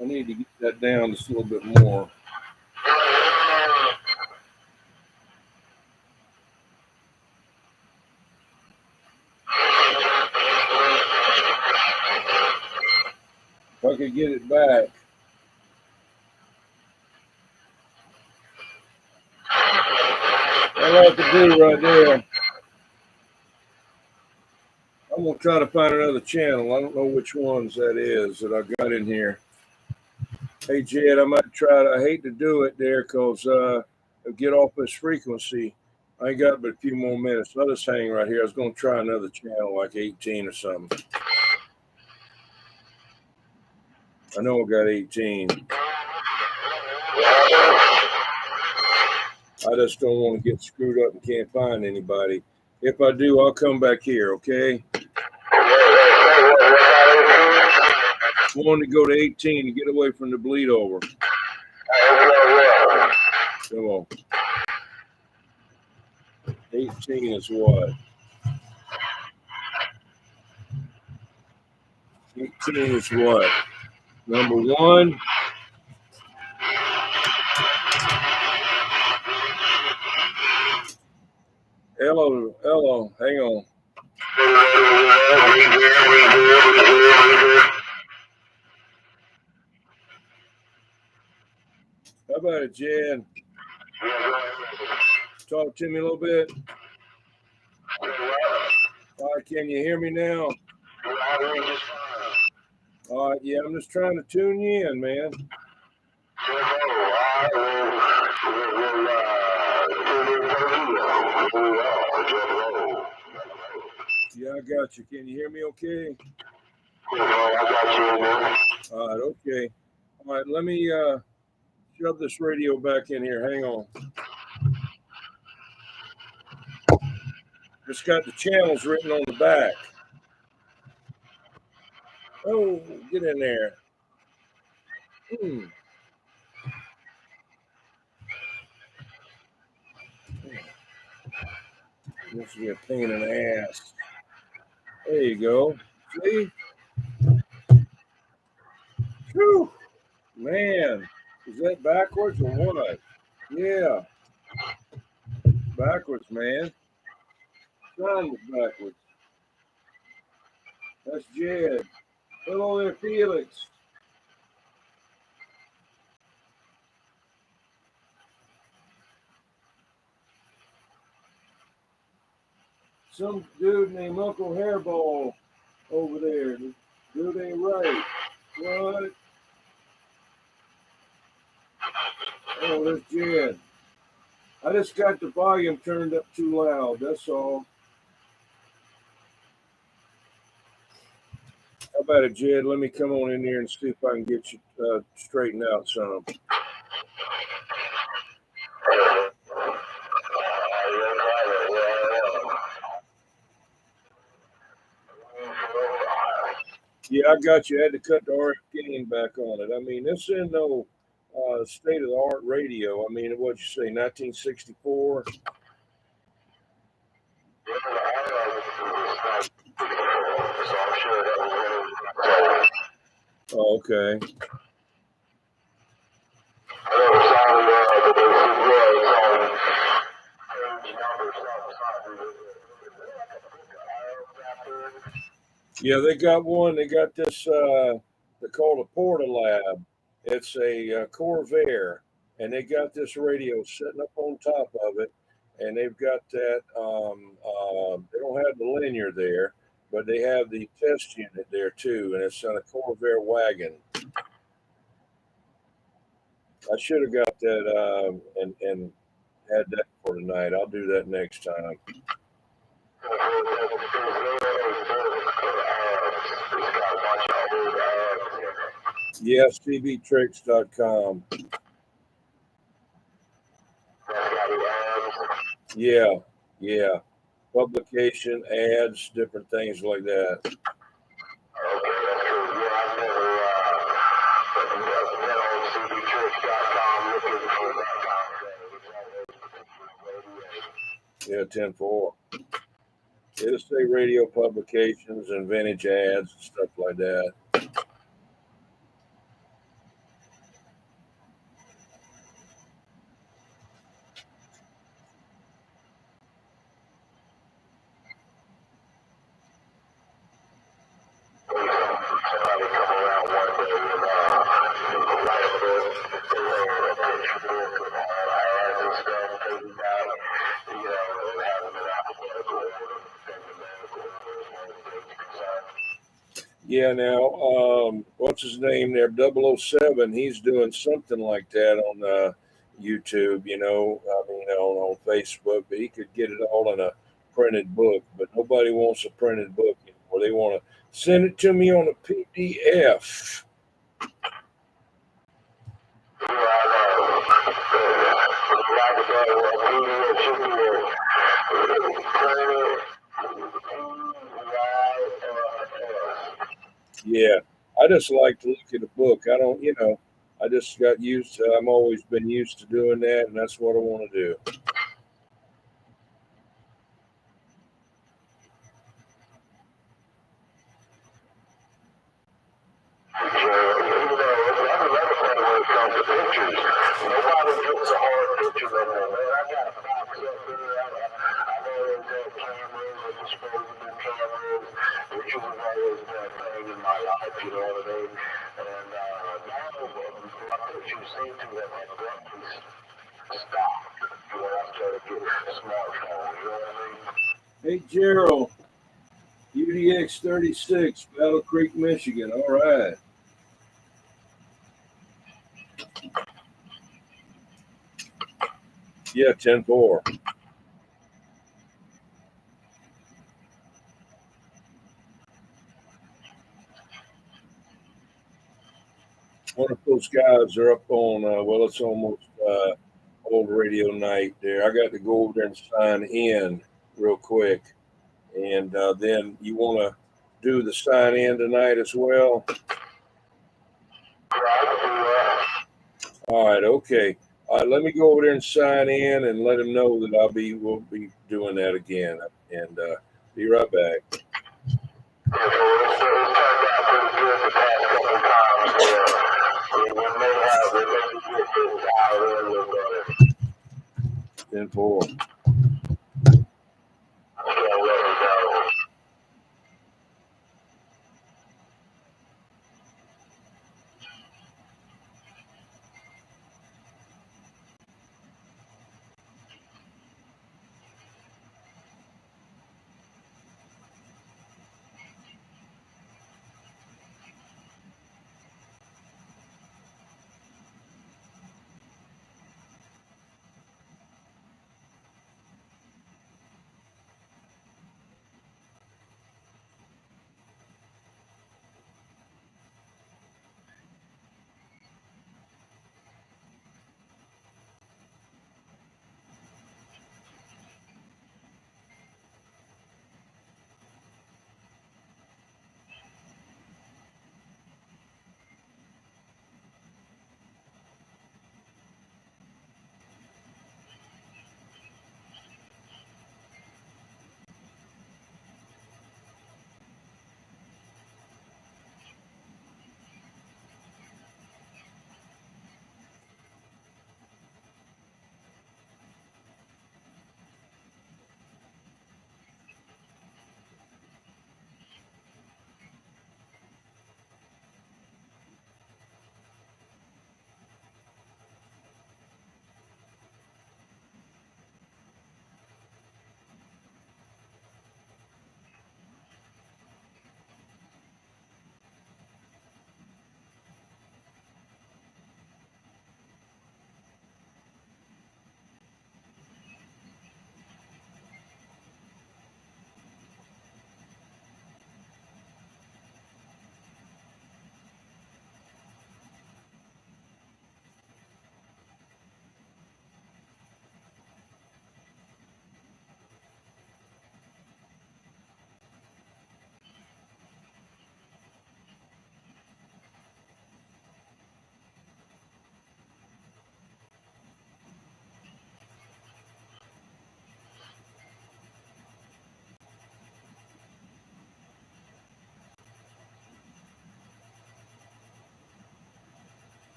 I need to get that down just a little bit more. If I could get it back. I like to do right there. I'm going to try to find another channel. I don't know which ones that is that I got in here. Hey, Jed, I might try to, I hate to do it there because get off this frequency. I ain't got but a few more minutes. Let us hang right here. I was going to try another channel like 18 or something. I know I got 18. I just don't want to get screwed up and can't find anybody. If I do, I'll come back here, okay? I wanted to go to 18 to get away from the bleed over. Come on. 18 is what? 18 is what? Number 1. Hello, hang on. How about it, Jen? Talk to me a little bit. All right, can you hear me now? All right, yeah, I'm just trying to tune you in, man. Yeah, I got you. Can you hear me okay? All right, okay. All right, let me shove this radio back in here. Hang on. It's got the channels written on the back. Oh, get in there. This will be a pain in the ass. There you go. See? Whew. Man, is that backwards or what? Yeah. Backwards, man. Sound was backwards. That's Jed. Hello there, Felix. Some dude named Uncle Hairball over there. Dude ain't right. What? Oh, there's Jed. I just got the volume turned up too loud. That's all. How about it, Jed? Let me come on in here and see if I can get you straightened out some. Yeah, I got you. I had to cut the RF gain back on it. I mean, this ain't no state of the art radio. I mean, what'd you say, 1964? Oh, okay. Yeah, they got one. They got this. They call it a Porta Lab. It's a Corvair, and they got this radio sitting up on top of it, and they've got that. They don't have the linear there, but they have the test unit there too, and it's on a Corvair wagon. I should have got that and had that for tonight. I'll do that next time. Yeah, cbtricks.com. Yeah. Publication, ads, different things like that. Yeah, 10-4. It'll say radio publications and vintage ads and stuff like that. Yeah, now, what's his name there? 007. He's doing something like that on YouTube, on Facebook, but he could get it all in a printed book. But nobody wants a printed book anymore. They want to send it to me on a PDF. Yeah, I just like to look at a book. I don't, I just got used to, I've always been used to doing that, and that's what I want to do. get a smartphone, you know what I mean? Hey, Gerald, UDX 36, Battle Creek, Michigan. All right. Yeah, 10-4. One of those guys are up on, well, it's almost old radio night there. I got to go over there and sign in real quick. And then you want to do the sign in tonight as well? All right, okay. All right, let me go over there and sign in and let them know that we'll be doing that again. And be right back. Ten four.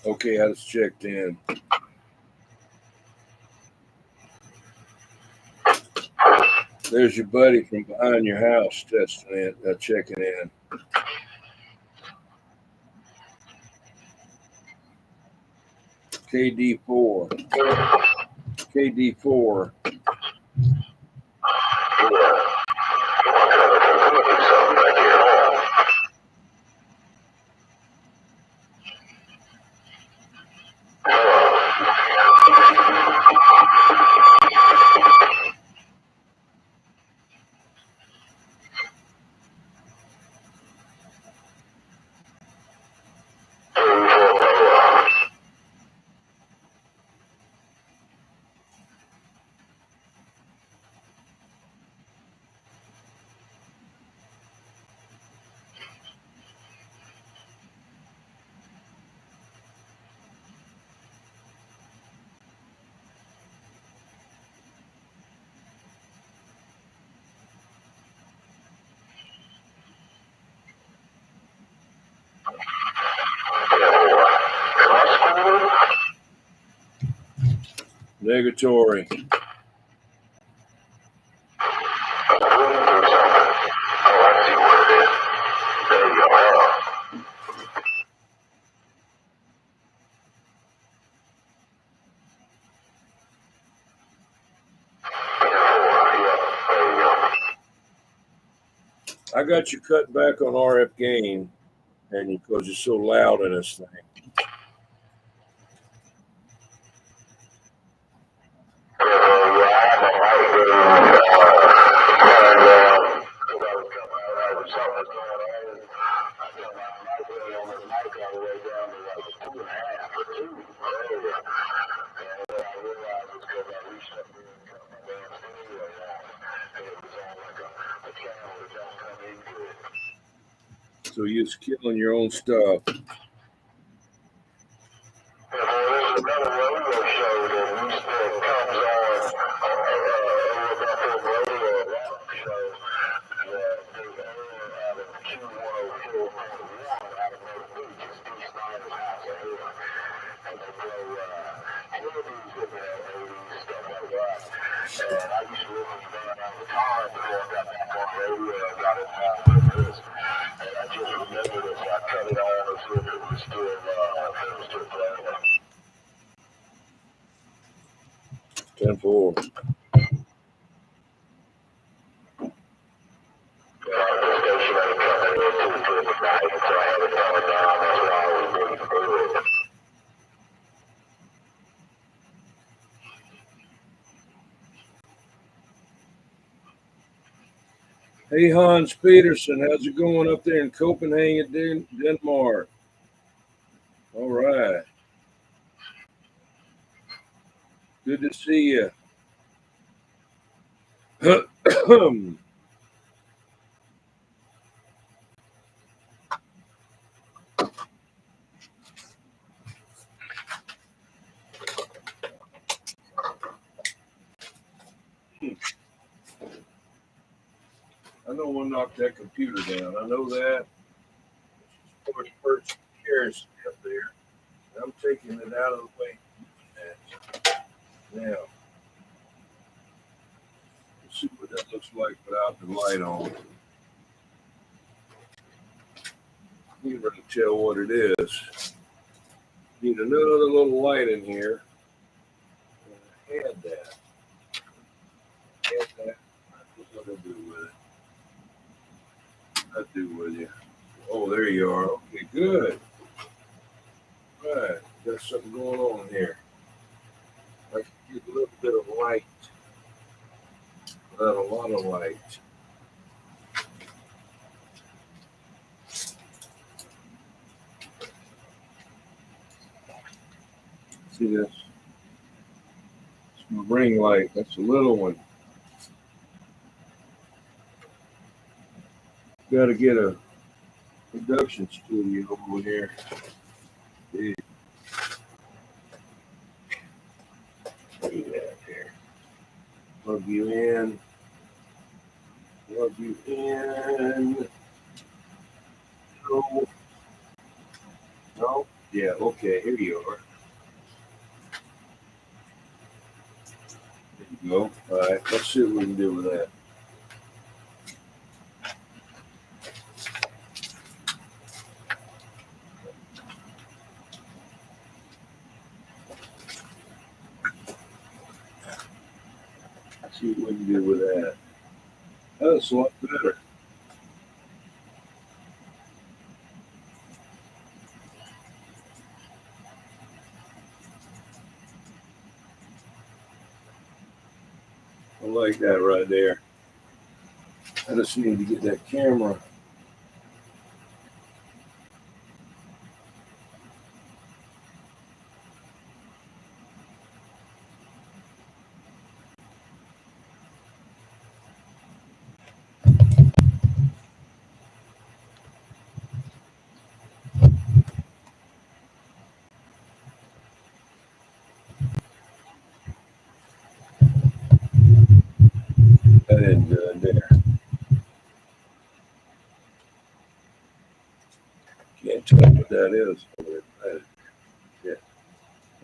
Okay, I just checked in. There's your buddy from behind your house testing it, checking in. KD4. KD4. Negatory. I got you cut back on RF gain, and because it's so loud in this thing. So you're just killing your own stuff. Ten four. Hey, Hans Peterson, how's it going up there in Copenhagen, Denmark? All right. Good to see you. I don't want to knock that computer down. I know that. It's first carrots up there. I'm taking it out of the way. Now, let's see what that looks like without the light on. You can really tell what it is. Need another little light in here. I had that. What do I do with it? I do with you. Oh, there you are. Okay, good. All right, got something going on here. I can get a little bit of light, not a lot of light. See this? It's my ring light. That's a little one. Got to get a production studio over here. See that here. Plug you in. Plug you in. No. No? Yeah, okay, here you are. There you go. All right, let's see what we can do with that. See what we can do with that. That's a lot better. I like that right there. I just need to get that camera. That ain't good there. Can't tell what that is. Yeah.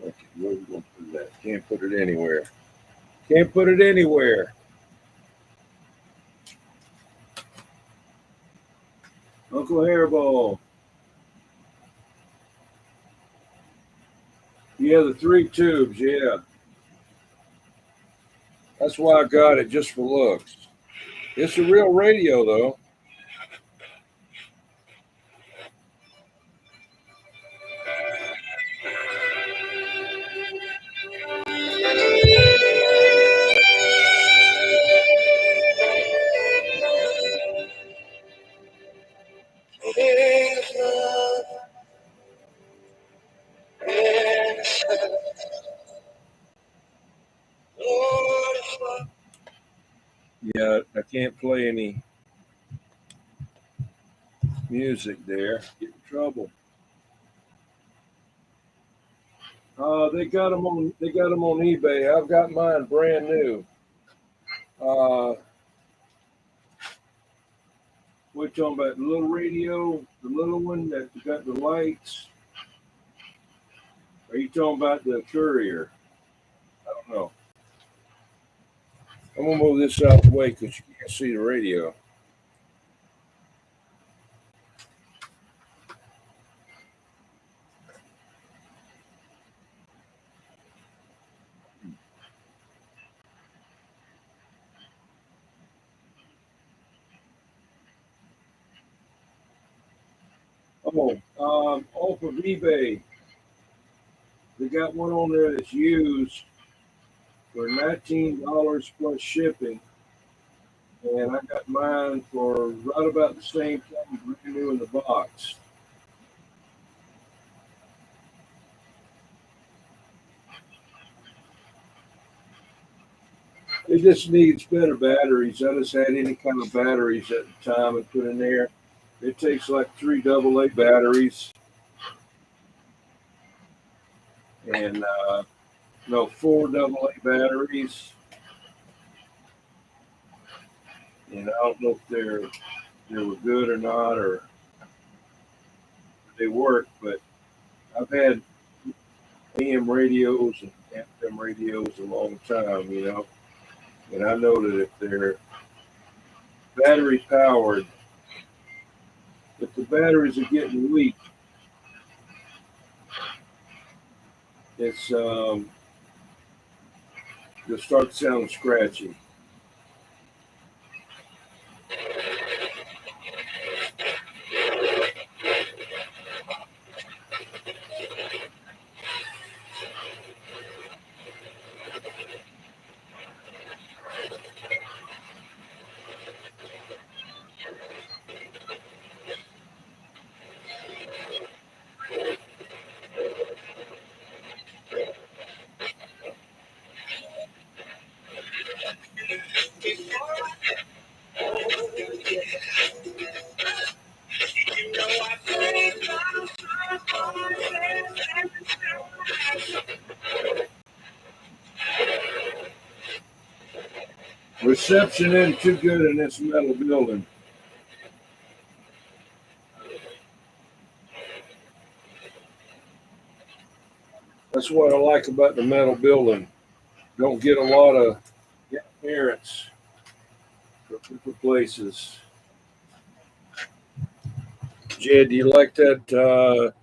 Okay, where are we going to put that? Can't put it anywhere. Can't put it anywhere. Uncle Hairball. Yeah, the 3 tubes, yeah. That's why I got it, just for looks. It's a real radio, though. Yeah, I can't play any music there. Get in trouble. They got them on. They got them on eBay. I've got mine brand new. What you talking about? The little radio, the little one that got the lights. Are you talking about the Courier? I don't know. I'm gonna move this out of the way because you can't see the radio. Oh, off of eBay, they got one on there that's used for $19 plus shipping, and I got mine for right about the same time, brand new in the box. It just needs better batteries. I just had any kind of batteries at the time and put in there. It takes like 3 AA batteries and no 4 AA batteries. And I don't know if they were good or not, or they work, but I've had AM radios and FM radios a long time, and I know that if they're battery powered, if the batteries are getting weak, it's they'll start sounding scratchy. Reception isn't too good in this metal building. That's what I like about the metal building. Don't get a lot of interference from different places. Jed, do you like that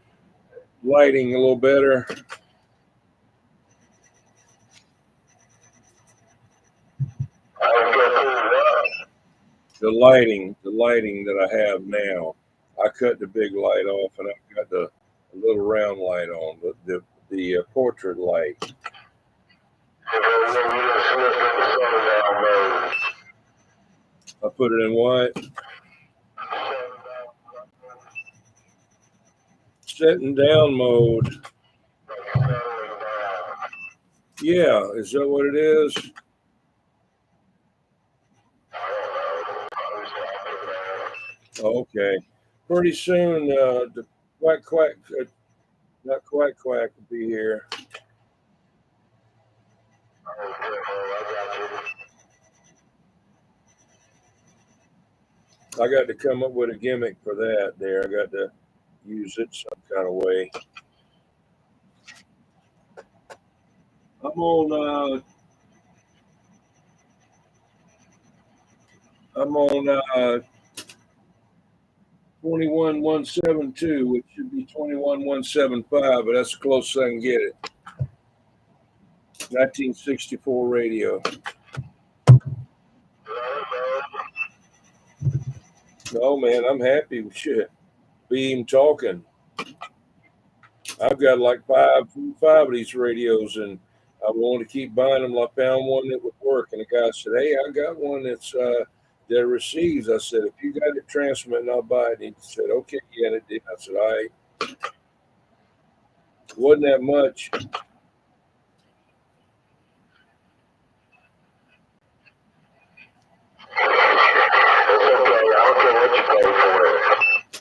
lighting a little better? The lighting that I have now. I cut the big light off, and I've got the little round light on, the portrait light. I put it in what? Setting down mode. Yeah, is that what it is? Okay. Pretty soon, the quack quack, not quack quack, will be here. I got to come up with a gimmick for that there. I got to use it some kind of way. I'm on 21172, which should be 21175, but that's the closest I can get it. 1964 radio. No, man, I'm happy with shit. Beam talking. I've got like five of these radios, and I wanted to keep buying them. I found one that would work, and the guy said, "Hey, I got one that receives." I said, "If you got it transmitting, I'll buy it." And he said, "Okay, yeah," and it did. I said, "All right." Wasn't that much.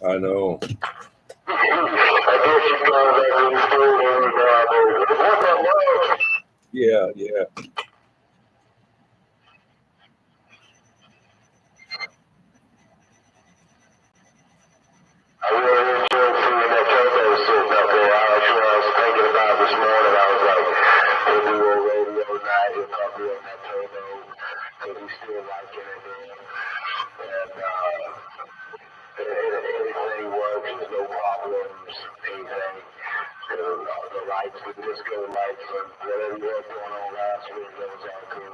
I know. Yeah, yeah. I really enjoyed seeing that turbo sitting up there. That's what I was thinking about this morning. I was like, we'll do a radio night. He'll probably on that turbo. But he's still liking it there. And anything works. There's no problems. Anything. The lights, the disco lights, and whatever you had going on last week, that was all cool.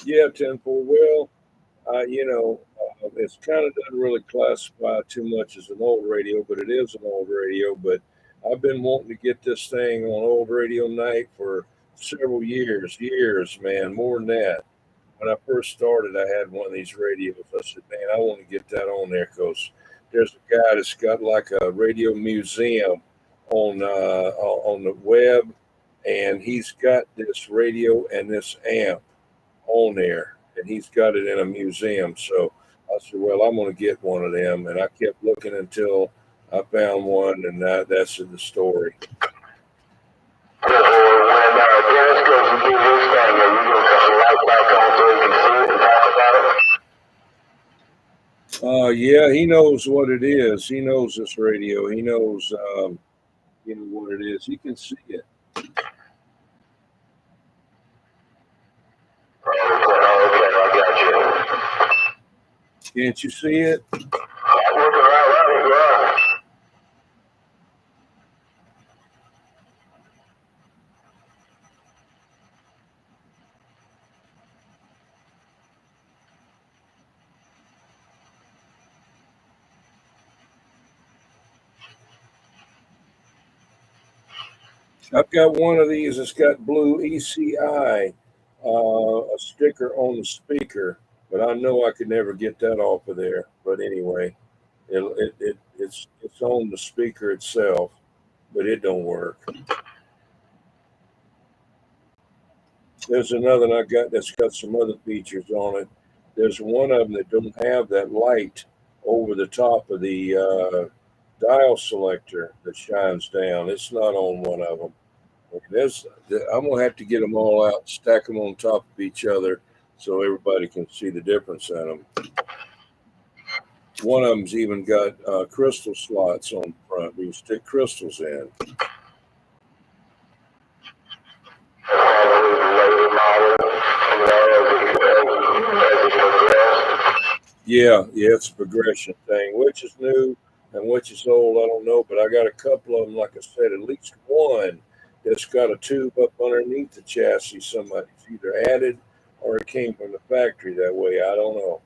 Yeah, 10-4. Well, it's kind of doesn't really classify too much as an old radio, but it is an old radio. But I've been wanting to get this thing on old radio night for several years, man, more than that. When I first started, I had one of these radios. I said, man, I want to get that on there because there's a guy that's got like a radio museum on the web, and he's got this radio and this amp on there, and he's got it in a museum. So I said, well, I'm going to get one of them, and I kept looking until I found one, and that's the story. When Dennis goes to do his thing, are you going to cut the light back on so he can see it and talk about it? Yeah, he knows what it is. He knows this radio. He knows, what it is. He can see it. Okay, I got you. Can't you see it? I'm looking right at it, yeah. I've got one of these that's got blue ECI, a sticker on the speaker, but I know I could never get that off of there. But anyway, it's on the speaker itself, but it don't work. There's another one I got that's got some other features on it. There's one of them that don't have that light over the top of the dial selector that shines down. It's not on one of them. I'm gonna have to get them all out, stack them on top of each other, so everybody can see the difference in them. One of them's even got crystal slots on the front where you stick crystals in. Yeah, it's a progression thing. Which is new and which is old, I don't know. But I got a couple of them, like I said, at least one that's got a tube up underneath the chassis. Somebody's either added or it came from the factory that way. I don't know.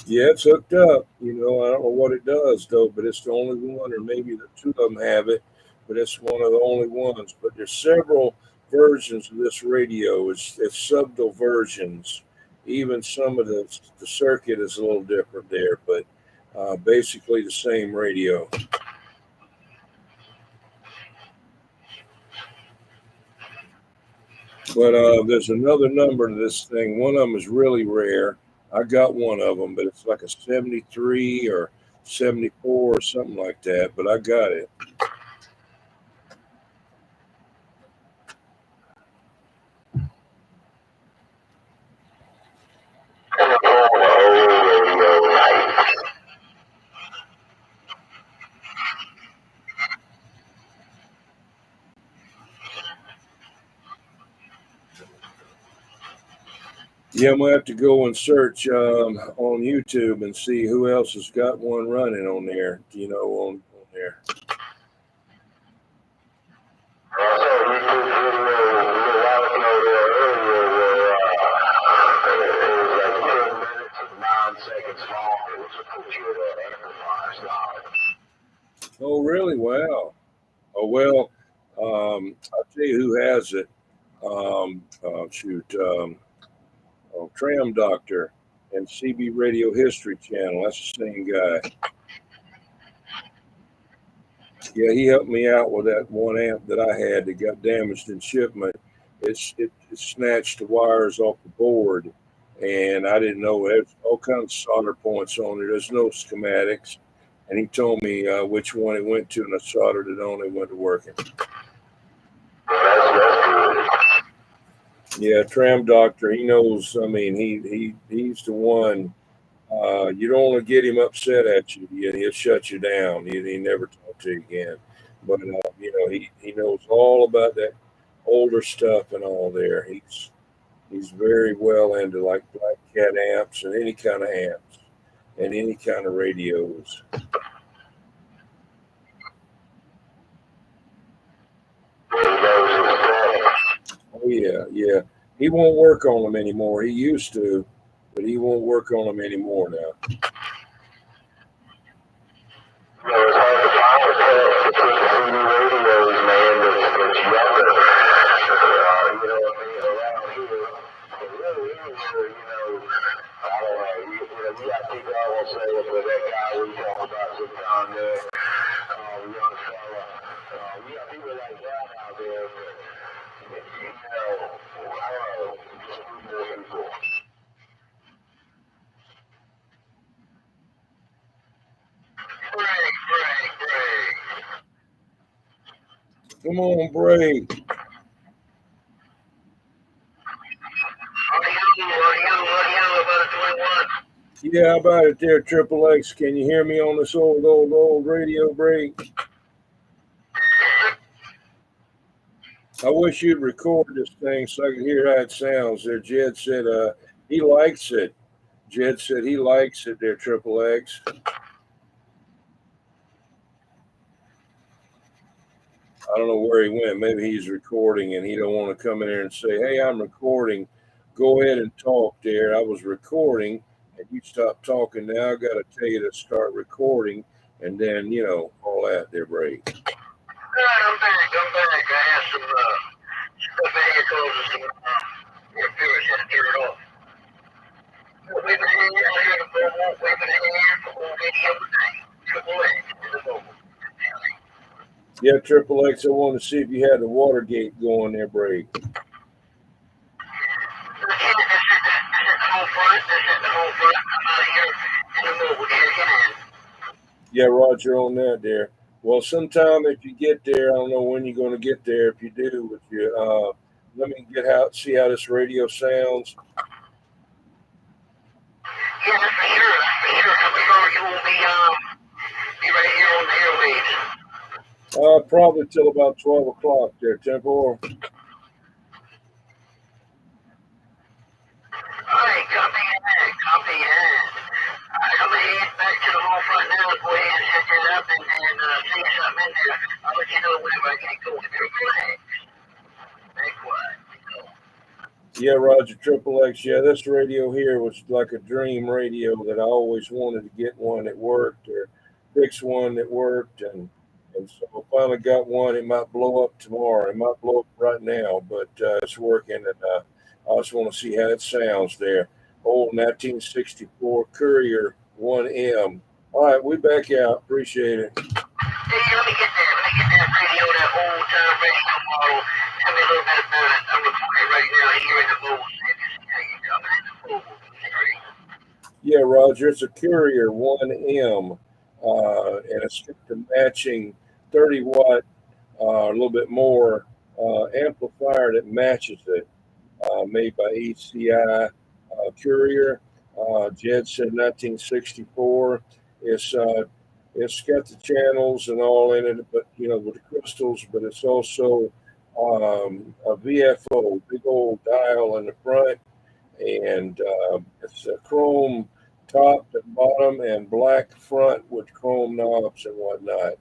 Yeah, it's hooked up. I don't know what it does though, but it's the only one, or maybe the two of them have it, but it's one of the only ones. But there's several versions of this radio. It's subtle versions. Even some of the circuit is a little different there, but basically the same radio. But there's another number to this thing. One of them is really rare. I got one of them, but it's like a 73 or 74 or something like that. But I got it. Yeah, I'm gonna have to go and search on YouTube and see who else has got one running on there. You know, on there. I saw a YouTube video a little while ago there earlier where it was like 10 minutes and 9 seconds long. It was a picture of that amplifier sound. Oh, really? Wow. Oh well. I'll tell you who has it. Shoot. Tram Doctor and CB Radio History Channel. That's the same guy. Yeah, he helped me out with that one amp that I had that got damaged in shipment. It snatched the wires off the board, and I didn't know there's all kinds of solder points on there. There's no schematics, and he told me which one it went to, and I soldered it on. It went to working. Yeah, Tram Doctor. He knows. I mean, he's the one. You don't want to get him upset at you. He'll shut you down. He never talk to you again. But you know, he knows all about that older stuff and all there. He's very well into like Black Cat amps and any kind of amps and any kind of radios. Oh yeah, yeah. He won't work on them anymore. He used to, but he won't work on them anymore now. It's hard to find a test between CB radios, man, that's younger. You know, around here, really anywhere, you know, I don't know, we got people I won't say it, but that guy we talking about sometime there, young fella, we got people like that out there, but, you know, I don't know, just more people. Break. Come on, break. Yeah, how about it there, Triple X? Can you hear me on this old radio break? I wish you'd record this thing so I could hear how it sounds. There, Jed said he likes it. Jed said he likes it there, Triple X. I don't know where he went. Maybe he's recording and he don't want to come in here and say, "Hey, I'm recording." Go ahead and talk there. I was recording and you stopped talking. Now I got to tell you to start recording, and then you know all that there, break. I'm back. I have some stuff in here closes some interference. Had to turn it off. We've been hanging out here in the mobile. We've been hanging here for all video today. Triple X in the mobile. Yeah, Triple X, I want to see if you had the Watergate going there, break. This is the whole front. I'm out here in the mobile. Checking in. Yeah, Roger on that there. Well, sometime if you get there, I don't know when you're going to get there. If you do, if you let me see how this radio sounds. Yeah, that's for sure. You won't be right here on the airwaves. Probably till about 12 o'clock there, Tempo. All right, copy that. I'm going to head back to the home front now. Go ahead and set that up and see something in there. I'll let you know whenever I get going. Relax. Stay quiet. Yeah, Roger, Triple X. Yeah, this radio here was like a dream radio that I always wanted to get one that worked or fix one that worked. And so I finally got one. It might blow up tomorrow. It might blow up right now, but it's working. And I just want to see how it sounds there. Old 1964 Courier 1M. All right, we back out. Appreciate it. Hey, let me get that radio, that old time radio model. Tell me a little bit about it. I'm recording right now here in the mobile. Yeah, Roger, it's a Courier 1M, and it's got the matching 30 watt, a little bit more amplifier that matches it, made by ECI Courier. Jed said 1964. It's got the channels and all in it, but you know, with the crystals, but it's also a VFO, big old dial in the front, and it's a chrome top to bottom and black front with chrome knobs and whatnot.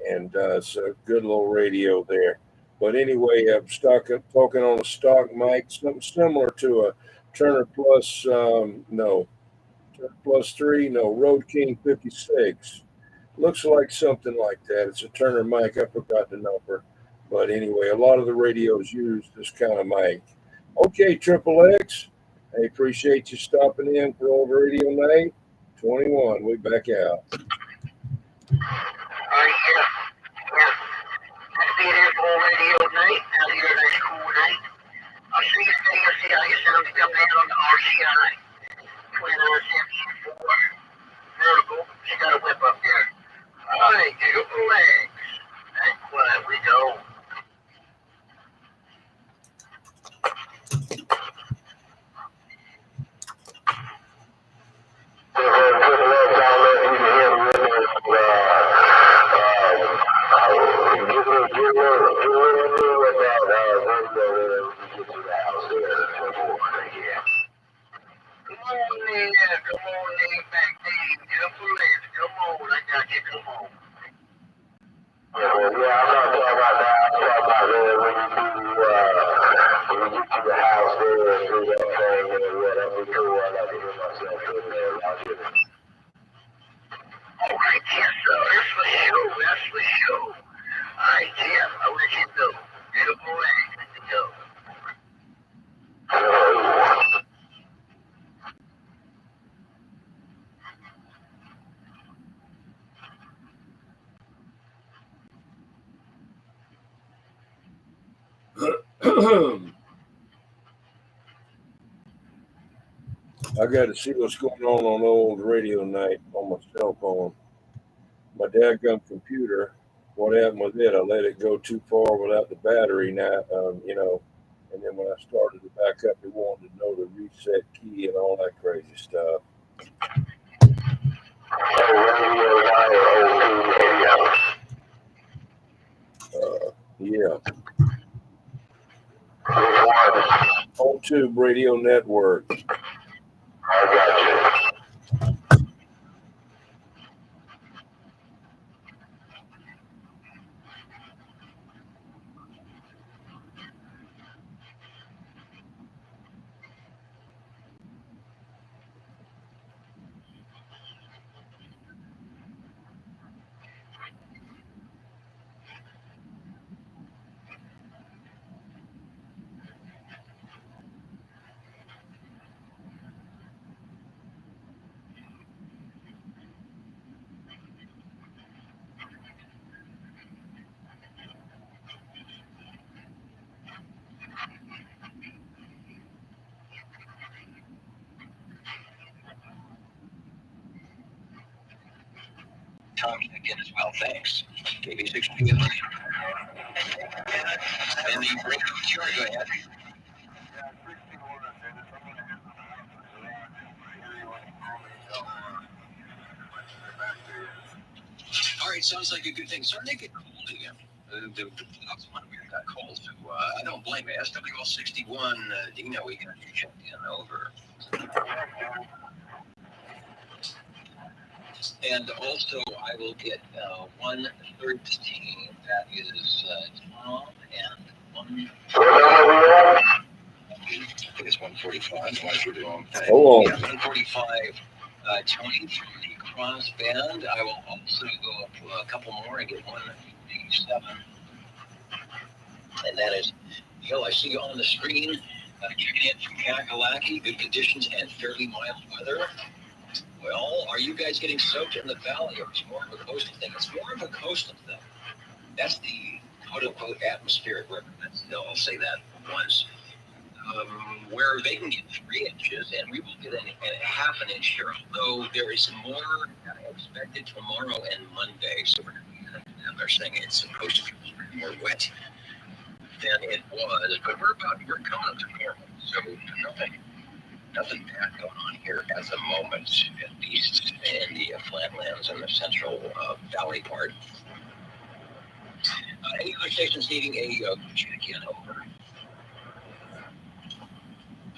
And it's a good little radio there. But anyway, I'm talking on a stock mic, something similar to a Turner Plus, Turner Plus 3, Road King 56. Looks like something like that. It's a Turner mic. I forgot the number. But anyway, a lot of the radios use this kind of mic. Okay, Triple X. I appreciate you stopping in for Old Radio Night 21. We back out. All right, yeah. That's being here for radio night. Out here, nice cool night. I'll see you today. I'll see how you sound coming in on the RCI 2974 vertical. She got a whip up there. All right, Triple X. And quiet we go. I got to see what's going on Old Radio Night on my cell phone. My dadgum computer, what happened with it? I let it go too far without the battery now, and then when I started to back up, it wanted to know the reset key and all that crazy stuff. Yeah. On Tube Radio Network. I got you. Tom again as well. Thanks. KB 16 and the radio cure. Go ahead. All right, sounds like a good thing. Starting to get cold again. The clouds one we got cold, so I don't blame it. SWL 61, Dino, we got you checked in over. And also, I will get 113. That is Tom, and 1. I think it's 145. Watch your wrong thing. Oh. Yeah, 145. Tony from the Cross Band. I will also go up a couple more and get 157. And that is Bill. I see you on the screen. Checking in from Kakalaki. Good conditions and fairly mild weather. Well, are you guys getting soaked in the valley, or it's more of a coastal thing? It's more of a coastal thing. That's the quote-unquote atmospheric river. I'll say that once. Where they can get 3 inches, and we will get a half an inch here. Although there is more expected tomorrow and Monday, so they're saying it's supposed to be more wet than it was. But we're coming up to normal, so nothing bad going on here at the moment, at least in the flatlands and the central valley part. Any other stations needing a check-in over?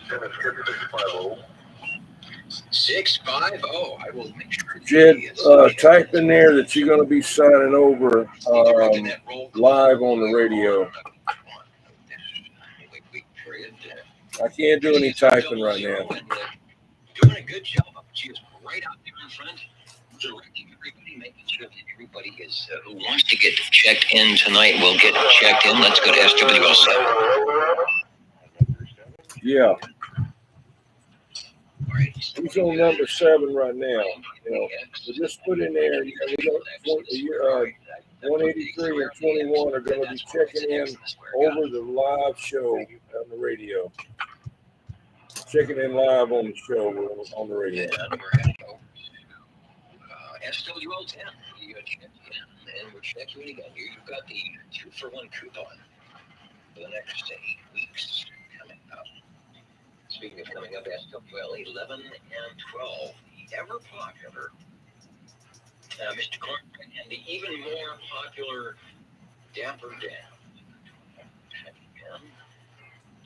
650. I will make sure. Jed, type in there that you're going to be signing over live on the radio. I can't do any typing right now. Doing a good job. She is right out there in front, directing everybody, making sure that everybody is who wants to get checked in tonight will get checked in. Let's go to SWL7. Yeah. He's on number 7 right now. You know, so just put in there. We got 183 and 21 are going to be checking in over the live show on the radio. Checking in live on the show on the radio. And we're heading over to SWL10. You got checked in, and we're checking in again. Here you've got the 2-for-1 coupon for the next 8 weeks coming up. Speaking of coming up, SWL 11 and 12, the ever popular Mr. Cornbread and the even more popular Dapper Dan.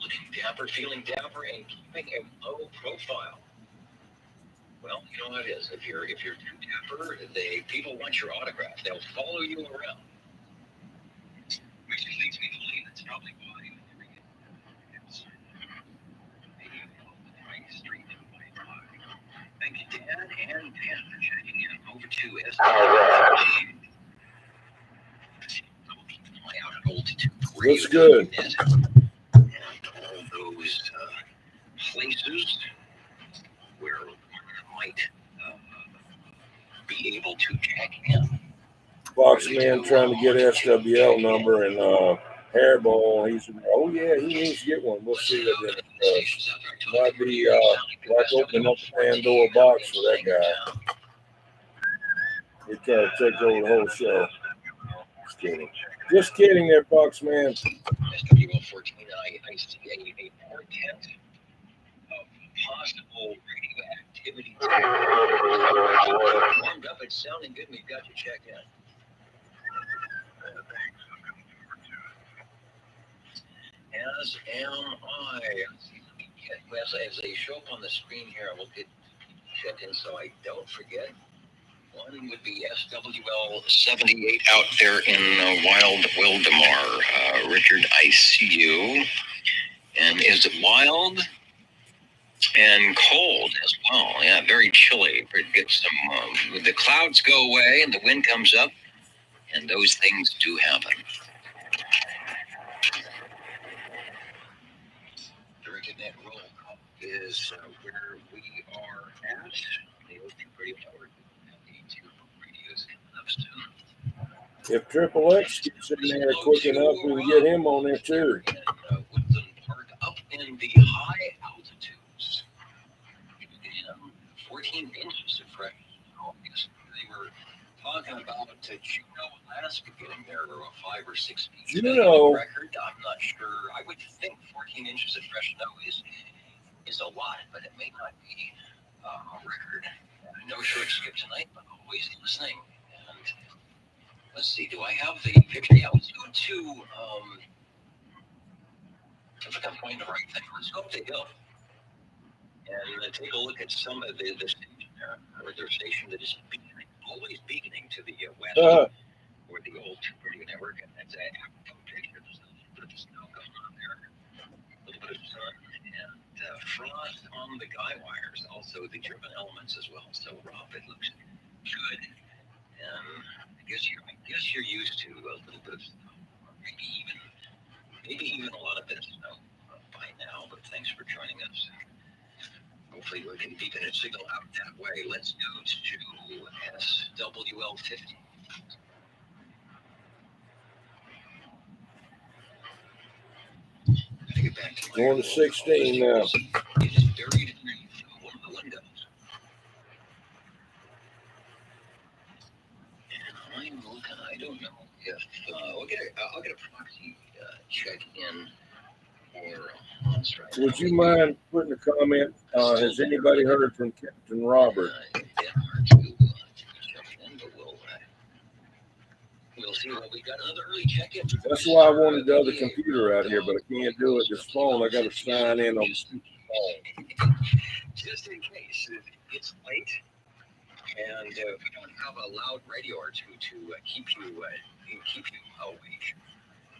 Looking dapper, feeling dapper, and keeping a low profile. Well, you know how it is. If you're too dapper, people want your autograph. They'll follow you around. Which leads me to believe that's probably why. Thank you, Dan and Dan for checking in over to Looks good. And all those places where one might be able to check in. Boxman trying to get SWL number and Hairball. He's he needs to get one. We'll see what that does. Might be like opening up the Pandora box for that guy. He's trying to take over the whole show. Just kidding. Just kidding there, Boxman. SWL 14, I see a portent of possible radioactivity. Warmed up, it's sounding good. We've got you checked in. As am I. As they show up on the screen here, I will get checked in so I don't forget. One would be SWL 78 out there in Wild Wildemar. Richard, I see you. And is it wild and cold as well? Yeah, very chilly. Get some. The clouds go away and the wind comes up, and those things do happen. Directed net roll call is where we are at. The O2 Radio Network. The 2 radios coming up soon. If Triple X gets in there quick enough, we can get him on there too. Woodland Park up in the high altitudes. 14 inches of fresh snow. They were talking about Juneau, Alaska getting there 5 or 6 feet. Juneau record. I'm not sure. I would think 14 inches of fresh snow is a lot, but it may not be a record. No short skip tonight, but always listening. And let's see, do I have the picture? Yeah, let's go to, if I can find the right thing, let's go up the hill and take a look at some of the station there, or their station that is beaconing, always beaconing to the west, or the old radio network, and that's a picture. There's a little bit of snow going on there, a little bit of sun, and frost on the guy wires, also the German elements as well. So, Rob, it looks good. And I guess you're used to a little bit of snow, or maybe even a lot of bit of snow by now. But thanks for joining us. Hopefully we can beacon a signal out that way. Let's go to SWL 50. Get back to going to 16 now. It is buried in one of the windows. And I'm looking, I don't know if I'll get a proxy check in or Hans right now. Would you mind putting a comment? Has anybody heard from Captain Robert? We'll see what we got. Another early check-in. That's why I wanted the other computer out here, but I can't do it. This phone, I got to sign in on Just in case it's late, and we don't have a loud radio or two to keep you awake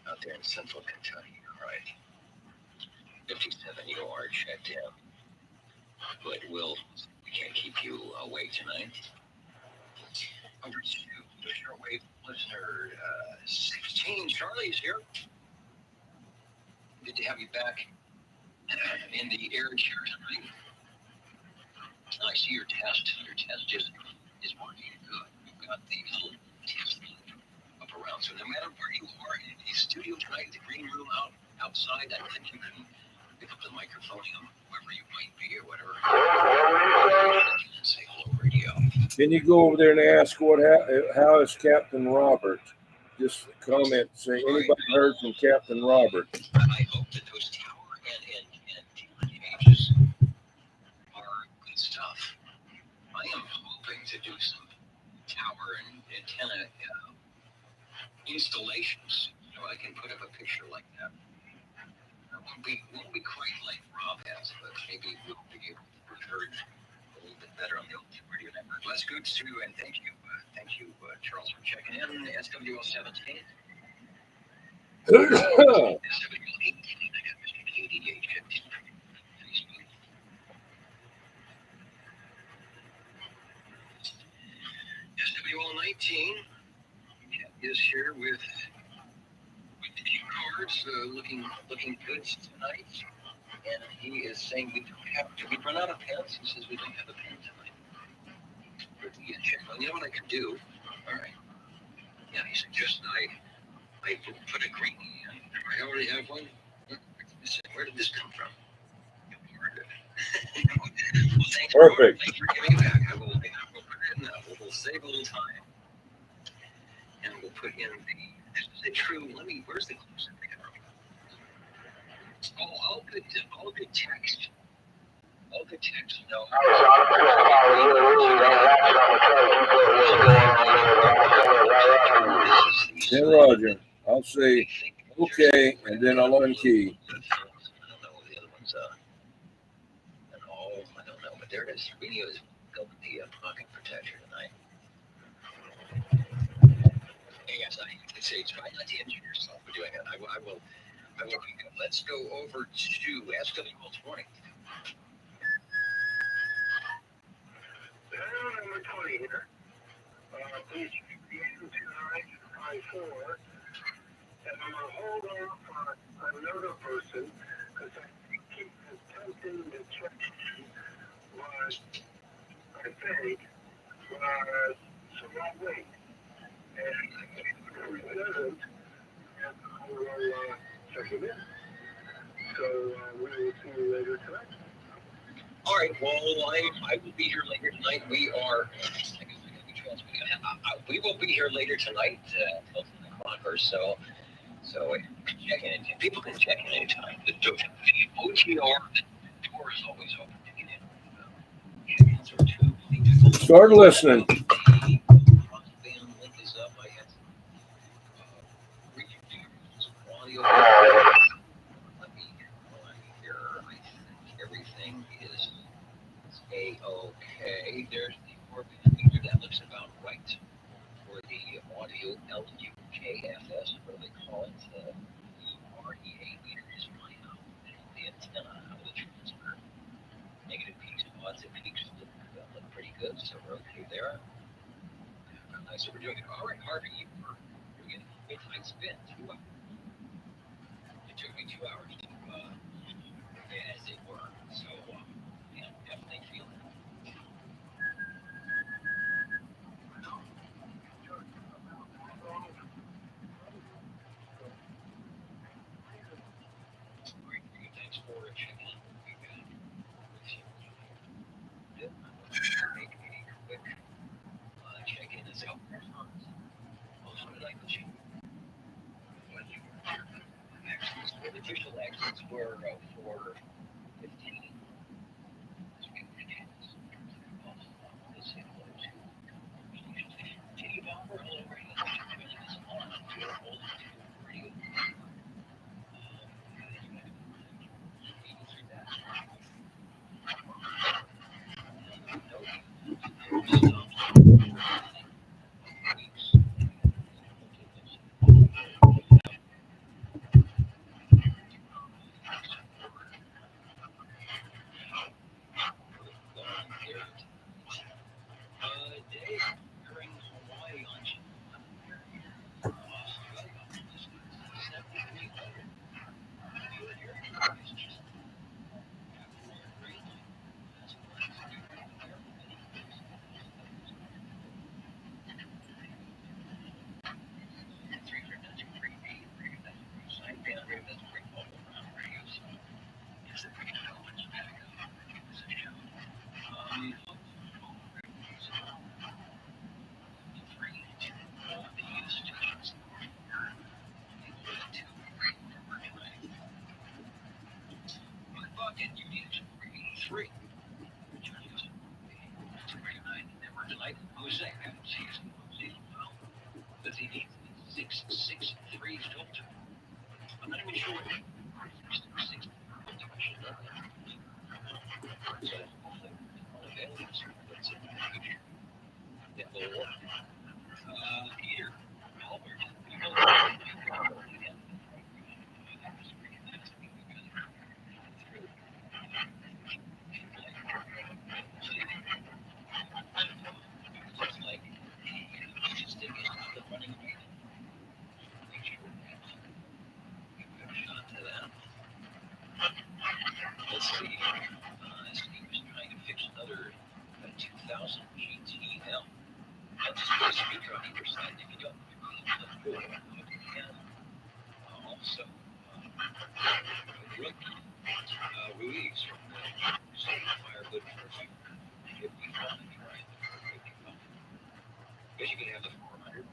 out there in Central Kentucky. All right, 57 you are checked in, but we can't keep you awake tonight. Over to the shortwave listener 16. Charlie's here. Good to have you back in the air here tonight. I see your test. Your test is working good. We've got the little test up around. So no matter where you are in the studio tonight, the green room outside, I think you can pick up the microphone, wherever you might be or whatever. And say hello, radio. Can you go over there and ask how is Captain Robert? Just comment, say anybody heard from Captain Robert? I hope that those tower and cages are good stuff. I am hoping to do some tower and antenna installations, so I can put up a picture like that. Won't be quite like Rob has, but maybe we'll be able to be heard a little bit better on the old radio network. Let's go to, and thank you, Charles, for checking in. SWL 17. SWL 18. I got Mr. KDH 15. SWL 19 is here with the cue cards, looking good tonight. And he is saying we don't have to. We run out of pens. He says we don't have a pen tonight. Well, you know what I can do? All right. Yeah, he suggested I put a green in. I already have one. Where did this come from? Well, thanks Perfect. Thanks for giving it back. I will put it in. We'll save a little time, and we'll put in the true. Where's the close up? All good text. All good text. No. Then Roger, I'll say okay, and then I'll unkey. I don't know what the other ones are. I don't know, but there it is. Radio is built the pocket protector tonight. Yes, it's try not to injure yourself for doing it. I will. Let's go over to SWL 20. Number 20 here. Please begin to 954. And I'm going to hold on for another person because I think he is attempting to check was, I think, so I'll wait. And if he doesn't, I will check him in. So we will see you later tonight. All right. Well, I will be here later tonight. We will be here later tonight until 10 o'clock or so. So check in. People can check in anytime. The OTR, the door is always open to get in. Start listening. Everything is A-OK. There's the four-band meter. That looks about right for the audio LUKFS, what do they call it? The REA meter is fine out. The antenna out of the transmitter. Negative peak spots and peaks look pretty good, so we're okay there. Nice, so we're doing it. All right, Harvey, you're getting a tight spin. 2 hours. It took me 2 hours to, as it were. So, yeah, definitely feeling it. Thanks for checking in. Make a quick check-in as well. How did I put you? The official exits were 4:15. I'm not even sure. Peter, Albert. Let's see. He was trying to fix another 2000 GTL. That's just put a speaker on either side. If you don't, also, Ruiz from the Firewood for 55. Guess you could have the 400.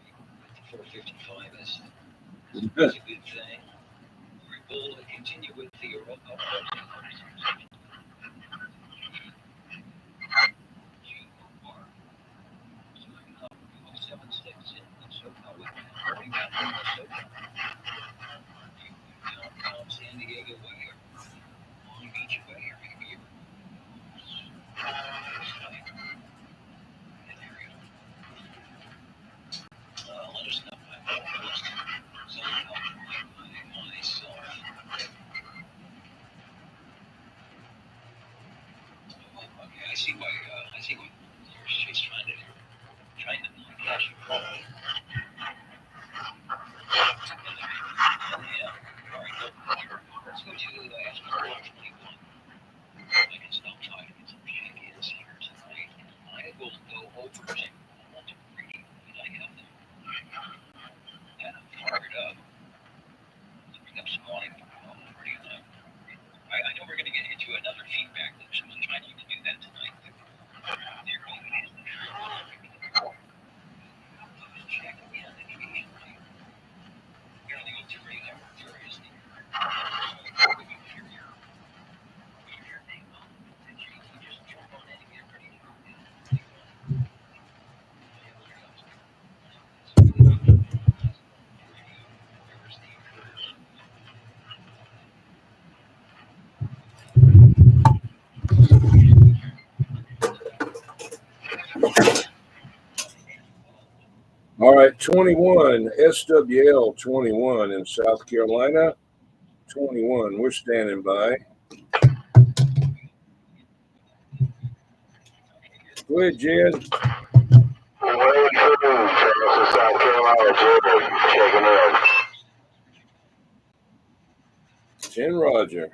The 455 is a good thing. We'll continue with the Europa. San Diego way or Long Beach way or maybe let us know. Myself. Okay, I see why. She's trying to catch you. Yeah. All right. Let's go to ask for 21. I can stop talking to some check-ins here tonight. I will go over to all the reading that I have them. And I'm fired up. To bring up some volume. I know we're going to get into another feedback loop, so I'm trying to do that tonight. There it is. Check in occasionally. Apparently, go to radio network. There is the Courier. Your name on it. You just jump on it and get ready to go. All right, 21, SWL 21 in South Carolina. 21, we're standing by. Go ahead, Jen. South Carolina, checking in. Jen Roger.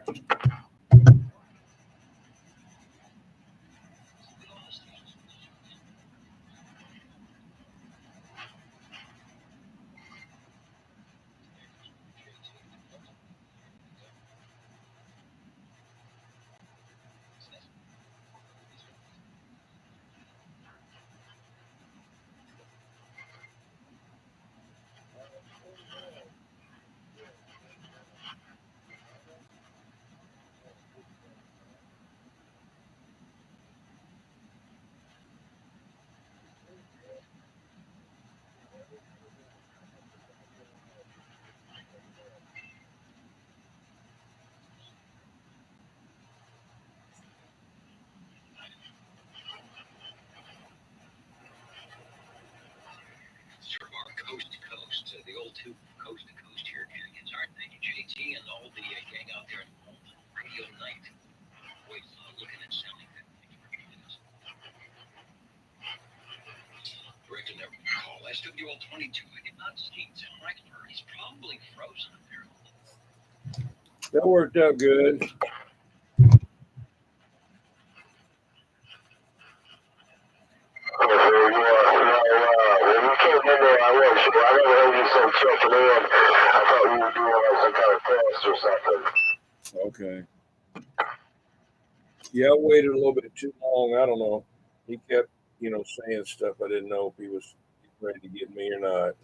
Coast to coast, the old two coast to coast here canyons, aren't they? JT and all the gang out there in radio night, always looking and sounding good. Directing their call. SWL 22. I did not see Siltronixs. He's probably frozen up there. That worked out good. Checking in. I thought we were doing like some kind of test or something. Okay. Yeah, I waited a little bit too long. I don't know. He kept, saying stuff. I didn't know if he was ready to get me or not.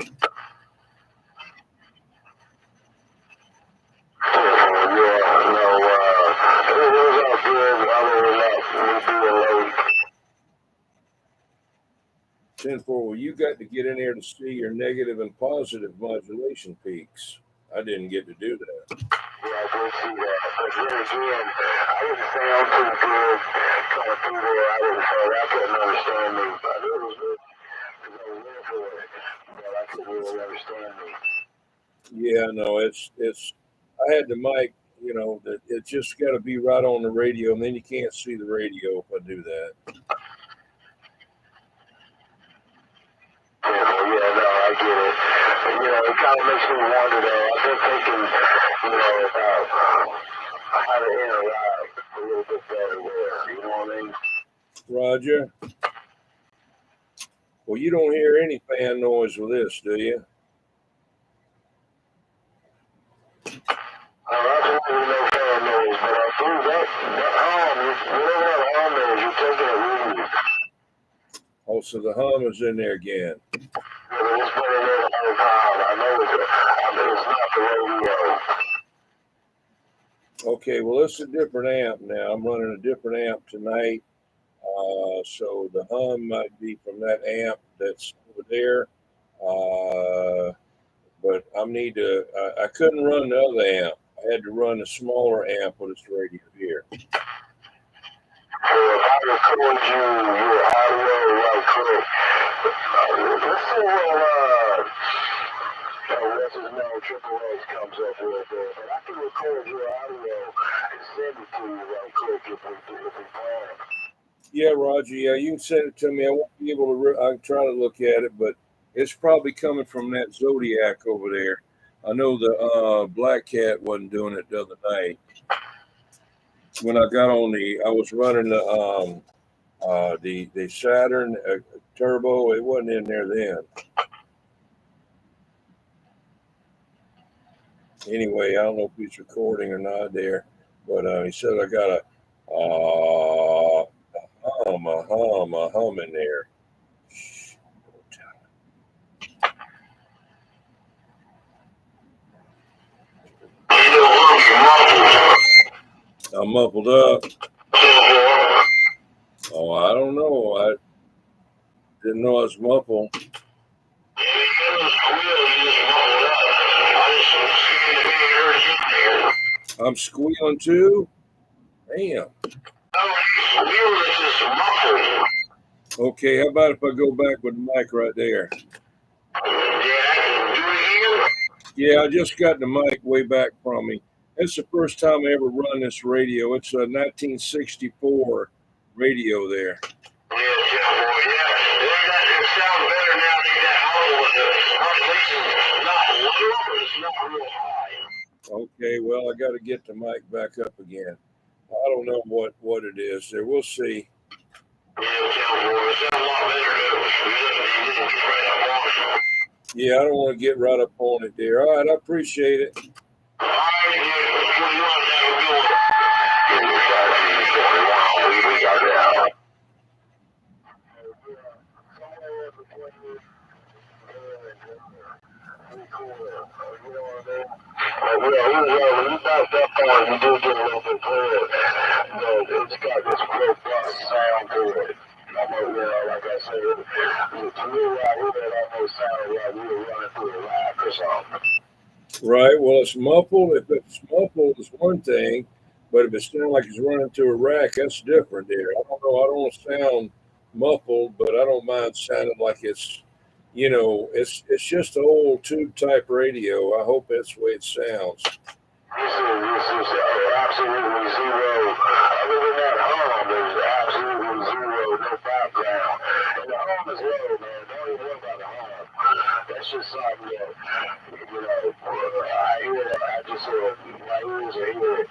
Yeah, 10-4, well, you got to get in there to see your negative and positive modulation peaks. I didn't get to do that. I did see that. But then again, I didn't sound too good coming through there. I couldn't understand me. But it was good because I was there for it. But I couldn't really understand me. Yeah, no, it's. I had the mic, that it just got to be right on the radio, and then you can't see the radio if I do that. Yeah, no, I get it. But, it kind of makes me wonder, though. I've been thinking, about how to interact a little bit better there. You know what I mean? Roger. Well, you don't hear any fan noise with this, do you? I don't really know fan noise, but I do that hum, whatever that hum is, you're taking it with you. Oh, so the hum is in there again. Yeah, but it's been in there the whole time. I know it's not the radio. Okay, well, it's a different amp now. I'm running a different amp tonight. So the hum might be from that amp that's over there. But I couldn't run the other amp. I had to run a smaller amp with this radio here. So if I record your audio right quick, let's see what's his name, Triple H comes up with there. But I can record your audio and send it to you right quick if we plan. Yeah, Roger. Yeah, you can send it to me. I won't be able to. I can try to look at it, but it's probably coming from that Zodiac over there. I know the Black Cat wasn't doing it the other night. When I got on I was running the Saturn Turbo. It wasn't in there then. Anyway, I don't know if he's recording or not there, but he said I got a hum in there. I'm muffled up. Oh, I don't know. I didn't know I was muffled. I'm squealing too? Damn. Okay, how about if I go back with the mic right there? Yeah, I just got the mic way back from me. It's the first time I ever run this radio. It's a 1964 radio there. Okay, well, I got to get the mic back up again. I don't know what it is there. We'll see. Yeah, I don't want to get right up on it there. All right, I appreciate it. When you back that far, you do get a little bit clearer. It's got this robust sound to it. Like I said, to me, right here, it almost sounded like we were running through a rack or something. Right. Well, it's muffled. If it's muffled, it's one thing, but if it sounds like it's running through a rack, that's different there. I don't know. I don't want to sound muffled, but I don't mind sounding like it's, it's just an old tube type radio. I hope that's the way it sounds. This is absolutely zero. Other than that hum, there's absolutely zero, no background. And the hum is low, man. Don't even worry about the hum. That's just something that, I hear that. I just hear it. My ears are hearing it.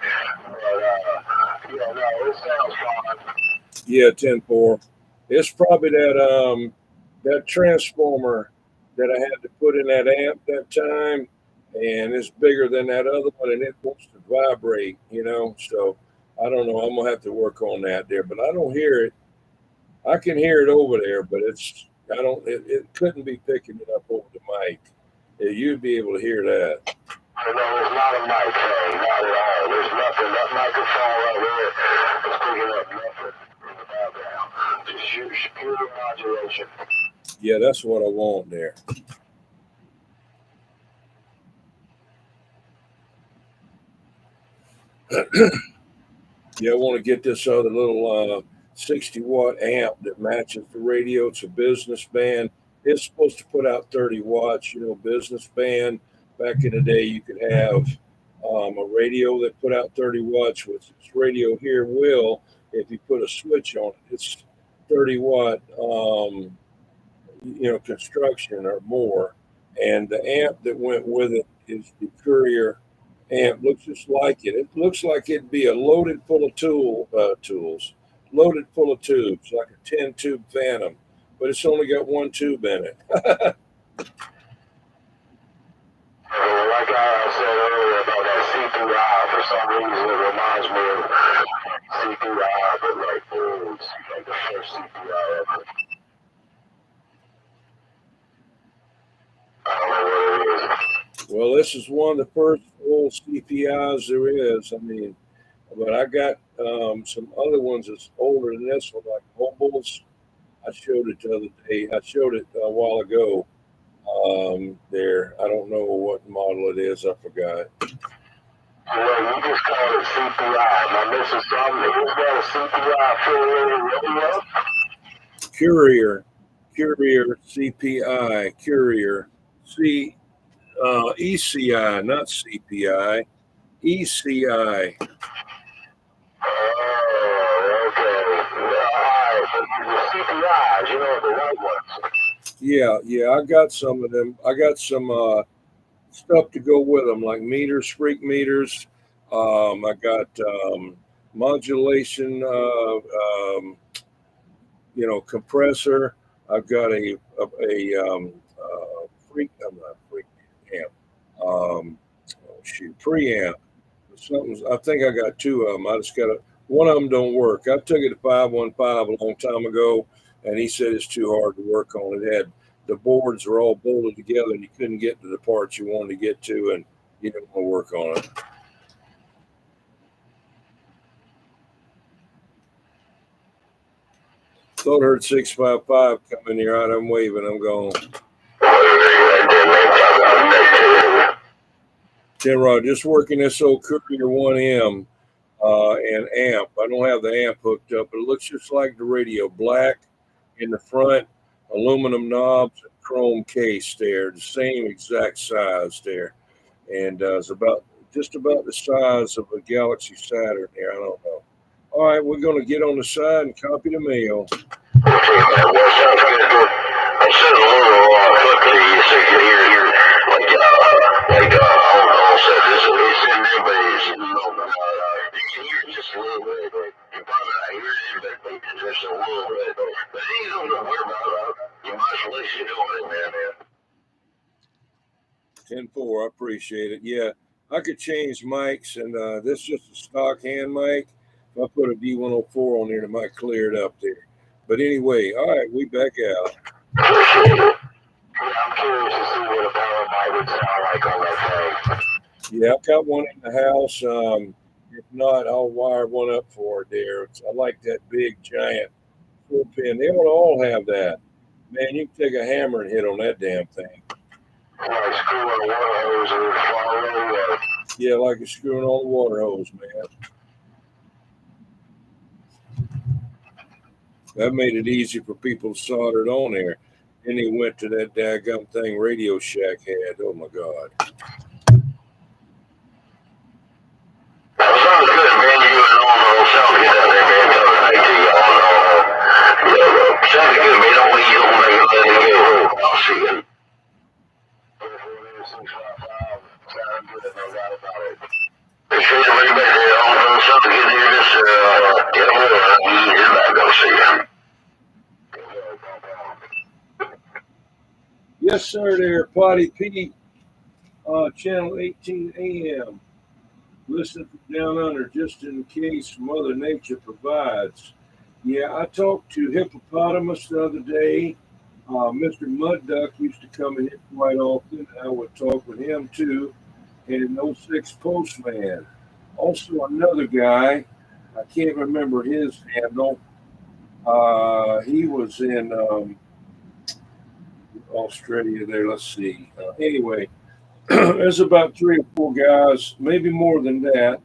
But, no, it sounds fine. Yeah, 10-4. It's probably that transformer that I had to put in that amp that time, and it's bigger than that other one, and it wants to vibrate, so I don't know. I'm gonna have to work on that there, but I don't hear it. I can hear it over there, but it's I don't. It couldn't be picking it up over the mic. Yeah, you'd be able to hear that. No, there's not a mic, not at all. There's nothing. That microphone right there is picking up nothing in the background. Just pure modulation. Yeah, that's what I want there. Yeah, I want to get this other little 60-watt amp that matches the radio. It's a business band. It's supposed to put out 30 watts, business band. Back in the day, you could have a radio that put out 30 watts, which this radio here will, if you put a switch on it, it's 30 watt, construction or more. And the amp that went with it is the Courier amp. Looks just like it. It looks like it'd be a loaded full of tools, loaded full of tubes, like a 10-tube Phantom, but it's only got one tube in it. Like I said earlier about that C3I, for some reason it reminds me of C3I, but like old, like the first C3I ever. I don't know what it is. Well, this is one of the first old CPIs there is. I mean, but I got some other ones that's older than this one, like Mobiles. I showed it the other day. I showed it a while ago. There, I don't know what model it is. I forgot. Well, you just called it CPI. Am I missing something? Who's got a CPI affiliated radio? Courier, CPI, Courier, ECI, not CPI, ECI. Oh, okay. All right. The CPIs, the right ones. Yeah, I got some of them. I got some stuff to go with them, like meters, freq meters. I got modulation, compressor. I've got a freq, I'm not freq amp. Preamp. I think I got two of them. I just got one of them don't work. I took it to 515 a long time ago, and he said it's too hard to work on. It had the boards were all bolted together, and you couldn't get to the parts you wanted to get to, and you didn't want to work on it. Thought I heard 655 coming here. Right, I'm waving. I'm going. Rod, just working this old Courier 1M and amp. I don't have the amp hooked up, but it looks just like the radio. Black in the front, aluminum knobs, and chrome case there. The same exact size there. And it's just about the size of a Galaxy Saturn there. I don't know. All right, we're going to get on the side and copy the mail. I said a little quickly, so you can hear I said this, it's in there, but you can hear it just a little bit. You probably not hear it, but just a little bit. But you don't know where about your modulation doing it, man. 10-4, I appreciate it. Yeah, I could change mics, and this is just a stock hand mic. If I put a D104 on there, it might clear it up there. But anyway, all right, we back out. Appreciate it. Yeah, I'm curious to see what a power mic would sound like on that thing. Yeah, I've got one in the house. If not, I'll wire one up for it there. I like that big, giant 4-pin. They ought to all have that. Man, you can take a hammer and hit on that damn thing. Like screwing a water hose or fire. Yeah, like you're screwing on the water hose, man. That made it easy for people to solder it on there. Then he went to that daggum thing Radio Shack had. Oh, my God. Sounds good, man. You and all sounds good out there, man. Sounds good, man. Don't make it. I'll see you. 655. Sounds good. No doubt about it. Appreciate it, man. Something good here. Just get a hold of me. You're back. I'll see you. Yes, sir, there, Potty Pete, channel 18 AM. Listen from down under just in case Mother Nature provides. Yeah, I talked to Hippopotamus the other day. Mr. Mud Duck used to come in here quite often. I would talk with him too. And 06 Postman. Also another guy, I can't remember his handle. He was in Australia there. Let's see. Anyway, there's about 3 or 4 guys, maybe more than that.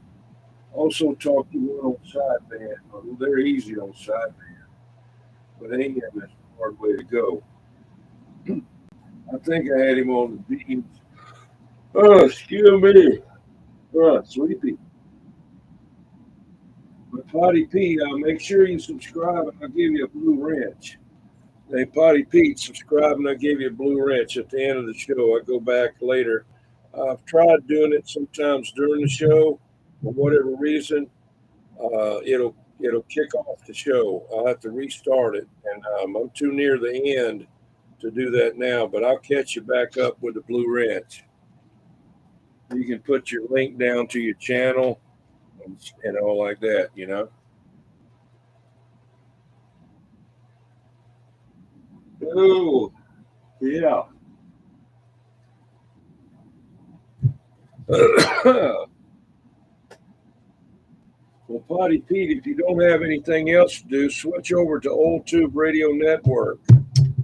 Also talked to one on sideband. Well, they're easy on sideband, but AM is a hard way to go. I think I had him on the beams. Oh, excuse me. Oh, sleepy. But Potty Pete, make sure you subscribe and I'll give you a blue wrench. Hey, Potty Pete, subscribe and I'll give you a blue wrench at the end of the show. I go back later. I've tried doing it sometimes during the show. For whatever reason, it'll kick off the show. I'll have to restart it, and I'm too near the end to do that now. But I'll catch you back up with the blue wrench. You can put your link down to your channel and all like that, you know. Oh, yeah. Well, Potty Pete, if you don't have anything else to do, switch over to Old Tube Radio Network.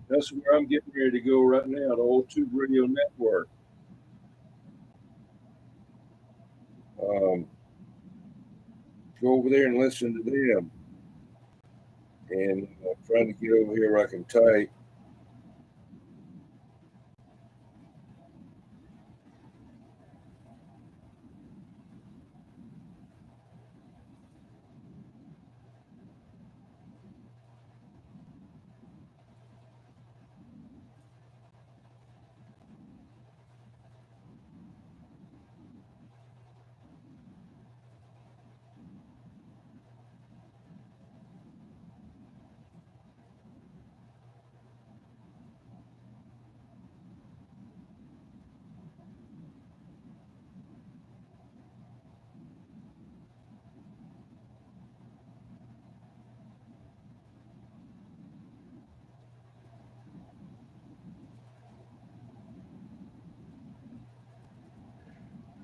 That's where I'm getting ready to go right now, the Old Tube Radio Network. Go over there and listen to them. And I'm trying to get over here where I can type.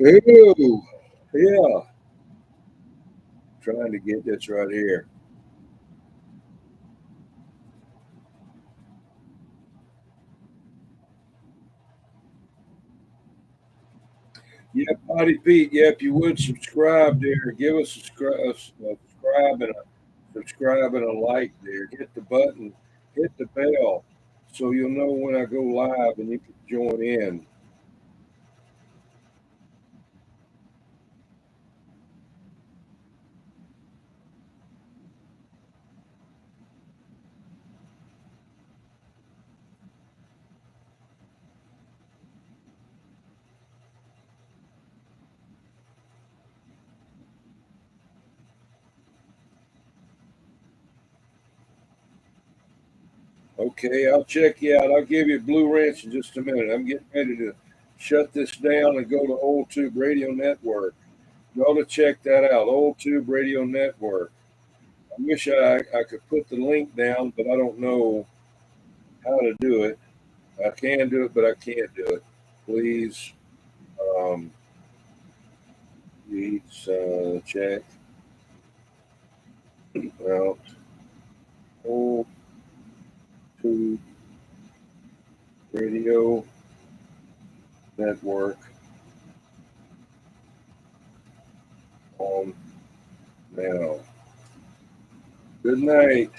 Oh, yeah. Trying to get this right here. Yep, Potty Pete. Yep, if you would subscribe there, give us a subscribe and a like there. Hit the button, hit the bell, so you'll know when I go live and you can join in. Okay, I'll check you out. I'll give you a blue wrench in just a minute. I'm getting ready to shut this down and go to Old Tube Radio Network. Go to check that out, Old Tube Radio Network. I wish I could put the link down, but I don't know how to do it. I can do it, but I can't do it. Please, check out Old Tube Radio Network on now. Good night.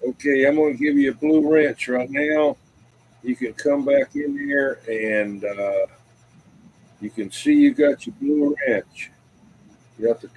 Okay, I'm going to give you a blue wrench right now. You can come back in here and you can see you got your blue wrench. You have to